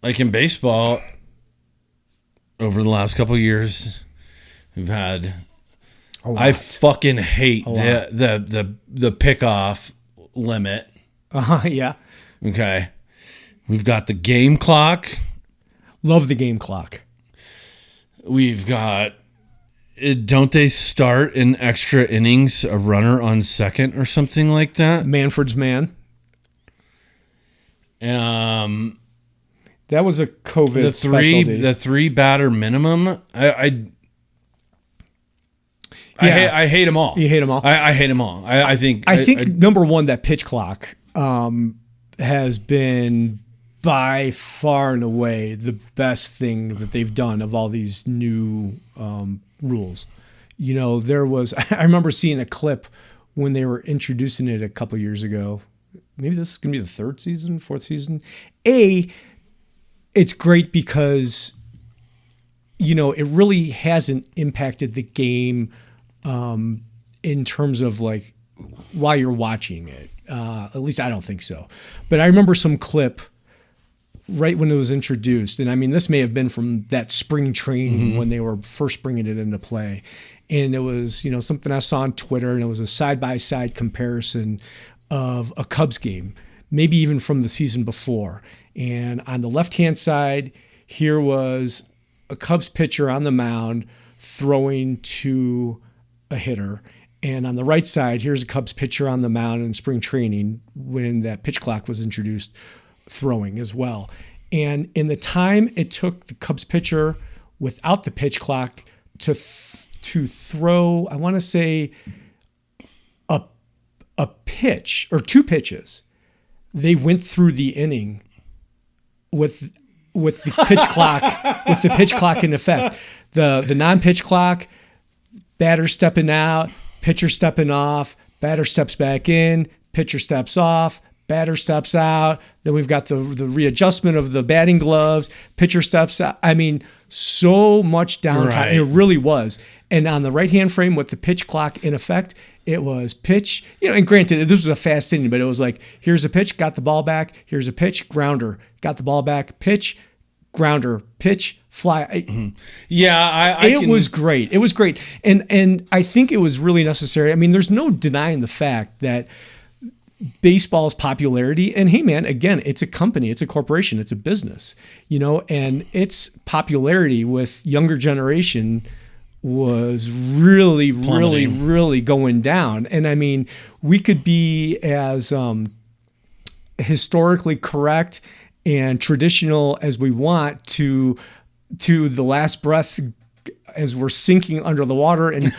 S2: like in baseball, over the last couple of years, we've had. I fucking hate the pickoff limit.
S3: Yeah.
S2: Okay. We've got the game clock.
S3: Love the game clock.
S2: We've got. Don't they start in extra innings a runner on second or something like that?
S3: Manfred's man. That was a COVID specialty.
S2: The 3 batter minimum. I hate them all.
S3: You hate them all?
S2: I hate them all. I think
S3: number one, that pitch clock has been by far and away the best thing that they've done of all these new rules. You know, I remember seeing a clip when they were introducing it a couple years ago. Maybe this is going to be the 3rd season, 4th season. It's great because, you know, it really hasn't impacted the game in terms of like while you're watching it. At least I don't think so. But I remember some clip right when it was introduced. And I mean, this may have been from that spring training when they were first bringing it into play. And it was, you know, something I saw on Twitter, and it was a side-by-side comparison of a Cubs game, maybe even from the season before. And on the left-hand side, here was a Cubs pitcher on the mound throwing to a hitter. And on the right side, here's a Cubs pitcher on the mound in spring training when that pitch clock was introduced, throwing as well. And in the time it took the Cubs pitcher without the pitch clock to throw, I want to say a pitch or 2 pitches, they went through the inning with the pitch clock in effect. The non-pitch clock, batter stepping out, pitcher stepping off, batter steps back in, pitcher steps off, batter steps out. Then we've got the readjustment of the batting gloves, pitcher steps out. I mean, so much downtime.
S2: Right.
S3: It really was. And on the right-hand frame with the pitch clock in effect, it was pitch, you know, and granted, this was a fast inning, but it was like, here's a pitch, got the ball back. Here's a pitch, grounder, got the ball back, pitch, grounder, pitch, fly.
S2: Yeah,
S3: it was great. It was great. And I think it was really necessary. I mean, there's no denying the fact that baseball's popularity, and hey man, again, it's a company, it's a corporation, it's a business, you know, and its popularity with younger generation was really, really going down. And I mean, we could be as historically correct and traditional as we want to the last breath as we're sinking under the water and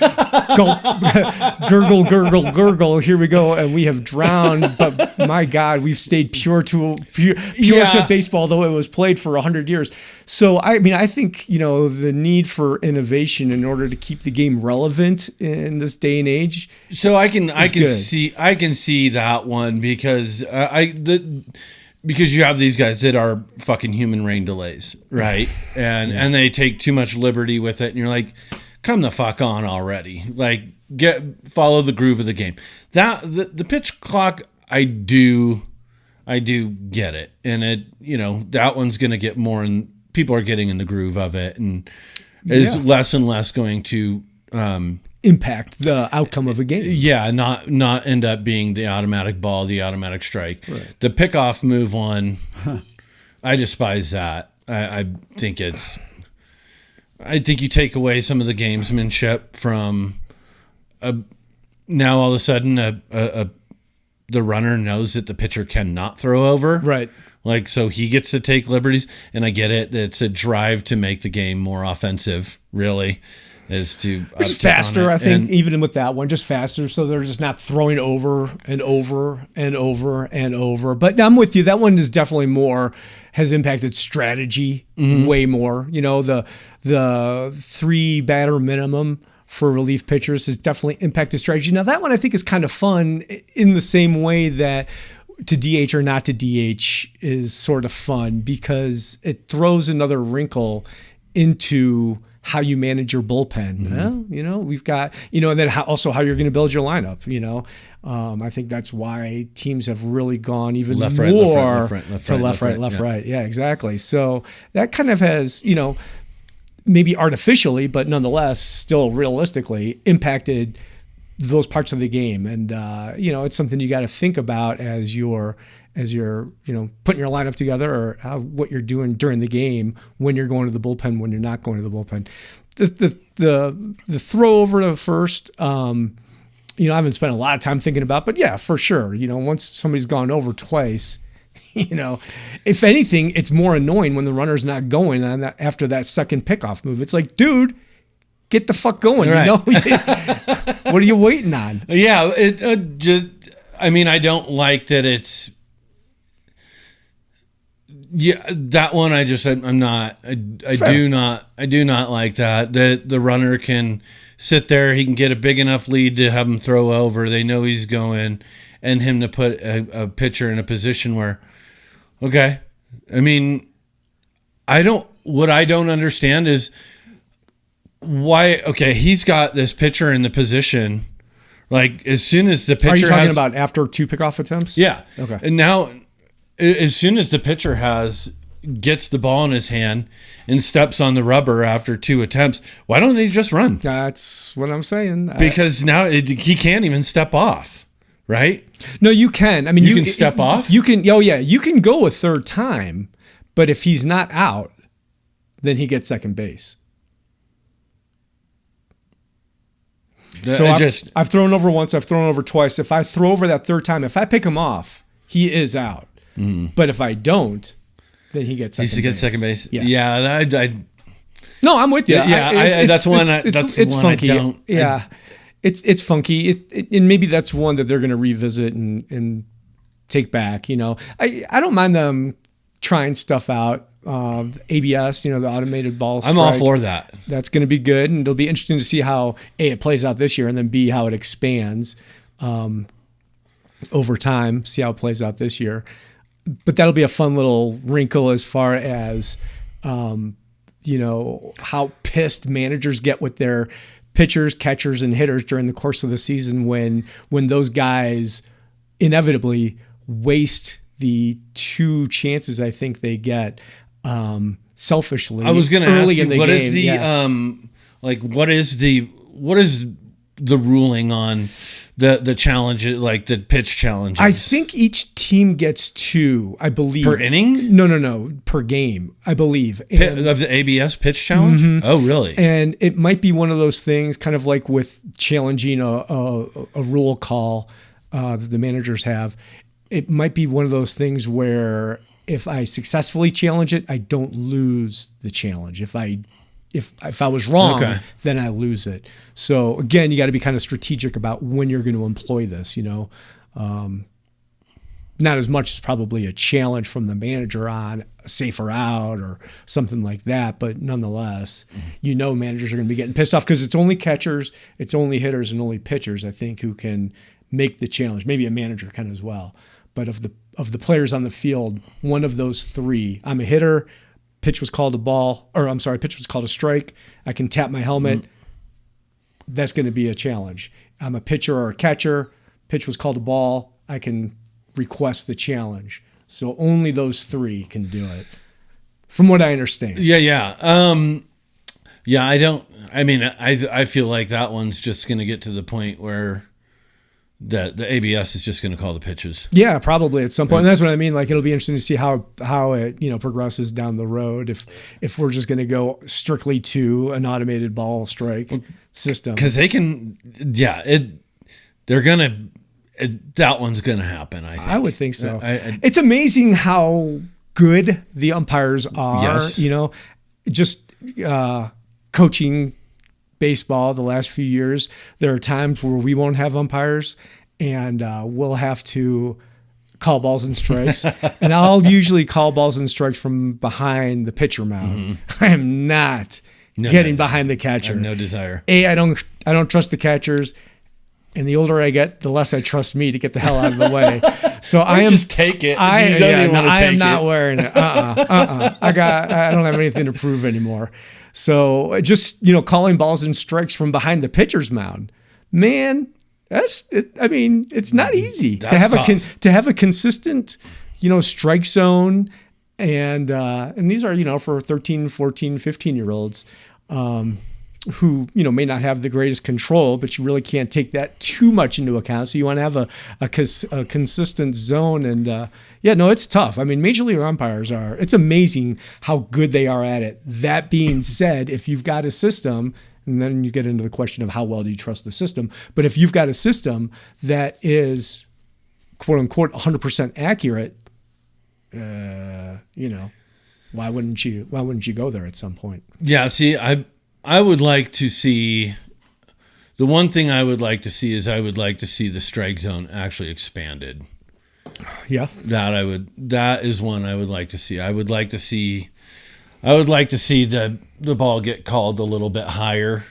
S3: gurgle, gurgle, gurgle. Here we go, and we have drowned. But my God, we've stayed pure to baseball, though it was played for 100 years. So I mean, I think, you know, the need for innovation in order to keep the game relevant in this day and age.
S2: So I can see that one because because you have these guys that are fucking human rain delays, right? And they take too much liberty with it, and you're like, come the fuck on already. Like, follow the groove of the game. That the pitch clock, I do get it, and it, you know, that one's gonna get more, and people are getting in the groove of it, and is less and less going to
S3: impact the outcome of a game.
S2: Yeah, not end up being the automatic ball, the automatic strike. Right. The pickoff move one, I despise that. I think you take away some of the gamesmanship from now all of a sudden the runner knows that the pitcher cannot throw over.
S3: Right.
S2: Like, so he gets to take liberties, and I get it. It's a drive to make the game more offensive, really. is to
S3: Just
S2: uptick on
S3: faster,
S2: it.
S3: I think,
S2: And-
S3: even with that one, just faster. So they're just not throwing over and over and over and over. But I'm with you. That one is definitely has impacted strategy way more. You know, the 3 batter minimum for relief pitchers has definitely impacted strategy. Now that one I think is kind of fun in the same way that to DH or not to DH is sort of fun because it throws another wrinkle into how you manage your bullpen. Well, you know, we've got, you know, and then also how you're going to build your lineup, you know. I think that's why teams have really gone even
S2: Left,
S3: more
S2: right, left, right, left, right, left,
S3: to
S2: right,
S3: left,
S2: left,
S3: right,
S2: right,
S3: left,
S2: yeah.
S3: right. Yeah, exactly. So that kind of has, you know, maybe artificially, but nonetheless, still realistically impacted those parts of the game. And, you know, it's something you got to think about as you're, you know, putting your lineup together or what you're doing during the game when you're going to the bullpen, when you're not going to the bullpen. The throw over to first, you know, I haven't spent a lot of time thinking about, but yeah, for sure. You know, once somebody's gone over twice, you know, if anything, it's more annoying when the runner's not going on that after that second pickoff move. It's like, dude, get the fuck going.
S2: Right.
S3: You know, what are you waiting on?
S2: Yeah, I mean, I don't like that it's. Yeah, that one I'm not. I do not like that. The runner can sit there. He can get a big enough lead to have him throw over. They know he's going, and him to put a pitcher in a position where, okay, I mean, what I don't understand is why. Okay, he's got this pitcher in the position. Like as soon as the pitcher
S3: Are you talking about after 2 pickoff attempts?
S2: Yeah.
S3: Okay.
S2: And now, as soon as the pitcher gets the ball in his hand and steps on the rubber after 2 attempts, why don't they just run?
S3: That's what I'm saying.
S2: Because now he can't even step off, right?
S3: No, you can. I mean,
S2: You can step off?
S3: You can. Oh yeah, you can go a third time, but if he's not out, then he gets second base. So I've thrown over once. I've thrown over twice. If I throw over that third time, if I pick him off, he is out. But if I don't, then he gets second base.
S2: He gets second base.
S3: Yeah.
S2: Yeah.
S3: No, I'm with you.
S2: Yeah, that's one.
S3: It's
S2: one
S3: funky.
S2: I don't.
S3: Yeah, it's funky. And maybe that's one that they're going to revisit and take back. You know, I don't mind them trying stuff out. ABS, you know, the automated ball strike.
S2: I'm all for that.
S3: That's going to be good, and it'll be interesting to see how it plays out this year, and then B, how it expands over time. See how it plays out this year. But that'll be a fun little wrinkle as far as, you know, how pissed managers get with their pitchers, catchers, and hitters during the course of the season when those guys inevitably waste the 2 chances I think they get selfishly.
S2: I was going to ask you, what is the what is the ruling on the challenge, like the pitch challenges?
S3: I think each team gets 2, I believe.
S2: Per inning?
S3: No, per game, I believe. And,
S2: Of the ABS pitch challenge? Oh, really?
S3: and it might be one of those things, kind of like with challenging a rule call that the managers have. It might be one of those things where if I successfully challenge it, I don't lose the challenge. If I was wrong,
S2: Okay.
S3: then I lose it. So again, you got to be kind of strategic about when you're going to employ this. You know, not as much as probably a challenge from the manager on a safer out or something like that, but nonetheless, you know, managers are going to be getting pissed off because it's only catchers, it's only hitters, and only pitchers, I think, who can make the challenge. Maybe a manager can as well. But of the players on the field, one of those 3, I'm a hitter. Pitch was called pitch was called a strike. I can tap my helmet. That's going to be a challenge. I'm a pitcher or a catcher. Pitch was called a ball. I can request the challenge. So only those 3 can do it, from what I understand.
S2: Yeah. I feel like that one's just going to get to the point where the ABS is just going to call the pitches.
S3: Yeah, probably at some point. And that's what I mean. Like, it'll be interesting to see how it, you know, progresses down the road. If we're just going to go strictly to an automated ball strike system,
S2: because they can, they're going to, that one's going to happen. I think.
S3: I would think so. It's amazing how good the umpires are.
S2: Yes.
S3: You know, just coaching baseball the last few years, there are times where we won't have umpires, and we'll have to call balls and strikes. And I'll usually call balls and strikes from behind the pitcher mound. I am not getting behind the catcher.
S2: I have no desire.
S3: I don't trust the catchers. And the older I get, the less I trust me to get the hell out of the way. So I am
S2: just take it.
S3: I am not
S2: it.
S3: wearing it. I don't have anything to prove anymore. So just calling balls and strikes from behind the pitcher's mound, man. That's it. I mean, it's not easy
S2: That's
S3: to have
S2: tough.
S3: to have a consistent, strike zone, and these are for 13, 14, 15-year-olds. Who may not have the greatest control, but you really can't take that too much into account. So you want to have a consistent zone, and it's tough. I mean, major league umpires it's amazing how good they are at it. That being said, if you've got a system, and then you get into the question of how well do you trust the system, but if you've got a system that is quote unquote 100% accurate, why wouldn't you go there at some point?
S2: Yeah, see, I would like to see, the one thing I would like to see is I would like to see the strike zone actually expanded.
S3: Yeah.
S2: That is one I would like to see. I would like to see the ball get called a little bit higher,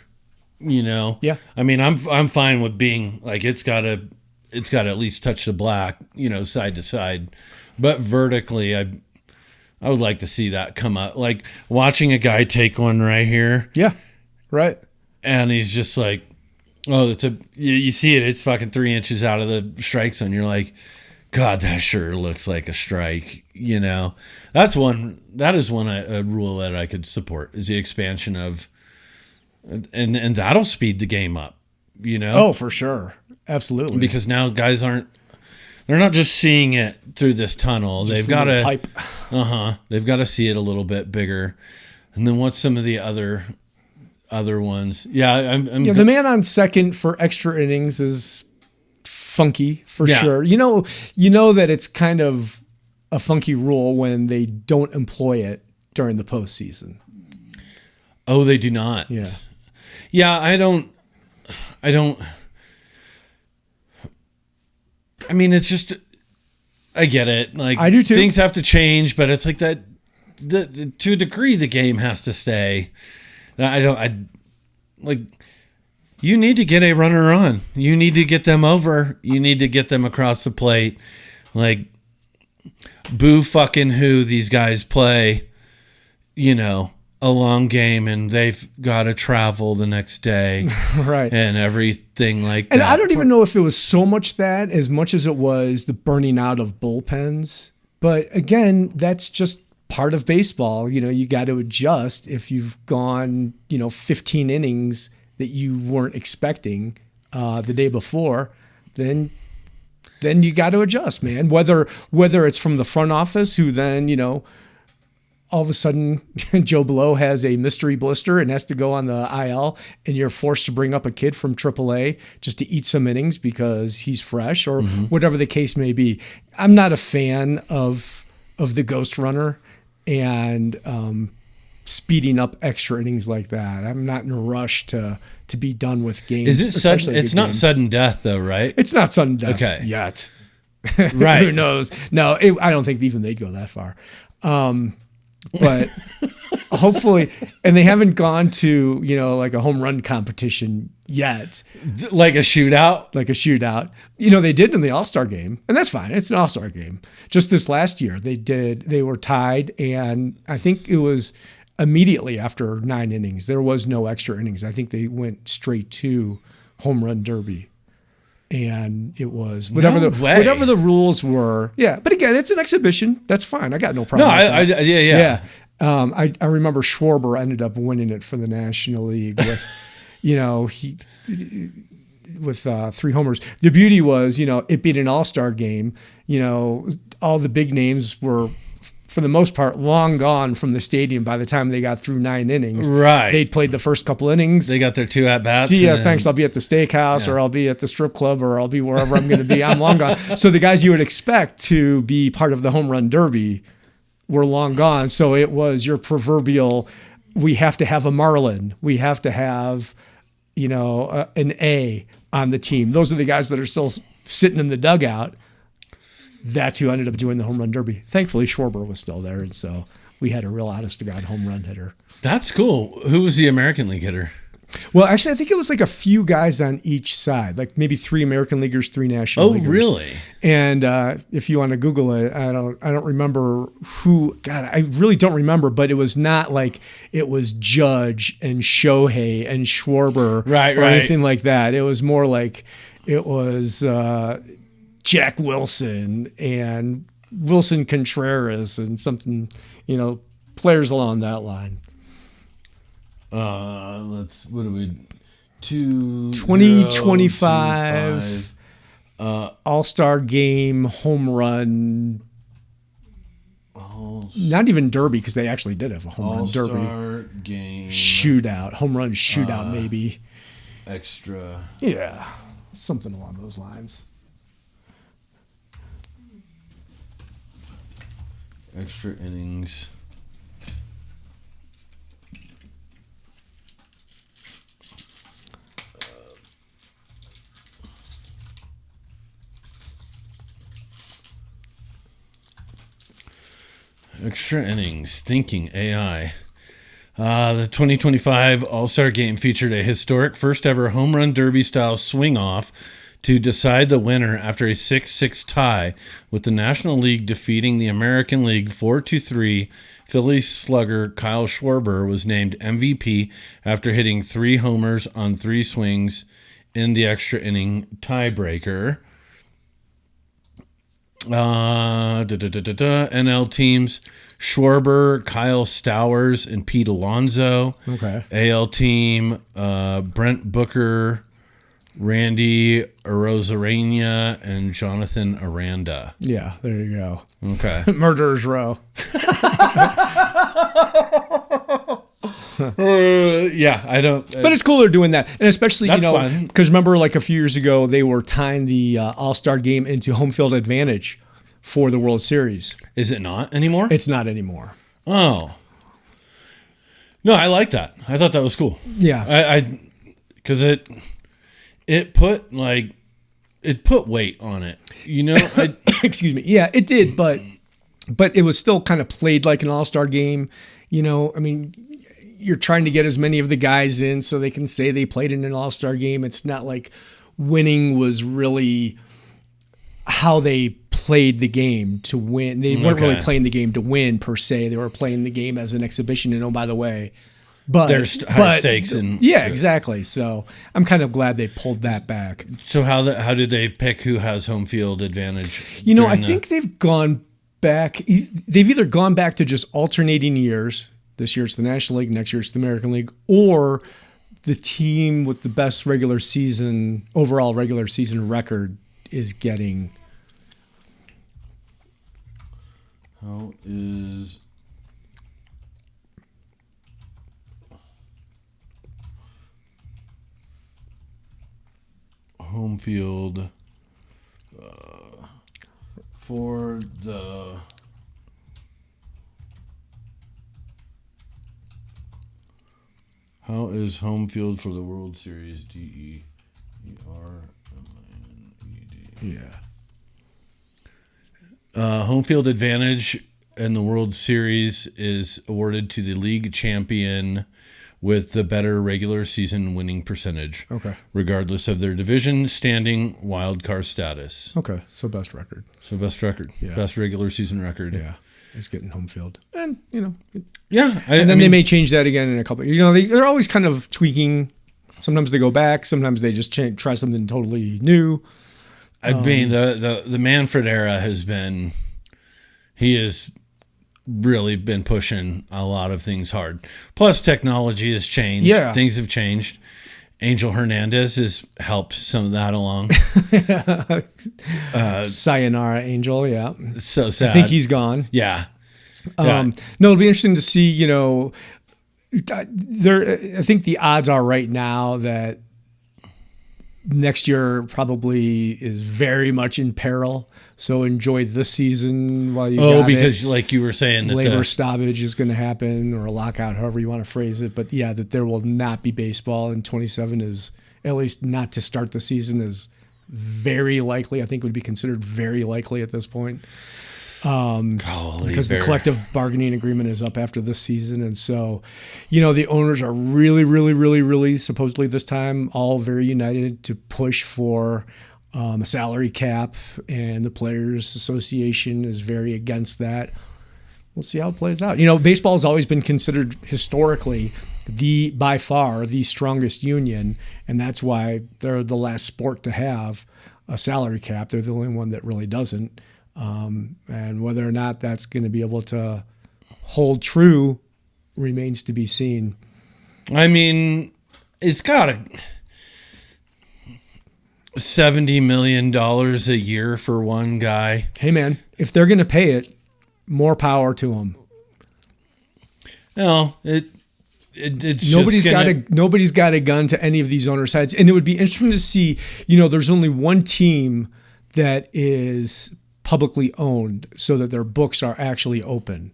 S3: Yeah.
S2: I mean, I'm fine with being like, it's got to at least touch the black, side to side, but vertically, I would like to see that come up. Like watching a guy take one right here.
S3: Yeah. Right.
S2: And he's just like, oh, you see it. It's fucking 3 inches out of the strike zone. You're like, God, that sure looks like a strike. That is one a rule that I could support is the expansion of, and that'll speed the game up,
S3: Oh, for sure. Absolutely.
S2: Because now guys they're not just seeing it through this tunnel. They've got to
S3: pipe.
S2: They've got to see it a little bit bigger. And then what's some of the other ones? Yeah,
S3: the man on second for extra innings is funky for sure. You know that it's kind of a funky rule when they don't employ it during the postseason.
S2: Oh, they do not.
S3: Yeah.
S2: Yeah, I don't. I mean, it's just, I get it. Like,
S3: I do too.
S2: Things have to change, but it's like that. To a degree, the game has to stay. You need to get a runner on. You need to get them over. You need to get them across the plate. Like, boo fucking who these guys play, a long game and they've got to travel the next day.
S3: Right.
S2: And everything like that.
S3: And I don't even know if it was so much that as much as it was the burning out of bullpens. But again, that's just part of baseball. You got to adjust if you've gone, 15 innings that you weren't expecting the day before, then you got to adjust, man. Whether it's from the front office who then, all of a sudden Joe Blow has a mystery blister and has to go on the IL, and you're forced to bring up a kid from AAA just to eat some innings because he's fresh, or whatever the case may be. I'm not a fan of the ghost runner and speeding up extra innings like that. I'm not in a rush to be done with games.
S2: Is it sudden? It's not sudden death though, right?
S3: It's not sudden death yet. Right. Who knows? No, I don't think even they'd go that far. But hopefully, and they haven't gone to, like a home run competition yet.
S2: Like a shootout?
S3: Like a shootout. They did in the All-Star game, and that's fine. It's an All-Star game. Just this last year, they were tied, and I think it was immediately after 9 innings. There was no extra innings. I think they went straight to home run derby. And it was whatever the rules were. Yeah, but again, it's an exhibition. That's fine. I got no problem.
S2: Yeah.
S3: I remember Schwarber ended up winning it for the National League with, with 3 homers. The beauty was, it beat an All-Star game. All the big names were, for the most part, long gone from the stadium by the time they got through 9 innings.
S2: Right.
S3: They played the first couple innings.
S2: They got their 2 at-bats.
S3: See ya, thanks. I'll be at the steakhouse or I'll be at the strip club or I'll be wherever I'm going to be. I'm long gone. So the guys you would expect to be part of the home run derby were long gone. So it was your proverbial, we have to have a Marlin. We have to have an A on the team. Those are the guys that are still sitting in the dugout. That's who ended up doing the home run derby. Thankfully, Schwarber was still there, and so we had a real honest-to-God home run hitter.
S2: That's cool. Who was the American League hitter?
S3: Well, actually, I think it was like a few guys on each side, like maybe 3 American leaguers, 3 National Leaguers.
S2: Oh, really?
S3: And if you want to Google it, I don't remember who. God, I really don't remember. But it was not like it was Judge and Shohei and Schwarber,
S2: right,
S3: or anything like that. It was more like it was Jack Wilson and Wilson Contreras and something, players along that line.
S2: What do we
S3: 2025 All-Star Game home run. Not even derby, because they actually did have a home run derby.
S2: All-Star Game
S3: Shootout, home run shootout, maybe.
S2: Extra.
S3: Yeah, something along those lines.
S2: Extra innings. Extra innings, thinking AI. The 2025 All-Star Game featured a historic first-ever home run derby-style swing-off to decide the winner after a 6-6 tie, with the National League defeating the American League 4-3. Phillies slugger Kyle Schwarber was named MVP after hitting 3 homers on 3 swings in the extra inning tiebreaker. NL teams: Schwarber, Kyle Stowers, and Pete Alonso.
S3: Okay.
S2: AL team: Brent Booker, Randy Arozarena, and Jonathan Aranda.
S3: Yeah, there you go.
S2: Okay.
S3: Murderer's Row.
S2: Yeah, I don't.
S3: But it's cool they're doing that, and especially
S2: That's fun.
S3: because remember, like a few years ago, they were tying the All-Star Game into home field advantage for the World Series.
S2: Is it not anymore?
S3: It's not anymore.
S2: Oh. No, I like that. I thought that was cool.
S3: Yeah,
S2: I because it put weight on it.
S3: excuse me. Yeah, it did, but it was still kind of played like an All-Star Game. I mean, you're trying to get as many of the guys in so they can say they played in an All-Star Game. It's not like winning was really how they played the game to win. They weren't really playing the game to win per se. They were playing the game as an exhibition. And by the way, but
S2: there's high stakes and
S3: exactly. So I'm kind of glad they pulled that back.
S2: So how did they pick who has home field advantage?
S3: I think they've gone back. They've either gone back to just alternating years. This year it's the National League, next year it's the American League, or the team with the best overall regular season record is getting.
S2: How is home field for the How is home field for the World Series? DEERMINED.
S3: Yeah.
S2: Home field advantage in the World Series is awarded to the league champion with the better regular season winning percentage.
S3: Okay.
S2: Regardless of their division, standing, wild card status.
S3: Okay. So best record.
S2: Best record.
S3: Yeah.
S2: Best regular season record.
S3: Yeah. Is getting home field. And,
S2: Yeah.
S3: they may change that again in a couple. They're always kind of tweaking. Sometimes they go back. Sometimes they just try something totally new.
S2: I mean, the Manfred era he has really been pushing a lot of things hard. Plus, technology has changed.
S3: Yeah.
S2: Things have changed. Angel Hernandez has helped some of that along.
S3: Sayonara Angel, yeah.
S2: So sad.
S3: I think he's gone.
S2: Yeah.
S3: No, it'll be interesting to see, I think the odds are right now that next year probably is very much in peril. So enjoy this season while you got
S2: because
S3: it.
S2: like you were saying, that
S3: Labor stoppage is going to happen, or a lockout, however you want to phrase it. But yeah, that there will not be baseball in 27 is, at least not to start the season, is very likely. I think would be considered very likely at this point. Because the collective bargaining agreement is up after this season. And so, the owners are really, really, really, really, supposedly this time, all very united to push for a salary cap, and the Players Association is very against that. We'll see how it plays out. Baseball has always been considered historically by far the strongest union, and that's why they're the last sport to have a salary cap. They're the only one that really doesn't. And whether or not that's going to be able to hold true remains to be seen.
S2: I mean, it's got $70 million a year for one guy.
S3: Hey, man, if they're going to pay it, more power to them.
S2: No, it's
S3: nobody's got a gun to any of these owners' heads, and it would be interesting to see. There's only one team that is publicly owned, so that their books are actually open,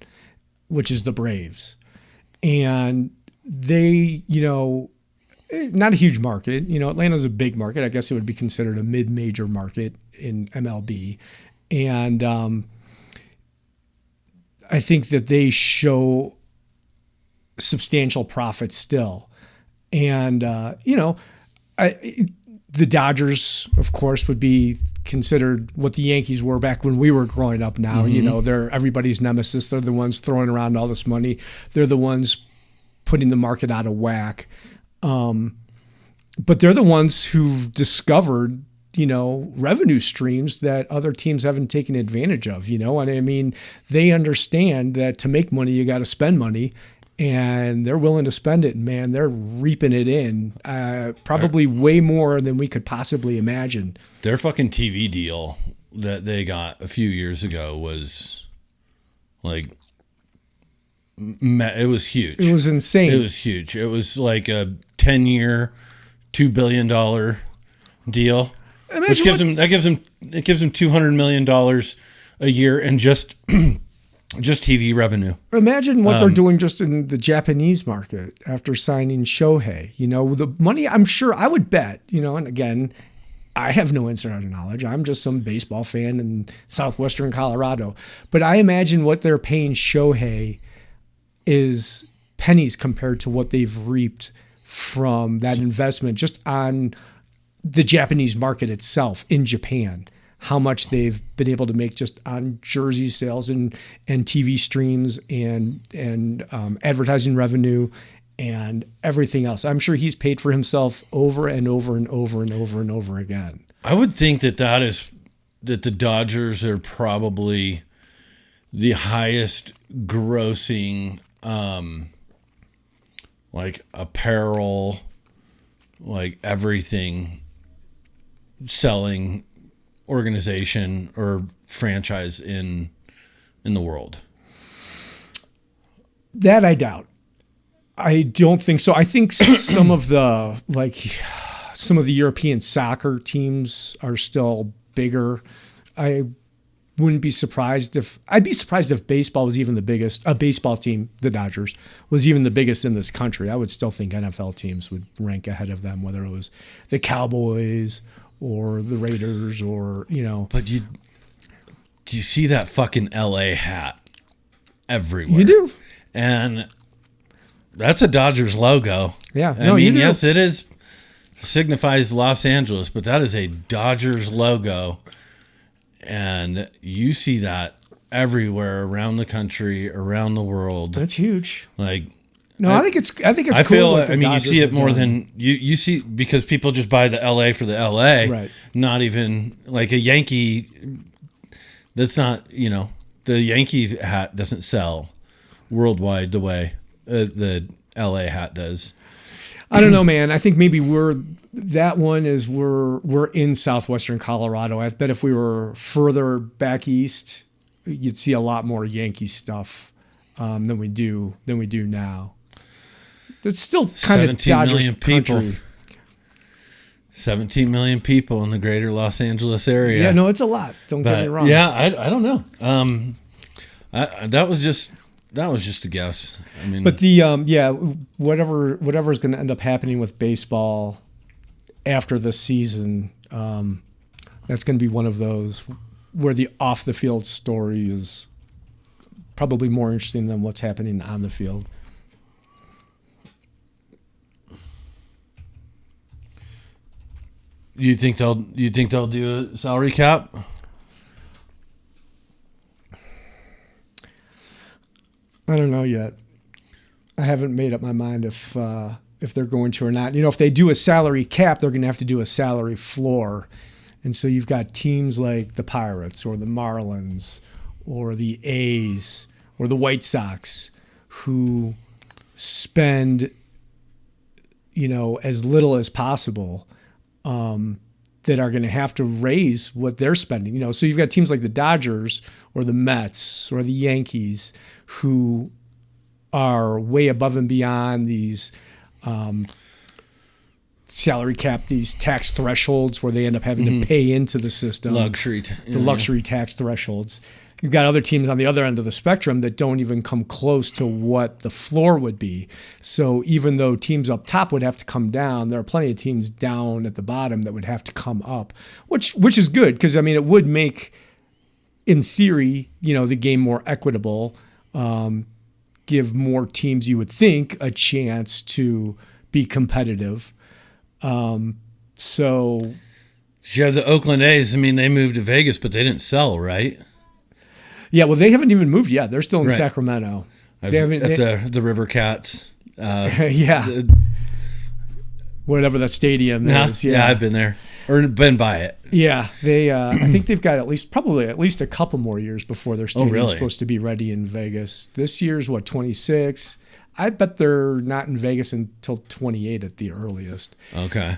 S3: which is the Braves, and they, not a huge market. Atlanta's a big market. I guess it would be considered a mid-major market in MLB, and I think that they show substantial profits still. And, the Dodgers, of course, would be considered what the Yankees were back when we were growing up now. They're everybody's nemesis. They're the ones throwing around all this money. They're the ones putting the market out of whack. But they're the ones who've discovered, revenue streams that other teams haven't taken advantage of, and I mean, they understand that to make money, you got to spend money, and they're willing to spend it. And man, they're reaping it in, probably way more than we could possibly imagine.
S2: Their fucking TV deal that they got a few years ago was like, it was huge.
S3: It was insane.
S2: It was huge. It was like a 10-year, $2 billion deal. Which gives them $200 million a year and just TV revenue.
S3: Imagine what they're doing just in the Japanese market after signing Shohei. The money, I'm sure, I would bet, and again, I have no insider knowledge. I'm just some baseball fan in southwestern Colorado. But I imagine what they're paying Shohei is pennies compared to what they've reaped from that investment just on the Japanese market itself in Japan, how much they've been able to make just on jersey sales and TV streams and advertising revenue and everything else. I'm sure he's paid for himself over and over and over and over and over again.
S2: I would think that the Dodgers are probably the highest grossing like apparel, like everything selling organization or franchise in the world.
S3: That I doubt. I don't think so. I think some of the European soccer teams are still bigger. I'd be surprised if baseball was even the biggest. A baseball team, the Dodgers, was even the biggest in this country. I would still think NFL teams would rank ahead of them, whether it was the Cowboys or the Raiders or,
S2: But do you see that fucking LA hat everywhere?
S3: You do.
S2: And that's a Dodgers logo.
S3: Yeah.
S2: I mean, yes, it is, signifies Los Angeles, but that is a Dodgers logo. And you see that everywhere around the country, around the world.
S3: That's huge.
S2: Like,
S3: no, I think it's cool.
S2: You see it more than you see, because people just buy the LA for the LA,
S3: right? Not
S2: even like a Yankee. That's not, the Yankee hat doesn't sell worldwide the way the LA hat does.
S3: I don't know, man. I think maybe we're in southwestern Colorado. I bet if we were further back east, you'd see a lot more Yankee stuff than we do now. It's still kind of Dodgers
S2: million people.
S3: country.
S2: 17 million people in the greater Los Angeles area.
S3: Yeah, no, it's a lot. Don't get me wrong.
S2: Yeah, I don't know. That was just a guess. I mean,
S3: But the whatever is going to end up happening with baseball after the season, that's going to be one of those where the off the field story is probably more interesting than what's happening on the field.
S2: you think they'll do a salary cap?
S3: I don't know yet. I haven't made up my mind if they're going to or not. If they do a salary cap, they're going to have to do a salary floor. And so you've got teams like the Pirates or the Marlins or the A's or the White Sox who spend, as little as possible, that are going to have to raise what they're spending. So you've got teams like the Dodgers or the Mets or the Yankees who are way above and beyond these salary cap, these tax thresholds where they end up having to pay into the system.
S2: Luxury
S3: Tax thresholds. You've got other teams on the other end of the spectrum that don't even come close to what the floor would be. So even though teams up top would have to come down, there are plenty of teams down at the bottom that would have to come up, which is good because, it would make, in theory, the game more equitable, give more teams, you would think, a chance to be competitive. So
S2: you have the Oakland A's. They moved to Vegas, but they didn't sell, right?
S3: Yeah, well, they haven't even moved yet. They're still in Sacramento.
S2: The River Cats.
S3: Whatever that stadium is.
S2: Yeah, I've been there or been by it.
S3: Yeah, they. I think they've got at least a couple more years before their stadium's supposed to be ready in Vegas. This year's 26. I bet they're not in Vegas until 28 at the earliest.
S2: Okay.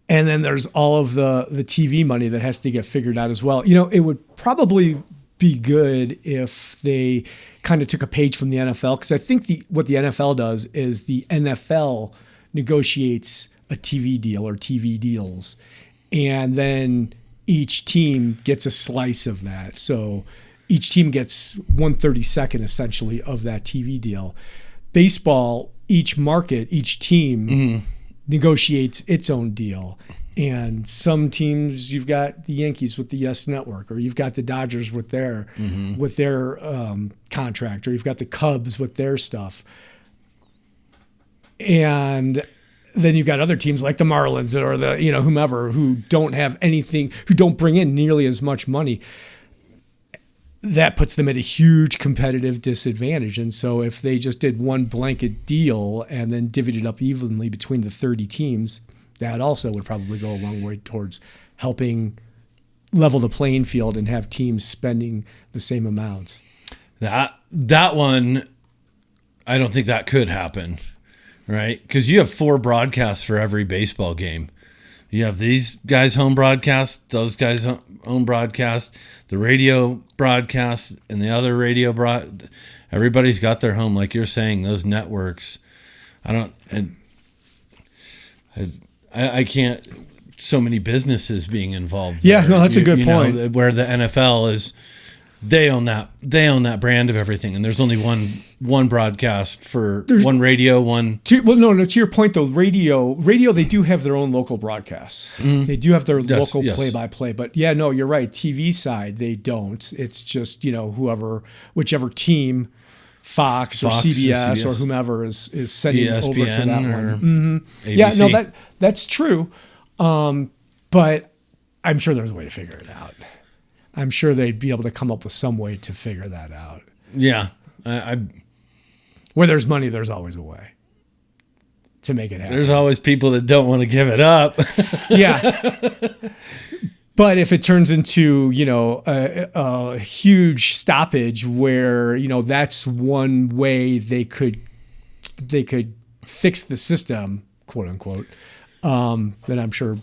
S3: And then there's all of the TV money that has to get figured out as well. It would probably be good if they kind of took a page from the NFL, because I think what the NFL does is the NFL negotiates a TV deal or TV deals, and then each team gets a slice of that. So each team gets 1/32 essentially of that TV deal. Baseball, each market, each team negotiates its own deal. And some teams, you've got the Yankees with the Yes Network, or you've got the Dodgers with their contract, or you've got the Cubs with their stuff. And then you've got other teams like the Marlins or the whomever who don't have anything, who don't bring in nearly as much money. That puts them at a huge competitive disadvantage. And so if they just did one blanket deal and then divvied it up evenly between the 30 teams, that also would probably go a long way towards helping level the playing field and have teams spending the same amounts.
S2: That one, I don't think that could happen, right? Because you have 4 broadcasts for every baseball game. You have these guys' home broadcast, those guys' home broadcast, the radio broadcast, and the other radio everybody's got their home, like you're saying. Those networks, I can't. So many businesses being involved.
S3: Yeah,
S2: there.
S3: No, that's a good point.
S2: Where the NFL is, they own that brand of everything, and there's only one broadcast for one radio, one.
S3: To your point though, radio, they do have their own local broadcasts. They do have their local play-by-play, but yeah, no, you're right. TV side, they don't. It's just whichever team, Fox or CBS or whomever is sending
S2: ESPN
S3: over to that one.
S2: ABC.
S3: Yeah, no, that's true. But I'm sure there's a way to figure it out. I'm sure they'd be able to come up with some way to figure that out.
S2: Yeah.
S3: Where there's money, there's always a way to make it happen.
S2: There's always people that don't want to give it up.
S3: Yeah. But if it turns into, a huge stoppage where, that's one way they could fix the system, quote unquote, then I'm sure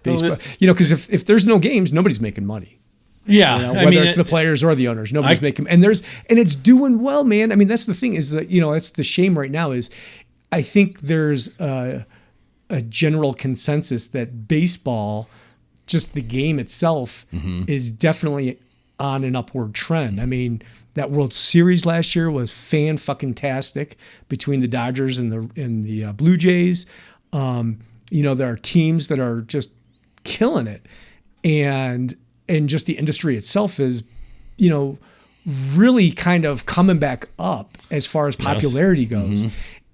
S3: baseball, because if there's no games, nobody's making money.
S2: Yeah.
S3: Whether it's the players or the owners, nobody's making, and it's doing well, man. That's the thing is that, that's the shame right now is I think there's a a general consensus that baseball, just the game itself, is definitely on an upward trend. I mean, that World Series last year was fan-fucking-tastic between the Dodgers and the Blue Jays. There are teams that are just killing it, and just the industry itself is, really kind of coming back up as far as popularity goes.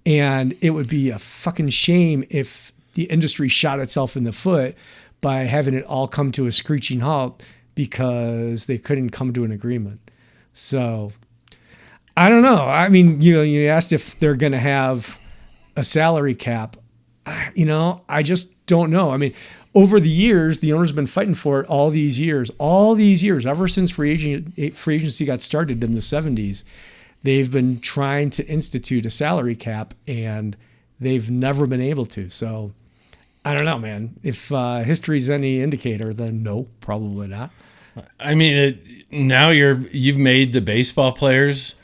S3: And it would be a fucking shame if the industry shot itself in the foot by having it all come to a screeching halt because they couldn't come to an agreement. So I don't know. I mean, you asked if they're going to have a salary cap. I just don't know. I mean, over the years, the owner's been fighting for it all these years, ever since free agency got started in the 70s. They've been trying to institute a salary cap, and they've never been able to. So I don't know, man. If history's any indicator, then no, probably not.
S2: I mean, now you've made the baseball players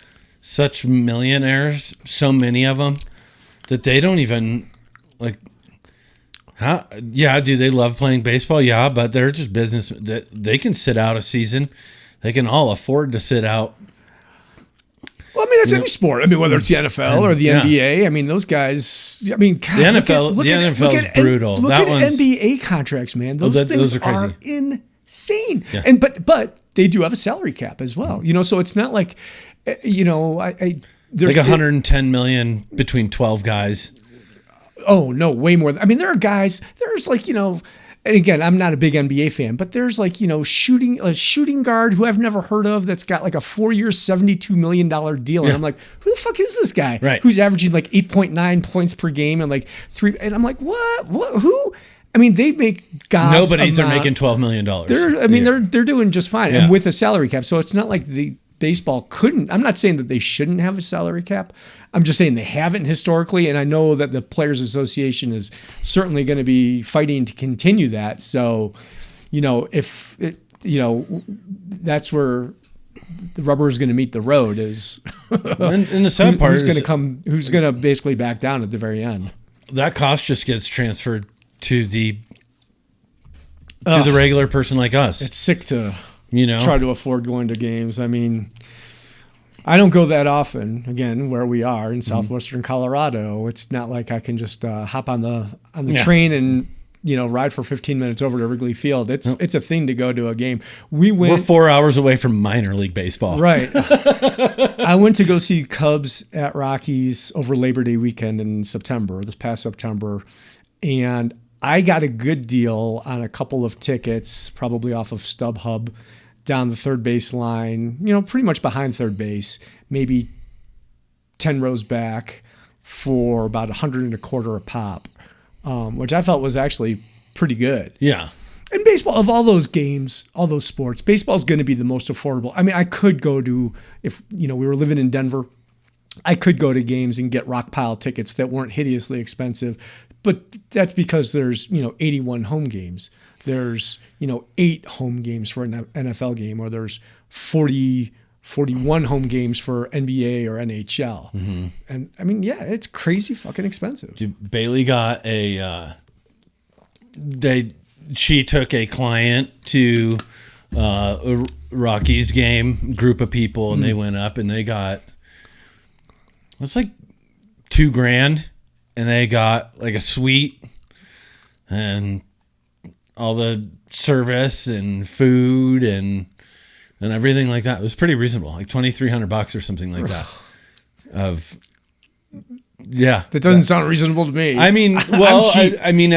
S2: such millionaires, so many of them, that they don't even like. Do they love playing baseball? Yeah, but they're just business. That they can sit out a season. They can all afford to sit out.
S3: Well, I mean, that's any sport. I mean, whether it's the NFL or the NBA. I mean, those guys. I mean, God,
S2: the NFL is brutal.
S3: Look at NBA contracts, man. Those things
S2: are crazy.
S3: Are insane.
S2: Yeah.
S3: And but they do have a salary cap as well. So it's not like, there's
S2: like $110 million between 12 guys.
S3: Oh no, way more. I mean, there are guys. There's like, and again, I'm not a big NBA fan, but there's like, a shooting guard who I've never heard of that's got like a 4-year, $72 million deal. And I'm like, who the fuck is this guy?
S2: Right.
S3: Who's averaging like 8.9 points per game and like 3. And I'm like, what? Who? I mean, they make gobs.
S2: Nobody's are making $12 million.
S3: They're doing just fine, and with a salary cap. So it's not like the baseball couldn't. I'm not saying that they shouldn't have a salary cap. I'm just saying they haven't historically, and I know that the Players Association is certainly going to be fighting to continue that. So, if it, that's where the rubber is going to meet the road. Is
S2: and the sad part
S3: who's going to basically back down at the very end.
S2: That cost just gets transferred to the regular person like us.
S3: It's sick to try to afford going to games. I mean, I don't go that often. Again, where we are in southwestern Colorado, it's not like I can just hop on the train and ride for 15 minutes over to Wrigley Field. It's a thing to go to a game.
S2: We're 4 hours away from minor league baseball.
S3: Right. I went to go see Cubs at Rockies over Labor Day weekend in September, this past September, and I got a good deal on a couple of tickets, probably off of StubHub, down the third base line, pretty much behind third base, maybe 10 rows back for about $125 a pop, which I felt was actually pretty good.
S2: Yeah.
S3: And baseball, of all those games, all those sports, baseball is going to be the most affordable. I mean, I could go to, if we were living in Denver, I could go to games and get rock pile tickets that weren't hideously expensive, but that's because there's 81 home games. There's 8 home games for an NFL game, or there's 41 home games for NBA or NHL. Mm-hmm. And I mean, yeah, it's crazy fucking expensive.
S2: Dude, Bailey got she took a client to a Rockies game, group of people, and they went up and they got, it's like $2,000, and they got like a suite and all the service and food and everything like that. It was pretty reasonable, like $2,300 or something like that.
S3: That doesn't sound reasonable to me.
S2: I mean, well, I mean,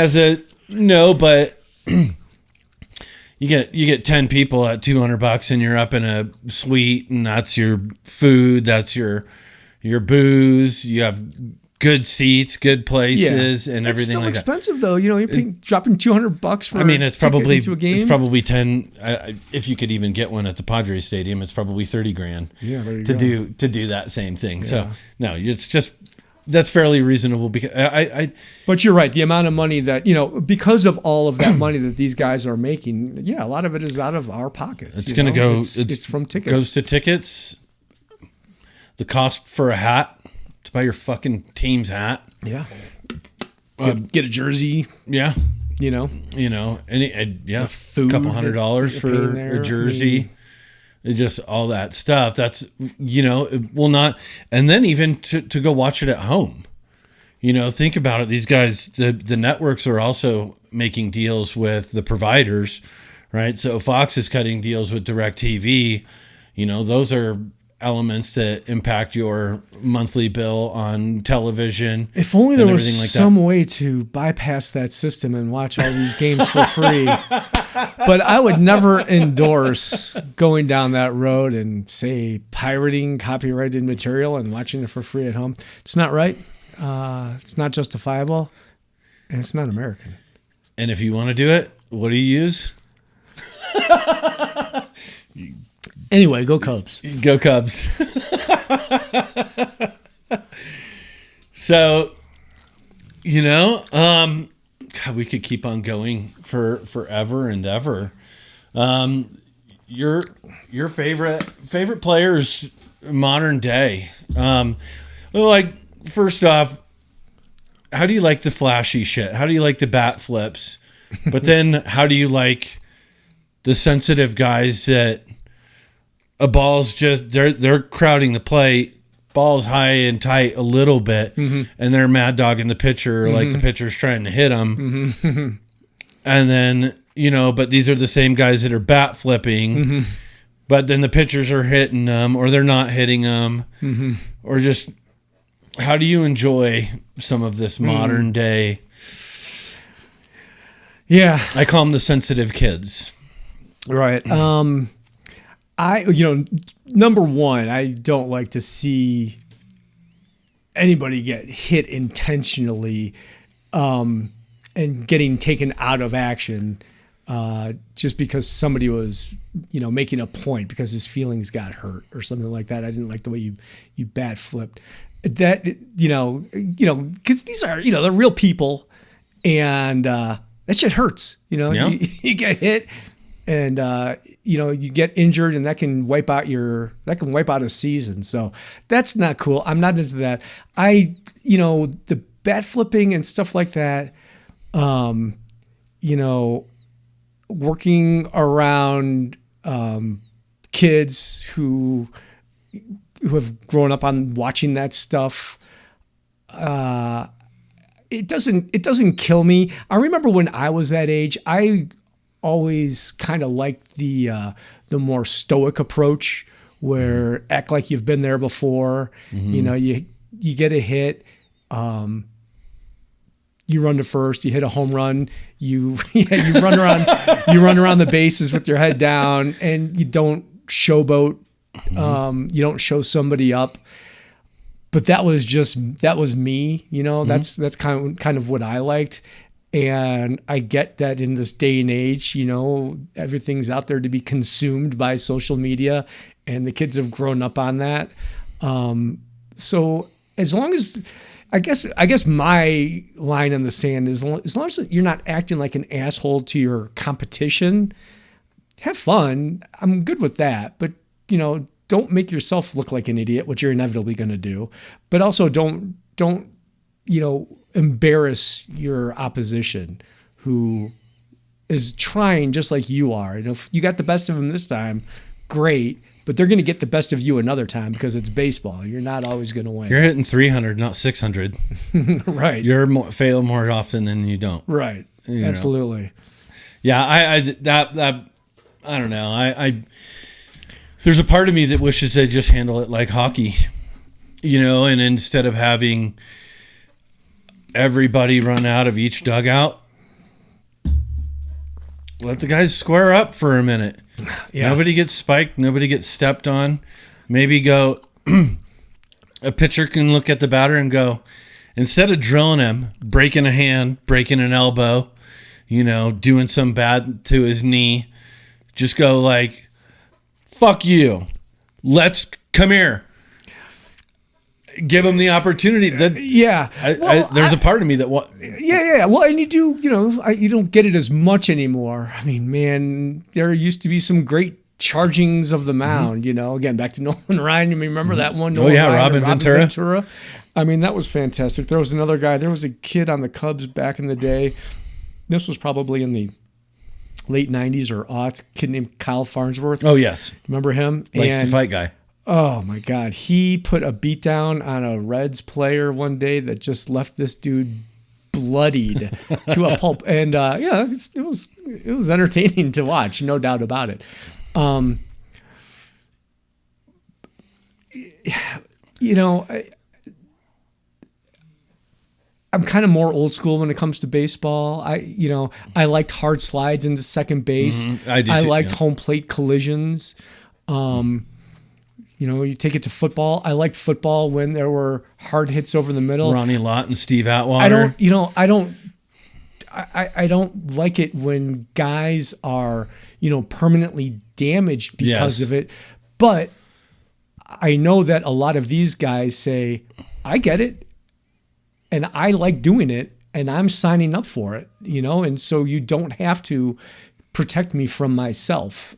S2: but you get 10 people at $200, and you're up in a suite, and that's your food, that's your booze. You have good seats, good places, and everything like that.
S3: It's still expensive though. You're dropping $200 for.
S2: I mean, it's probably
S3: into a game.
S2: It's probably 10. If you could even get one at the Padres Stadium, it's probably $30,000.
S3: Yeah, there you
S2: to
S3: go.
S2: do that same thing. Yeah. So no, it's just that's fairly reasonable because
S3: But you're right. The amount of money that because of all of that money that these guys are making, a lot of it is out of our pockets.
S2: It's going to go.
S3: It's from tickets.
S2: Goes to tickets. The cost for a hat. To buy your fucking team's hat.
S3: Yeah. Get a jersey,
S2: Yeah.
S3: you know.
S2: Yeah,
S3: food
S2: a couple $100
S3: that
S2: for
S3: you're paying there.
S2: a jersey. It's just all that stuff. That's, it will not. And then even to go watch it at home. Think about it. These guys, the networks are also making deals with the providers, right? So Fox is cutting deals with DirecTV. Those are elements that impact your monthly bill on television.
S3: If only there was
S2: like
S3: some way to bypass that system and watch all these games for free. But I would never endorse going down that road and, say, pirating copyrighted material and watching it for free at home. It's not right. It's not justifiable. And it's not American.
S2: And if you want to do it, what do you use?
S3: Anyway, go Cubs.
S2: Go Cubs. So, God, we could keep on going for forever and ever. Your favorite players modern day. First off, how do you like the flashy shit? How do you like the bat flips? But then how do you like the sensitive guys that a ball's just they're crowding the plate, ball's high and tight a little bit, and they're mad dogging the pitcher like the pitcher's trying to hit them. And then, but these are the same guys that are bat flipping, but then the pitchers are hitting them or they're not hitting them, or just how do you enjoy some of this modern day?
S3: Yeah.
S2: I call them the sensitive kids.
S3: Right. Number one, I don't like to see anybody get hit intentionally and getting taken out of action just because somebody was, making a point because his feelings got hurt or something like that. I didn't like the way you bat flipped. That, because these are, they're real people, and that shit hurts. You get hit. And you get injured, and that can wipe out a season. So that's not cool. I'm not into that. The bat flipping and stuff like that. Working around kids who have grown up on watching that stuff. It doesn't kill me. I remember when I was that age, I always kind of liked the more stoic approach where act like you've been there before. You get a hit, you run to first, you hit a home run, you run around the bases with your head down, and you don't showboat, you don't show somebody up. But that was me, that's kind of what I liked. And I get that in this day and age, everything's out there to be consumed by social media, and the kids have grown up on that. So as long as, I guess my line in the sand is, as long as you're not acting like an asshole to your competition, have fun. I'm good with that. But, don't make yourself look like an idiot, which you're inevitably going to do. But also don't embarrass your opposition who is trying just like you are. And if you got the best of them this time, great, but they're going to get the best of you another time because it's baseball. You're not always going to win.
S2: You're hitting 300, not 600.
S3: Right.
S2: You're fail more often than you don't.
S3: Right. Absolutely.
S2: Yeah. I don't know. I there's a part of me that wishes they just handle it like hockey, and instead of having everybody run out of each dugout, let the guys square up for a minute. Yeah. Nobody gets spiked. Nobody gets stepped on. Maybe go, a pitcher can look at the batter and go, instead of drilling him, breaking a hand, breaking an elbow, doing some bad to his knee, just go like, fuck you. Let's come here. Give him the opportunity. There's a part of me that
S3: Yeah. Well, and you do, you don't get it as much anymore. I mean, man, there used to be some great chargings of the mound, again, back to Nolan Ryan. You may remember that one? Nolan
S2: yeah,
S3: Ryan and
S2: Robin Ventura.
S3: I mean, that was fantastic. There was another guy. There was a kid on the Cubs back in the day. This was probably in the late 90s or aughts, kid named Kyle Farnsworth.
S2: Oh, yes.
S3: Remember him?
S2: Likes to fight guy.
S3: Oh, my God. He put a beat down on a Reds player one day that just left this dude bloodied to a pulp. And, it was entertaining to watch, no doubt about it. I'm kind of more old school when it comes to baseball. I liked hard slides into second base.
S2: I did
S3: I
S2: too,
S3: liked
S2: yeah.
S3: home plate collisions. You take it to football. I liked football when there were hard hits over the middle.
S2: Ronnie Lott and Steve Atwater.
S3: I don't like it when guys are, permanently damaged because of it. But I know that a lot of these guys say, I get it. And I like doing it, and I'm signing up for it, and so you don't have to protect me from myself,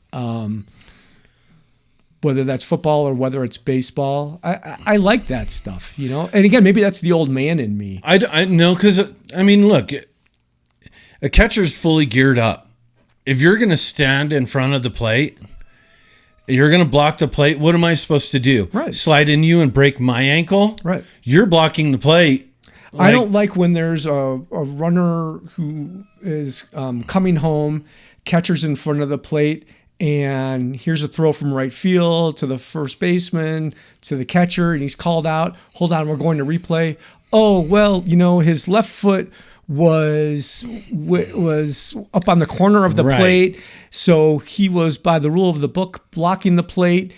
S3: whether that's football or whether it's baseball. I like that stuff, And again, maybe that's the old man in me.
S2: I know, because, look, a catcher's fully geared up. If you're going to stand in front of the plate, you're going to block the plate, what am I supposed to do?
S3: Right.
S2: Slide in you and break my ankle?
S3: Right.
S2: You're blocking the plate.
S3: I don't like when there's a runner who is coming home, catcher's in front of the plate, and here's a throw from right field to the first baseman, to the catcher, and he's called out. Hold on, we're going to replay. Oh, well, his left foot was up on the corner of the plate, so he was, by the rule of the book, blocking the plate.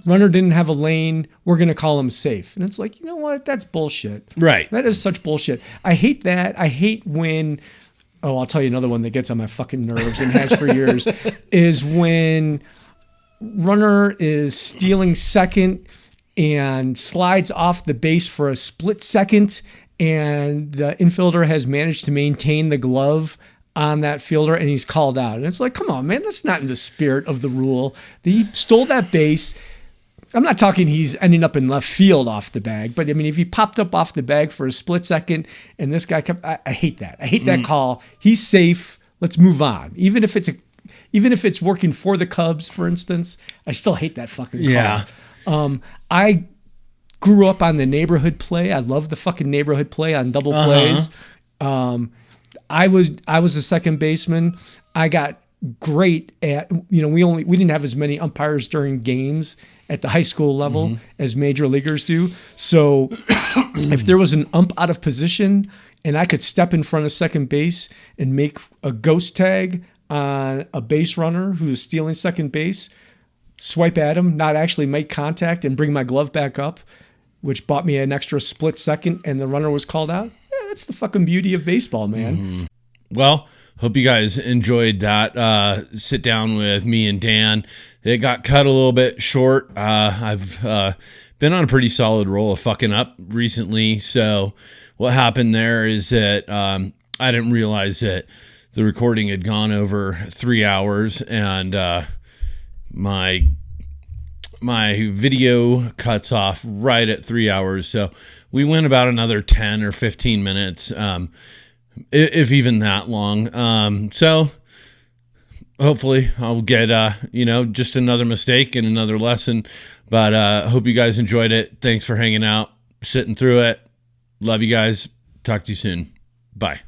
S3: Runner didn't have a lane. We're going to call him safe. And it's like, you know what? That's bullshit.
S2: Right.
S3: That is such bullshit. I hate that. I hate when, I'll tell you another one that gets on my fucking nerves and has for years, is when runner is stealing second and slides off the base for a split second, and the infielder has managed to maintain the glove on that fielder, and he's called out. And it's like, come on, man, that's not in the spirit of the rule. He stole that base. I'm not talking he's ending up in left field off the bag, but if he popped up off the bag for a split second and this guy kept, I hate that. I hate that call. He's safe. Let's move on. Even if it's working for the Cubs, for instance, I still hate that fucking call.
S2: Yeah.
S3: I grew up on the neighborhood play. I love the fucking neighborhood play on double plays. I was a second baseman. I got great at, we didn't have as many umpires during games at the high school level as major leaguers do. So if there was an ump out of position and I could step in front of second base and make a ghost tag on a base runner who was stealing second base, swipe at him, not actually make contact, and bring my glove back up, which bought me an extra split second, and the runner was called out. Yeah, that's the fucking beauty of baseball, man.
S2: Well, hope you guys enjoyed that sit down with me and Dan. It got cut a little bit short. I've been on a pretty solid roll of fucking up recently. So what happened there is that I didn't realize that the recording had gone over 3 hours, and my video cuts off right at 3 hours. So we went about another 10 or 15 minutes, if even that long. So hopefully I'll get, just another mistake and another lesson, but hope you guys enjoyed it. Thanks for hanging out, sitting through it. Love you guys. Talk to you soon. Bye.